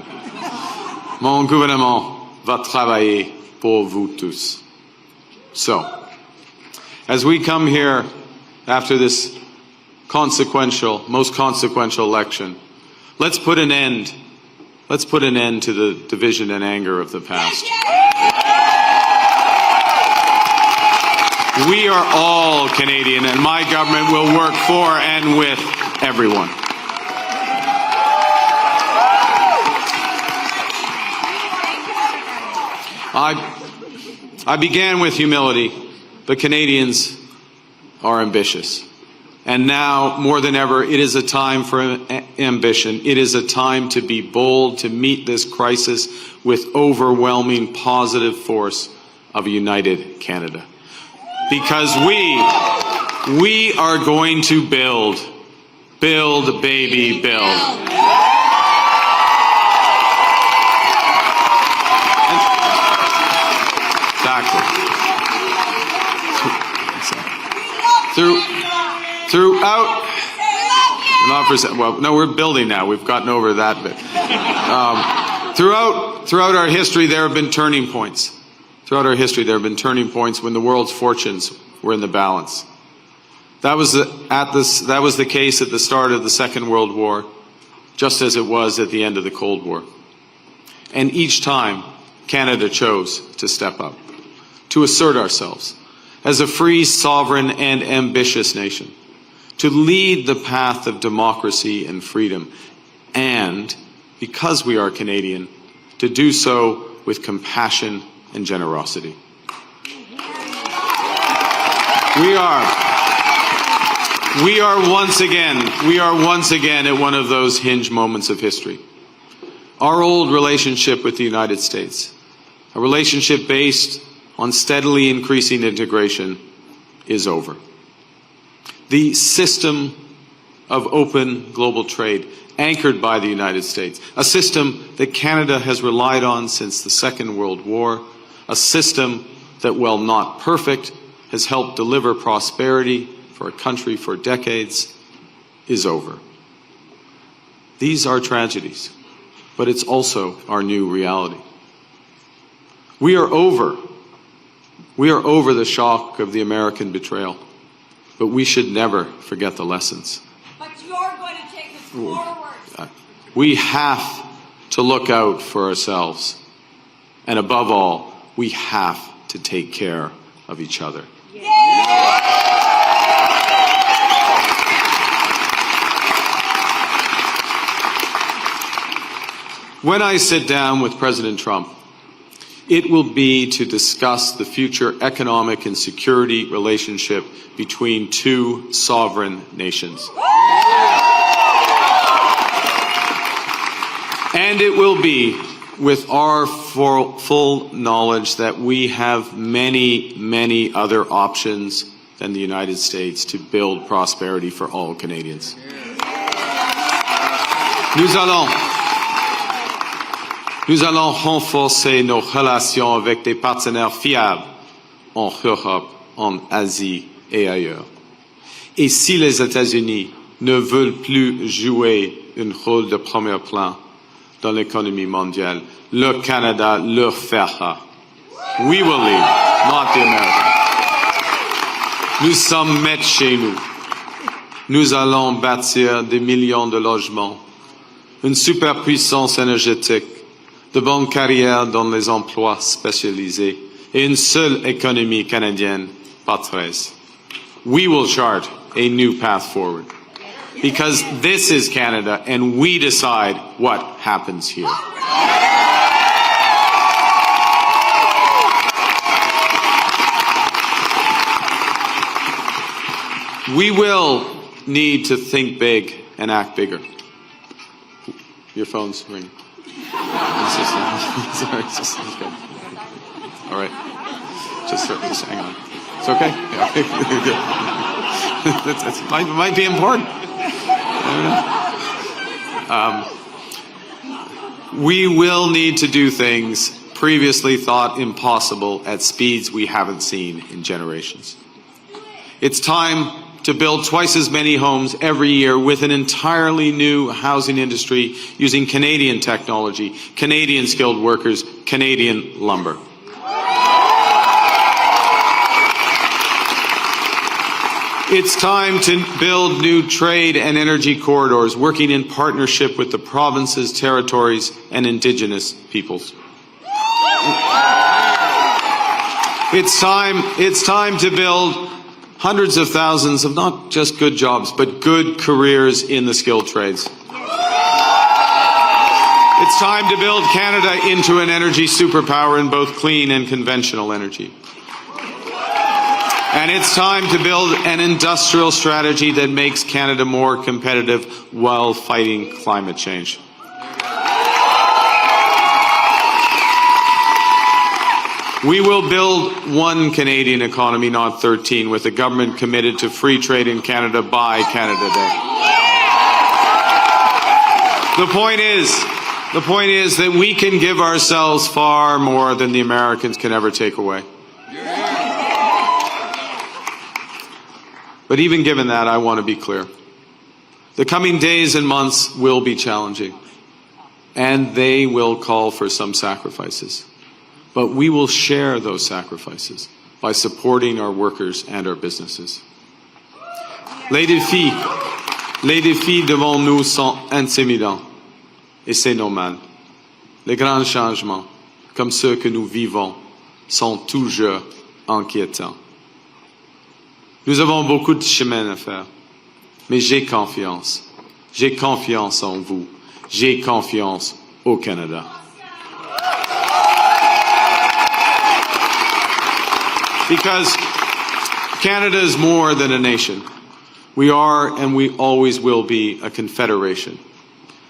Mon gouvernement va travailler pour vous tous. So, as we come here after this most consequential election, let's put an end to the division and anger of the past. We are all Canadian, and my government will work for and with everyone. I began with humility, but Canadians are ambitious. And now, more than ever, it is a time for ambition. It is a time to be bold, to meet this crisis with overwhelming positive force of a united Canada. Because we are going to build, baby, build. Exactly. Throughout, well, no, we're building now. We've gotten over that bit. Throughout our history, there have been turning points. Throughout our history, there have been turning points when the world's fortunes were in the balance. That was the case at the start of the Second World War, just as it was at the end of the Cold War. And each time, Canada chose to step up, to assert ourselves as a free, sovereign, and ambitious nation, to lead the path of democracy and freedom, and, because we are Canadian, to do so with compassion and generosity. We are once again at one of those hinge moments of history. Our old relationship with the United States, a relationship based on steadily increasing integration, is over. The system of open global trade anchored by the United States, a system that Canada has relied on since the Second World War, a system that, while not perfect, has helped deliver prosperity for a country for decades, is over. These are tragedies, but it's also our new reality. We are over the shock of the American betrayal, but we should never forget the lessons. But you're going to take us forward. We have to look out for ourselves, and above all, we have to take care of each other. When I sit down with President Trump, it will be to discuss the future economic and security relationship between two sovereign nations. And it will be with our full knowledge that we have many, many other options than the United States to build prosperity for all Canadians. Nous allons renforcer nos relations avec des partenaires fiables en Europe, en Asie et ailleurs. Et si les États-Unis ne veulent plus jouer un rôle de premier plan dans l'économie mondiale, le Canada le fera. We will lead, not the Americans. Nous sommes maîtres chez nous. Nous allons bâtir des millions de logements, une superpuissance énergétique, de bonnes carrières dans les emplois spécialisés et une seule économie canadienne pas 13. We will chart a new path forward. Because this is Canada, and we decide what happens here. We will need to think big and act bigger. Your phone's ringing. Sorry, just okay. All right. Just hang on. It's okay? Yeah. It might be important. We will need to do things previously thought impossible at speeds we haven't seen in generations. It's time to build twice as many homes every year with an entirely new housing industry using Canadian technology, Canadian skilled workers, Canadian lumber. It's time to build new trade and energy corridors, working in partnership with the provinces, territories, and Indigenous peoples. It's time to build hundreds of thousands of not just good jobs, but good careers in the skilled trades. It's time to build Canada into an energy superpower in both clean and conventional energy. And it's time to build an industrial strategy that makes Canada more competitive while fighting climate change. We will build one Canadian economy, not 13, with a government committed to free trade in Canada by Canada Day. The point is that we can give ourselves far more than the Americans can ever take away. But even given that, I want to be clear. The coming days and months will be challenging, and they will call for some sacrifices. But we will share those sacrifices by supporting our workers and our businesses. Les défis devant nous sont intimidants, et c'est normal. Les grands changements, comme ceux que nous vivons, sont toujours inquiétants. Nous avons beaucoup de chemin à faire, mais j'ai confiance. J'ai confiance en vous. J'ai confiance au Canada. Because Canada is more than a nation. We are and we always will be a confederation,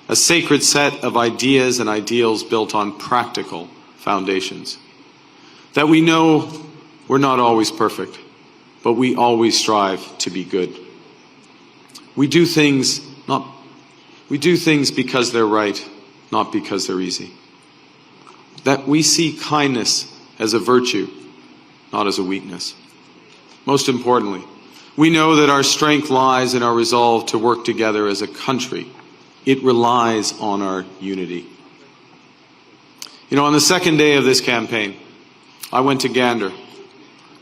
a sacred set of ideas and ideals built on practical foundations. That we know we're not always perfect, but we always strive to be good. We do things because they're right, not because they're easy. That we see kindness as a virtue, not as a weakness. Most importantly, we know that our strength lies in our resolve to work together as a country. It relies on our unity. You know, on the second day of this campaign, I went to Gander,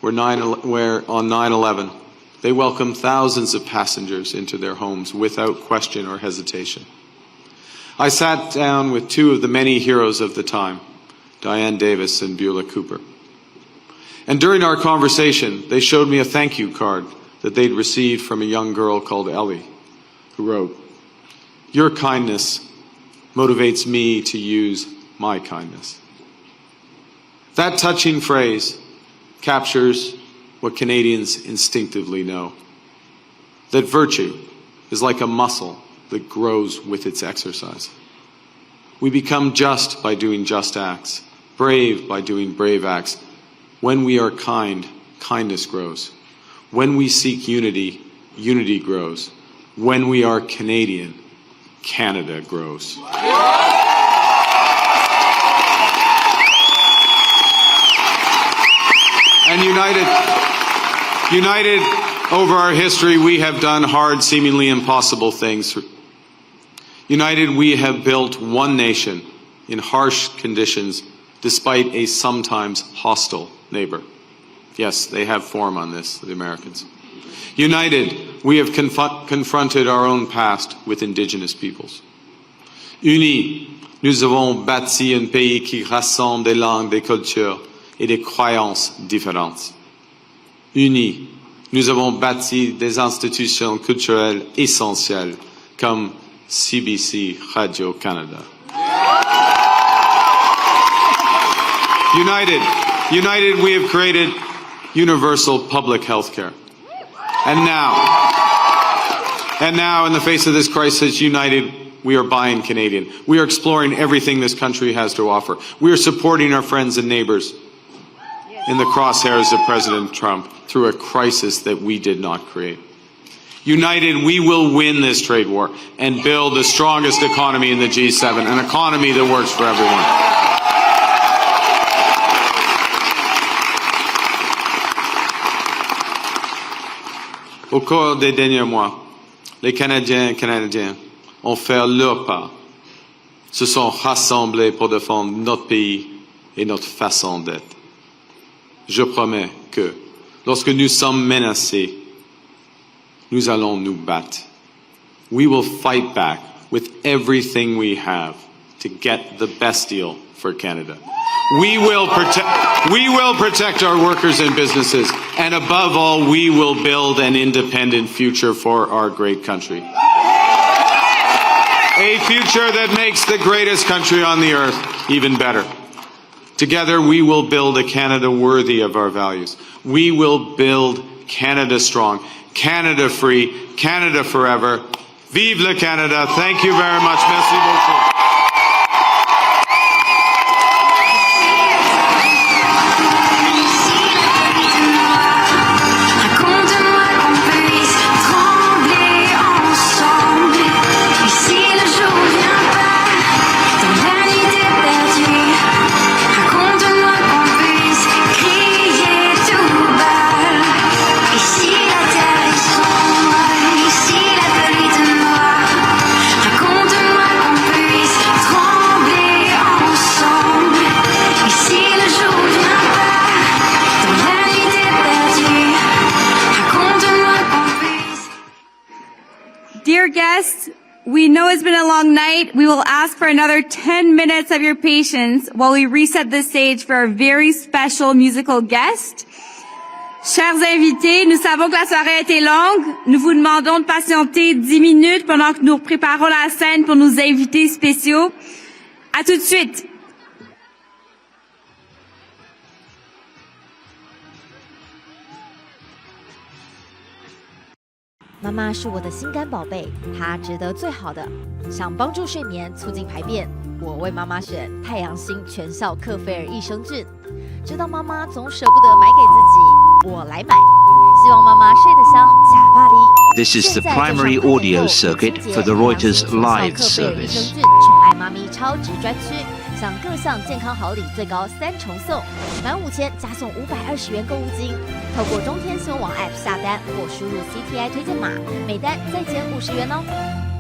where on 9/11, they welcomed thousands of passengers into their homes without question or hesitation. I sat down with two of the many heroes of the time, Diane Davis and Beulah Cooper. And during our conversation, they showed me a thank you card that they'd received from a young girl called Ellie, who wrote, "Your kindness motivates me to use my kindness." That touching phrase captures what Canadians instinctively know, that virtue is like a muscle that grows with its exercise. We become just by doing just acts, brave by doing brave acts. When we are kind, kindness grows. When we seek unity, unity grows. When we are Canadian, Canada grows. And united over our history, we have done hard, seemingly impossible things. United, we have built one nation in harsh conditions, despite a sometimes hostile neighbor. Yes, they have form on this, the Americans. United, we have confronted our own past with Indigenous peoples. Unis, nous avons bâti un pays qui rassemble des langues, des cultures et des croyances différentes. Unis, nous avons bâti des institutions culturelles essentielles comme CBC Radio-Canada. United, we have created universal public health care. And now, in the face of this crisis, united, we are buying Canadian. We are exploring everything this country has to offer. We are supporting our friends and neighbors in the crosshairs of President Trump through a crisis that we did not create. United, we will win this trade war and build the strongest economy in the G7, an economy that works for everyone. Au cours des derniers mois, les Canadiens et Canadiennes ont fait leur part, se sont rassemblés pour défendre notre pays et notre façon d'être. Je promets que, lorsque nous sommes menacés, nous allons nous battre. We will fight back with everything we have to get the best deal for Canada. We will protect our workers and businesses, and above all, we will build an independent future for our great country. A future that makes the greatest country on the earth even better. Together, we will build a Canada worthy of our values. We will build Canada strong, Canada free, Canada forever. Vive le Canada. Thank you very much. Merci beaucoup. Dear guests, we know it's been a long night. We will ask for another 10 minutes of your patience while we reset the stage for our very special musical guest. Chers invités, nous savons que la soirée a été longue. Nous vous demandons de patienter 10 minutes pendant que nous préparons la scène pour nos invités spéciaux. À tout de suite.妈妈是我的心肝宝贝，她值得最好的。想帮助睡眠，促进排便，我为妈妈选太阳星全效克菲尔益生菌。知道妈妈总舍不得买给自己，我来买。希望妈妈睡得香，假发里。 This is the primary audio circuit for the Reuters live service. 宠爱妈咪超值专区，享各项健康好礼最高3重送，满5000加送520元购物金。透过中天新闻网 App 下单或输入 CTI 推荐码，每单再减50元哦。